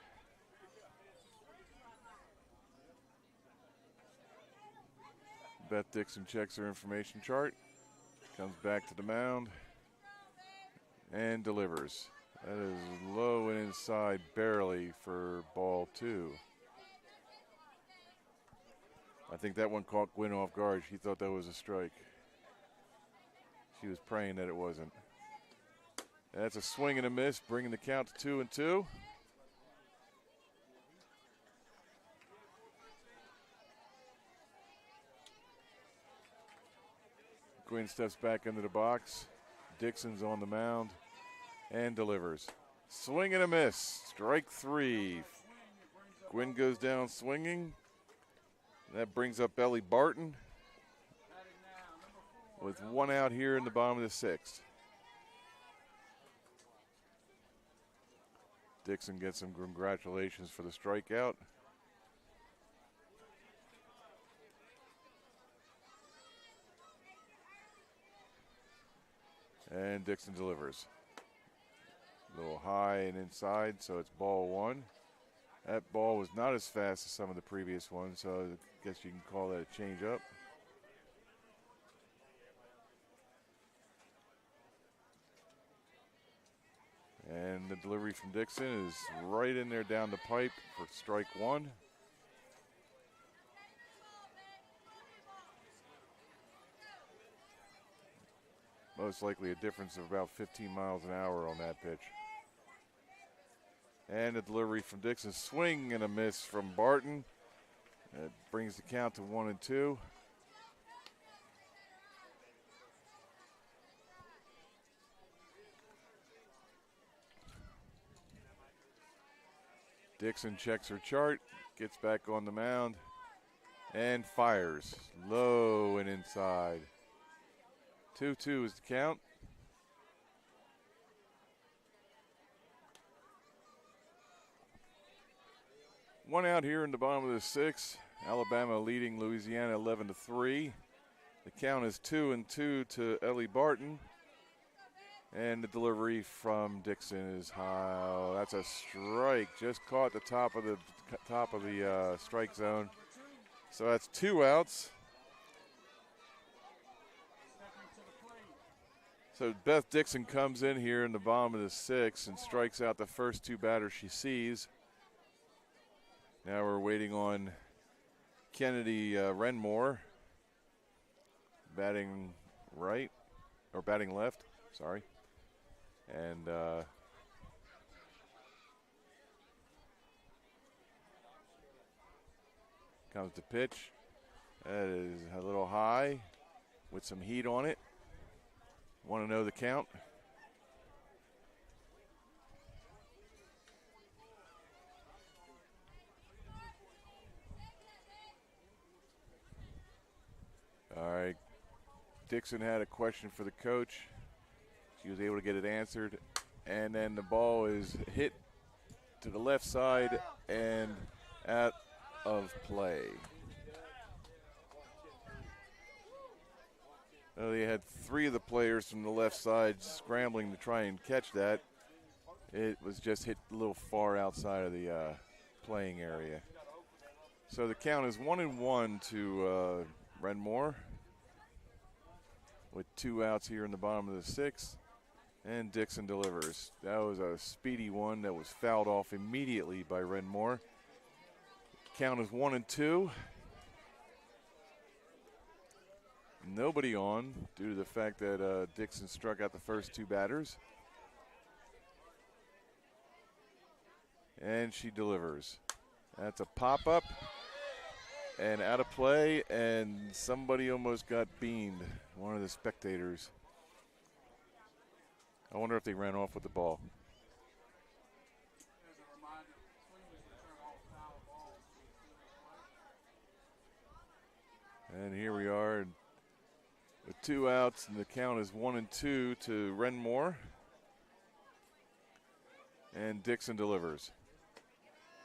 Beth Dixon checks her information chart. Comes back to the mound and delivers. That is low and inside barely for ball two. I think that one caught Gwynn off guard. She thought that was a strike. She was praying that it wasn't. That's a swing and a miss, bringing the count to 2-2. Gwynn steps back into the box. Dixon's on the mound and delivers. Swing and a miss, strike three. Gwynn goes down swinging. That brings up Ellie Barton with one out here in the bottom of the sixth. Dixon gets some congratulations for the strikeout. And Dixon delivers. A little high and inside, so it's ball one. That ball was not as fast as some of the previous ones, so I guess you can call that a change up. And the delivery from Dixon is right in there down the pipe for strike one. Most likely a difference of about 15 miles an hour on that pitch. And the delivery from Dixon, swing and a miss from Barton. That brings the count to 1-2. Dixon checks her chart, gets back on the mound, and fires low and inside. 2-2 is the count. One out here in the bottom of the sixth. Alabama leading Louisiana 11-3. The count is 2-2 to Ellie Barton. And the delivery from Dixon is high. Oh, that's a strike. Just caught the top of the strike zone. So that's 2 outs. So Beth Dixon comes in here in the bottom of the sixth and strikes out the first 2 batters she sees. Now we're waiting on Kennedy Renmore batting right, or batting left, sorry. And comes the pitch. That is a little high with some heat on it. Want to know the count? All right. Dixon had a question for the coach. She was able to get it answered. And then the ball is hit to the left side and out of play. They had 3 of the players from the left side scrambling to try and catch that. It was just hit a little far outside of the playing area. So the count is 1-1 to Renmore with 2 outs here in the bottom of the sixth. And Dixon delivers. That was a speedy one that was fouled off immediately by Renmore. Count is 1-2. Nobody on due to the fact that Dixon struck out the first 2 batters. And she delivers. That's a pop-up and out of play, and somebody almost got beamed, one of the spectators. I wonder if they ran off with the ball. As a reminder, please return all foul balls to the field of play. And here we are with 2 outs, and the count is 1-2 to Renmore. And Dixon delivers.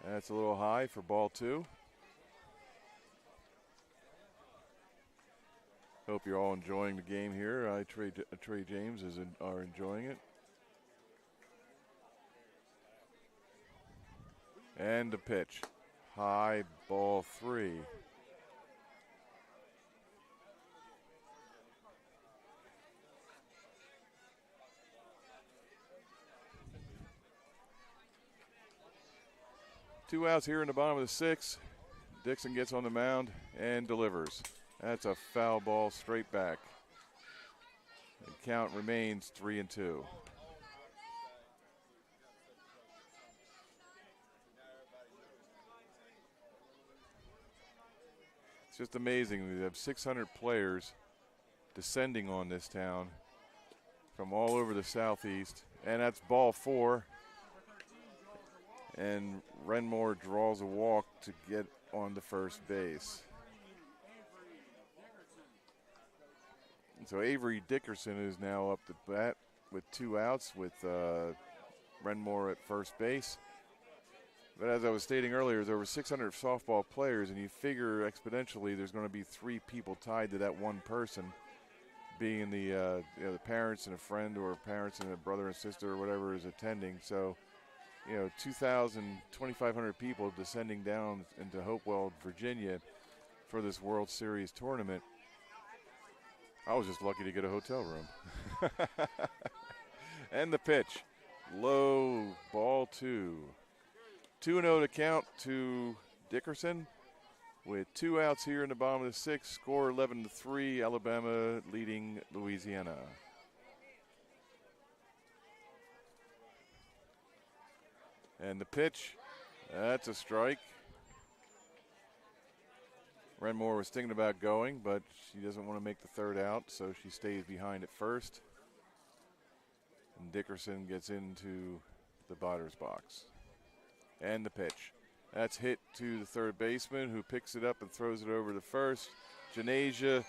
That's a little high for ball 2. Hope you're all enjoying the game here. Trey James are enjoying it. And the pitch. High, ball 3. Two outs here in the bottom of the 6th. Dixon gets on the mound and delivers. That's a foul ball straight back. The count remains 3-2. It's just amazing. We have 600 players descending on this town from all over the southeast. And that's ball 4. And Renmore draws a walk to get on the first base. And so Avery Dickerson is now up to bat with 2 outs with Renmore at first base. But as I was stating earlier, there's over 600 softball players, and you figure exponentially there's going to be 3 people tied to that one person, being the parents and a friend, or parents and a brother and sister, or whatever is attending. So, 2,000, 2,500 people descending down into Hopewell, Virginia for this World Series tournament. I was just lucky to get a hotel room. And the pitch. Low, ball 2. 2-0 to count to Dickerson with 2 outs here in the bottom of the 6th. Score 11-3, Alabama leading Louisiana. And the pitch, that's a strike. Renmore was thinking about going, but she doesn't want to make the 3rd out, so she stays behind at first. And Dickerson gets into the batter's box. And the pitch. That's hit to the 3rd baseman, who picks it up and throws it over to first. Janasia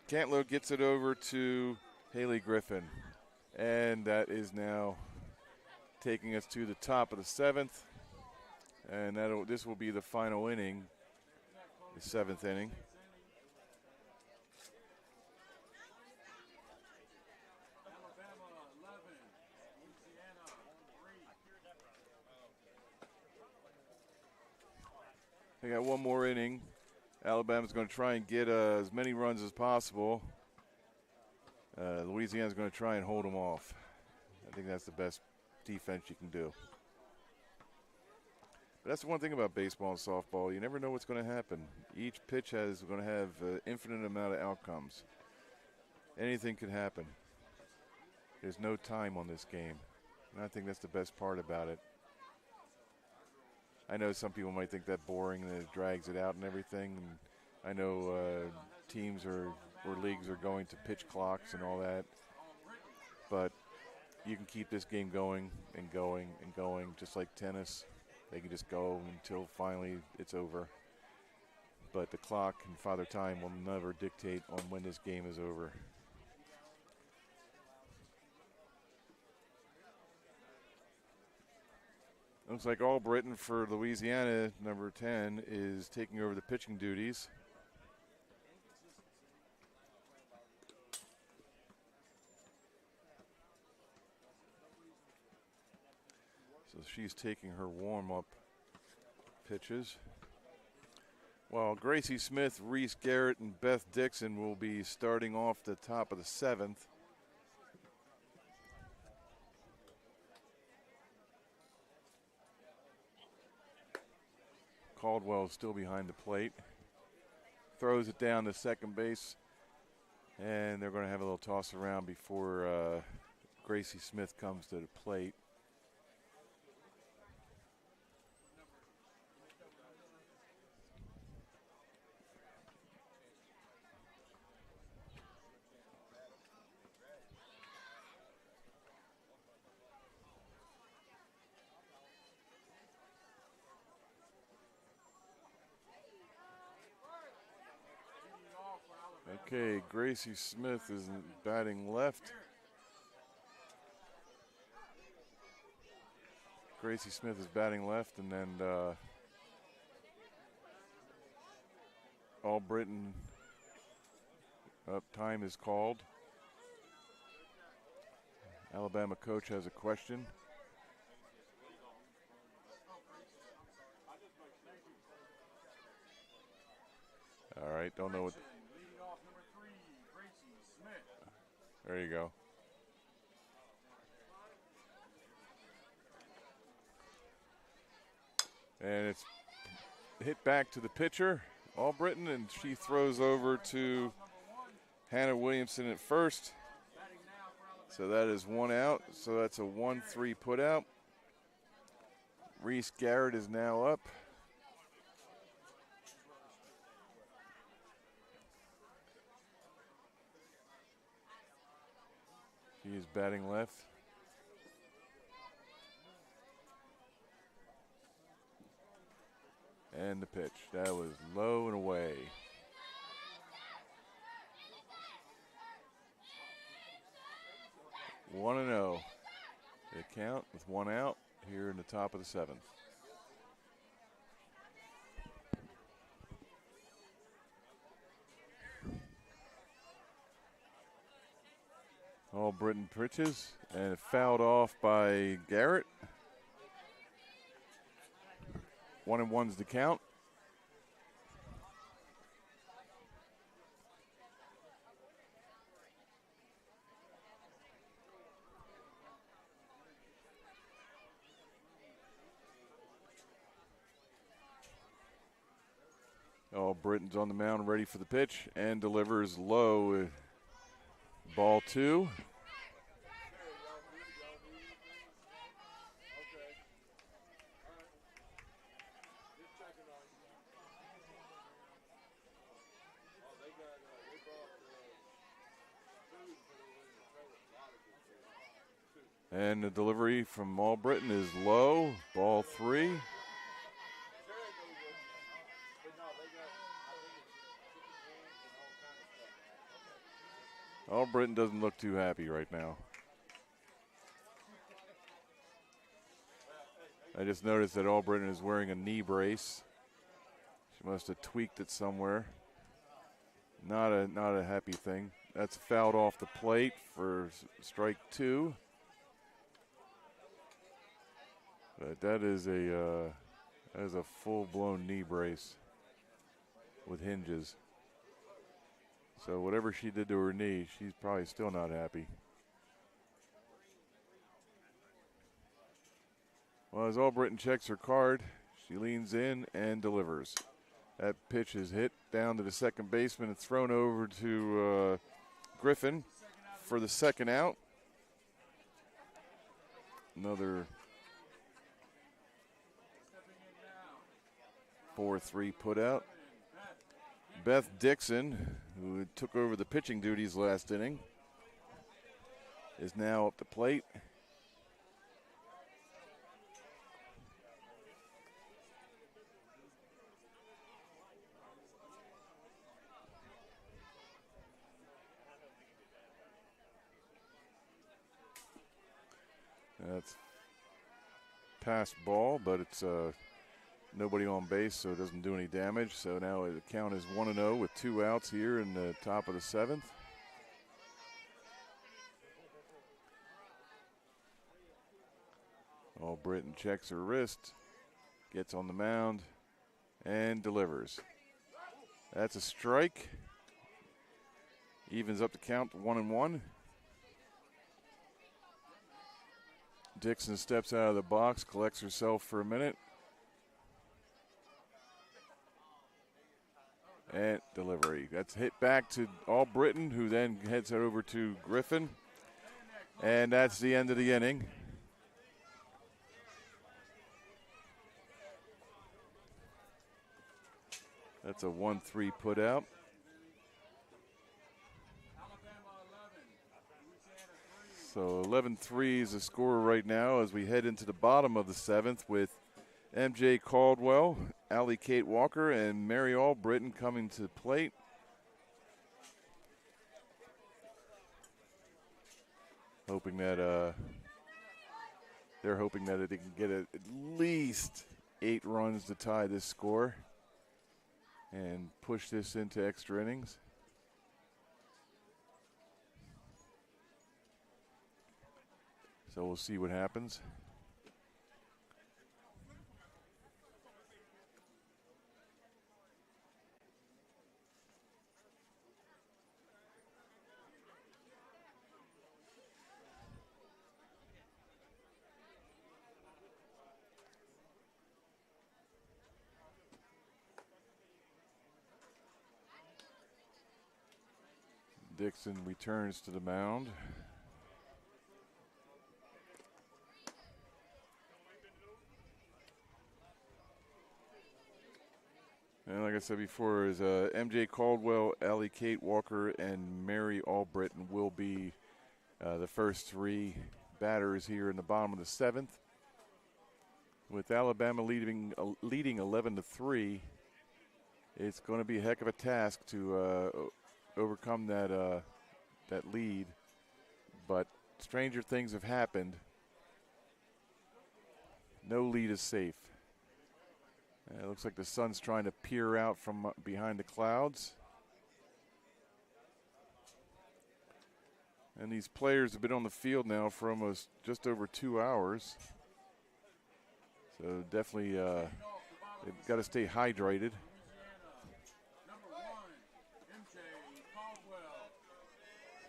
Cantlow gets it over to Haley Griffin. And that is now taking us to the top of the 7th. And this will be the final inning, the 7th inning. They got one more inning. Alabama's going to try and get as many runs as possible. Louisiana's going to try and hold them off. I think that's the best defense you can do. But that's the one thing about baseball and softball. You never know what's going to happen. Each pitch is going to have an infinite amount of outcomes. Anything could happen. There's no time on this game. And I think that's the best part about it. I know some people might think that boring and it drags it out and everything. And I know teams or leagues are going to pitch clocks and all that. But you can keep this game going and going and going, just like tennis. They can just go until finally it's over. But the clock and Father Time will never dictate on when this game is over. Looks like Albritton for Louisiana, number 10, is taking over the pitching duties. So she's taking her warm-up pitches. While Gracie Smith, Reese Garrett, and Beth Dixon will be starting off the top of the 7th. Caldwell is still behind the plate. Throws it down to second base. And they're going to have a little toss around before Gracie Smith comes to the plate. Okay, Gracie Smith is batting left. Gracie Smith is batting left, and then All Britain up time is called. Alabama coach has a question. All right, don't know what. Leading off number 3, Gracie Smith. There you go. And it's hit back to the pitcher, Albritton, and she throws over to Hannah Williamson at first. So that is one out. So that's a 1-3 put out. Reese Garrett is now up. He is batting left. And the pitch. That was low and away. One and 0. The count with one out here in the top of the 7th. All Britain pitches and fouled off by Garrett. 1-1's the count. All Britain's on the mound ready for the pitch and delivers low. Ball 2. And the delivery from All Britain is low. Ball 3. All Britain doesn't look too happy right now. I just noticed that All Britain is wearing a knee brace. She must have tweaked it somewhere. Not a happy thing. That's fouled off the plate for strike 2. But that is a full-blown knee brace with hinges. So whatever she did to her knee, she's probably still not happy. Well, as All Britain checks her card, she leans in and delivers. That pitch is hit down to the second baseman and thrown over to Griffin for the second out. Another 4-3 put out. Beth Dixon, who took over the pitching duties last inning, is now up the plate. That's pass ball, but it's nobody on base, so it doesn't do any damage. So now the count is 1-0 with 2 outs here in the top of the 7th. All Britain checks her wrist, gets on the mound, and delivers. That's a strike. Evens up the count to 1-1. Dixon steps out of the box, collects herself for a minute. And delivery. That's hit back to All Britain, who then heads over to Griffin. And that's the end of the inning. That's a 1-3 put out. So 11-3 is the score right now as we head into the bottom of the 7th with MJ Caldwell, Allie Kate Walker, and Mary All Britain coming to the plate. hoping that they're hoping that they can get at least 8 runs to tie this score and push this into extra innings. So we'll see what happens. Dixon returns to the mound. And like I said before, is MJ Caldwell, Allie Kate Walker, and Mary Albritton will be the first 3 batters here in the bottom of the 7th. With Alabama leading 11-3, it's going to be a heck of a task to overcome that lead. But stranger things have happened. No lead is safe. It looks like the sun's trying to peer out from behind the clouds. And these players have been on the field now for almost just over 2 hours. So definitely they've got to stay hydrated.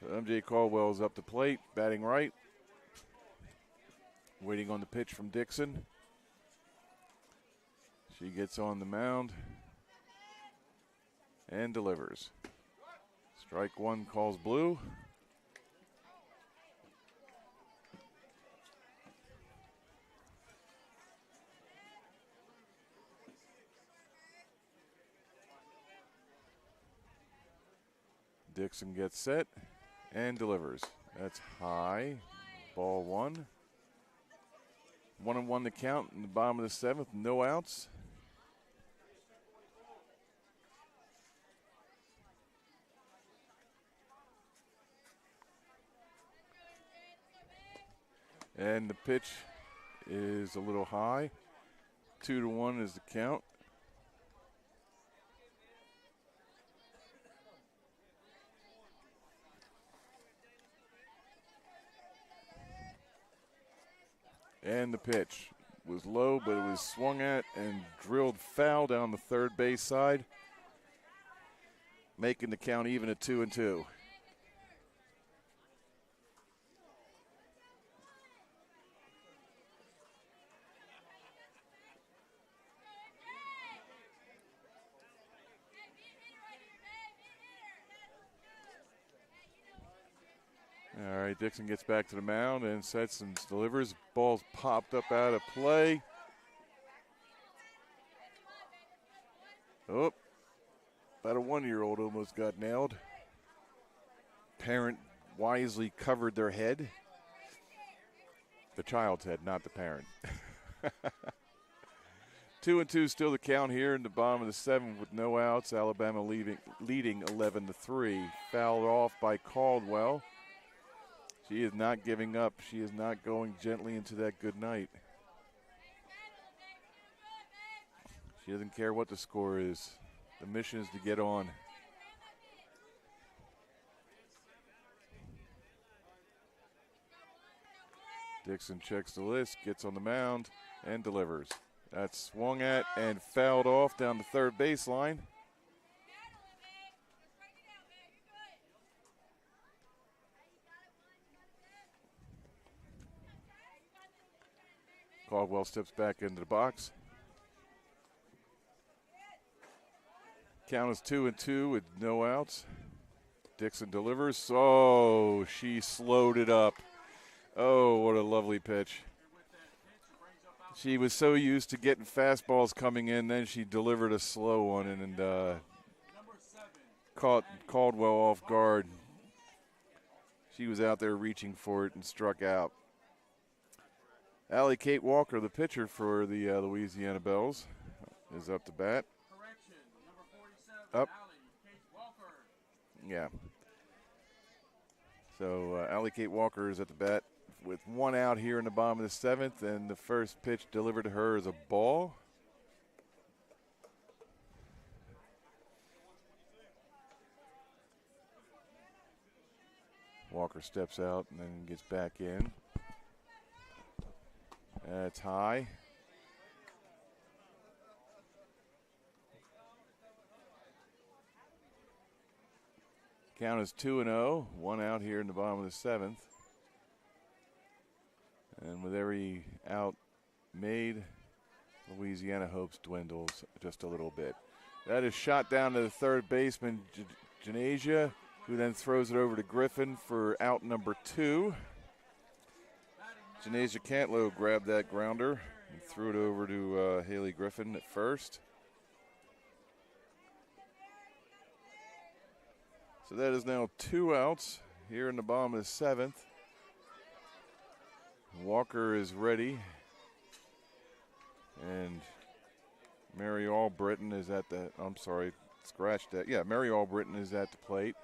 So MJ Caldwell's up the plate, batting right. Waiting on the pitch from Dixon. She gets on the mound and delivers. Strike 1 calls blue. Dixon gets set and delivers. That's high. Ball 1. 1-1 the count in the bottom of the 7th. No outs. And the pitch is a little high. 2-1 is the count. And the pitch was low, but it was swung at and drilled foul down the third base side, making the count even at 2-2. All right, Dixon gets back to the mound and sets and delivers. Ball's popped up out of play. Oh, about a 1-year-old almost got nailed. Parent wisely covered their head. The child's head, not the parent. 2-2 still the count here in the bottom of the 7th with no outs. Alabama leading 11-3. Fouled off by Caldwell. She is not giving up. She is not going gently into that good night. She doesn't care what the score is. The mission is to get on. Dixon checks the list, gets on the mound, and delivers. That's swung at and fouled off down the third baseline. Caldwell steps back into the box. Count is 2-2 with no outs. Dixon delivers. Oh, she slowed it up. Oh, what a lovely pitch. She was so used to getting fastballs coming in, then she delivered a slow one and caught Caldwell off guard. She was out there reaching for it and struck out. Allie Kate Walker, the pitcher for the Louisiana Bells, is up to bat. Up. Yeah. So Allie Kate Walker is at the bat with one out here in the bottom of the seventh, and the first pitch delivered to her is a ball. Walker steps out and then gets back in. That's high. Count is 2-0, one out here in the bottom of the seventh. And with every out made, Louisiana hopes dwindles just a little bit. That is shot down to the third baseman, Janasia, who then throws it over to Griffin for out number 2. Janasia Cantlow grabbed that grounder and threw it over to Haley Griffin at first. So that is now 2 outs here in the bottom of the seventh. Walker is ready. And Mary Albritton is at the, I'm sorry, scratch that. Yeah, Mary Albritton is at the plate.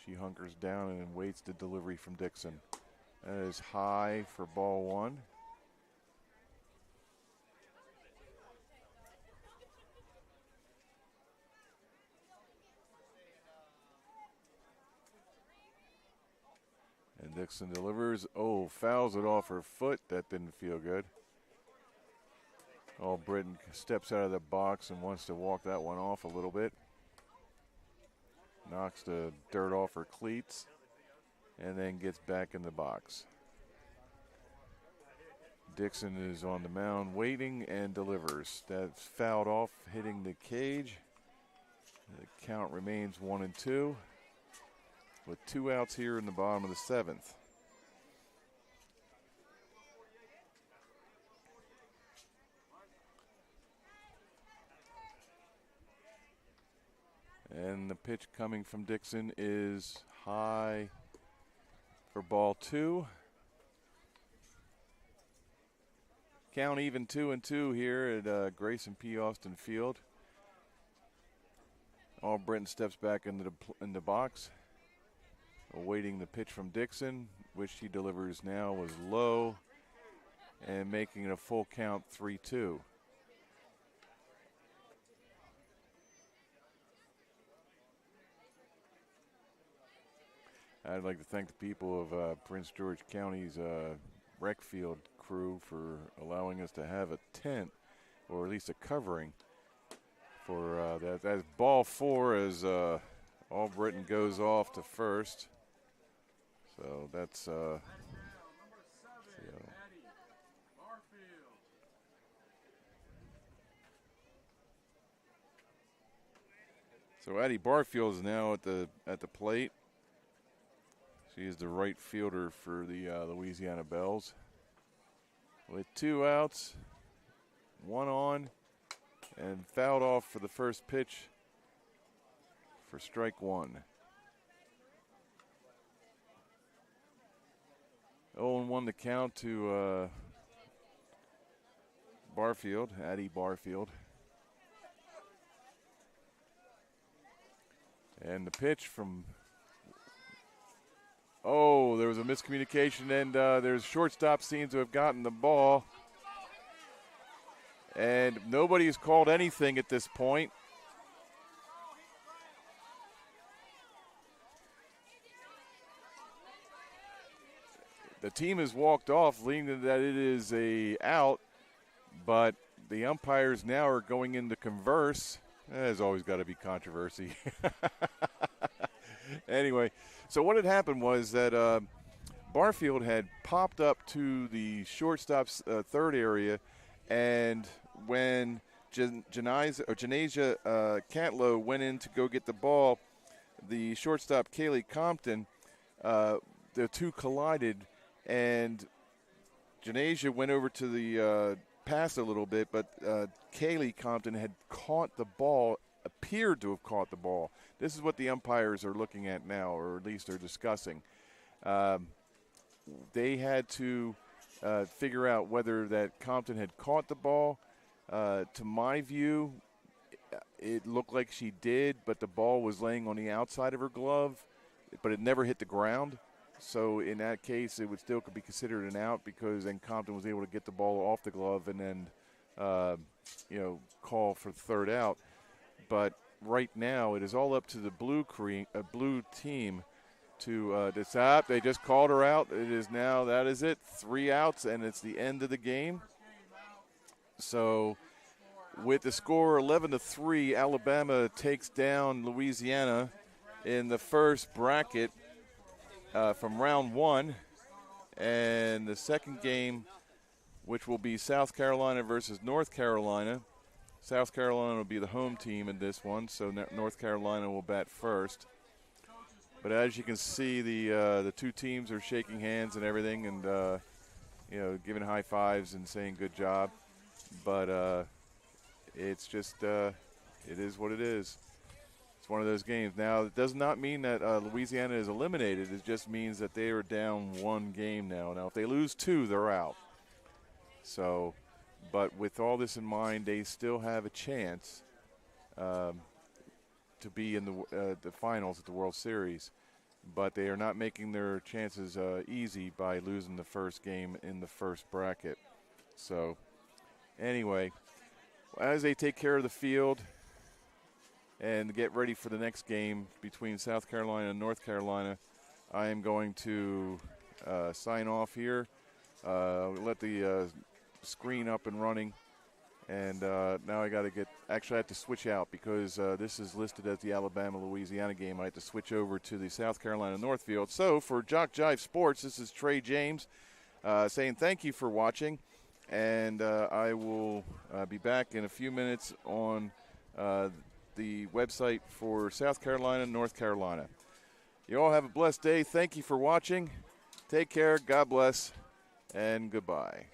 She hunkers down and waits the delivery from Dixon. That is high for ball 1. And Dixon delivers. Oh, fouls it off her foot. That didn't feel good. Albritton steps out of the box and wants to walk that one off a little bit. Knocks the dirt off her cleats and then gets back in the box. Dixon is on the mound waiting and delivers. That's fouled off, hitting the cage. The count remains 1-2 with 2 outs here in the bottom of the seventh. And the pitch coming from Dixon is high for ball 2. Count even 2-2 here at Grayson P. Austin Field. Albritton steps back into the box, awaiting the pitch from Dixon, which he delivers now was low, and making it a full count 3-2. I'd like to thank the people of Prince George County's rec field crew for allowing us to have a tent, or at least a covering, for that. That's ball 4 as Albritton goes off to first. So that's so Addie Barfield is now at the plate. She is the right fielder for the Louisiana Bells. With 2 outs, 1 on, and fouled off for the first pitch for strike 1. 0-1 the count to Barfield, Addie Barfield. And the pitch from, oh, there was a miscommunication, and there's shortstop seems to have gotten the ball. And nobody has called anything at this point. The team has walked off, leading that it is a out, but the umpires now are going in to converse. There's always got to be controversy. Anyway, so what had happened was that Barfield had popped up to the shortstop's third area, and when Janasia Cantlow went in to go get the ball, the shortstop Kaylee Compton, the two collided, and Janasia went over to the pass a little bit, but Kaylee Compton had caught the ball, appeared to have caught the ball. This is what the umpires are looking at now, or at least they're discussing. They had to figure out whether that Compton had caught the ball. To my view, it looked like she did, but the ball was laying on the outside of her glove, but it never hit the ground. So in that case, it would still could be considered an out because then Compton was able to get the ball off the glove and then, call for third out. But right now, it is all up to the blue team to decide. They just called her out. It is now, that is it, 3 outs, and it's the end of the game. So with the score 11-3, Alabama takes down Louisiana in the first bracket from round 1. And the second game, which will be South Carolina versus North Carolina. South Carolina will be the home team in this one, so North Carolina will bat first. But as you can see, the two teams are shaking hands and everything, and giving high fives and saying good job. But it's just it is what it is. It's one of those games. Now, it does not mean that Louisiana is eliminated. It just means that they are down 1 game now. Now, if they lose 2, they're out. So, but with all this in mind, they still have a chance to be in the finals at the World Series. But they are not making their chances easy by losing the first game in the first bracket. So, anyway, as they take care of the field and get ready for the next game between South Carolina and North Carolina, I am going to sign off here. Let the screen up and running. And now I got to I have to switch out because this is listed as the Alabama-Louisiana game. I have to switch over to the South Carolina Northfield. So for JockJive Sports, this is Trey James saying thank you for watching. And I will be back in a few minutes on the website for South Carolina and North Carolina. You all have a blessed day. Thank you for watching. Take care. God bless. And goodbye.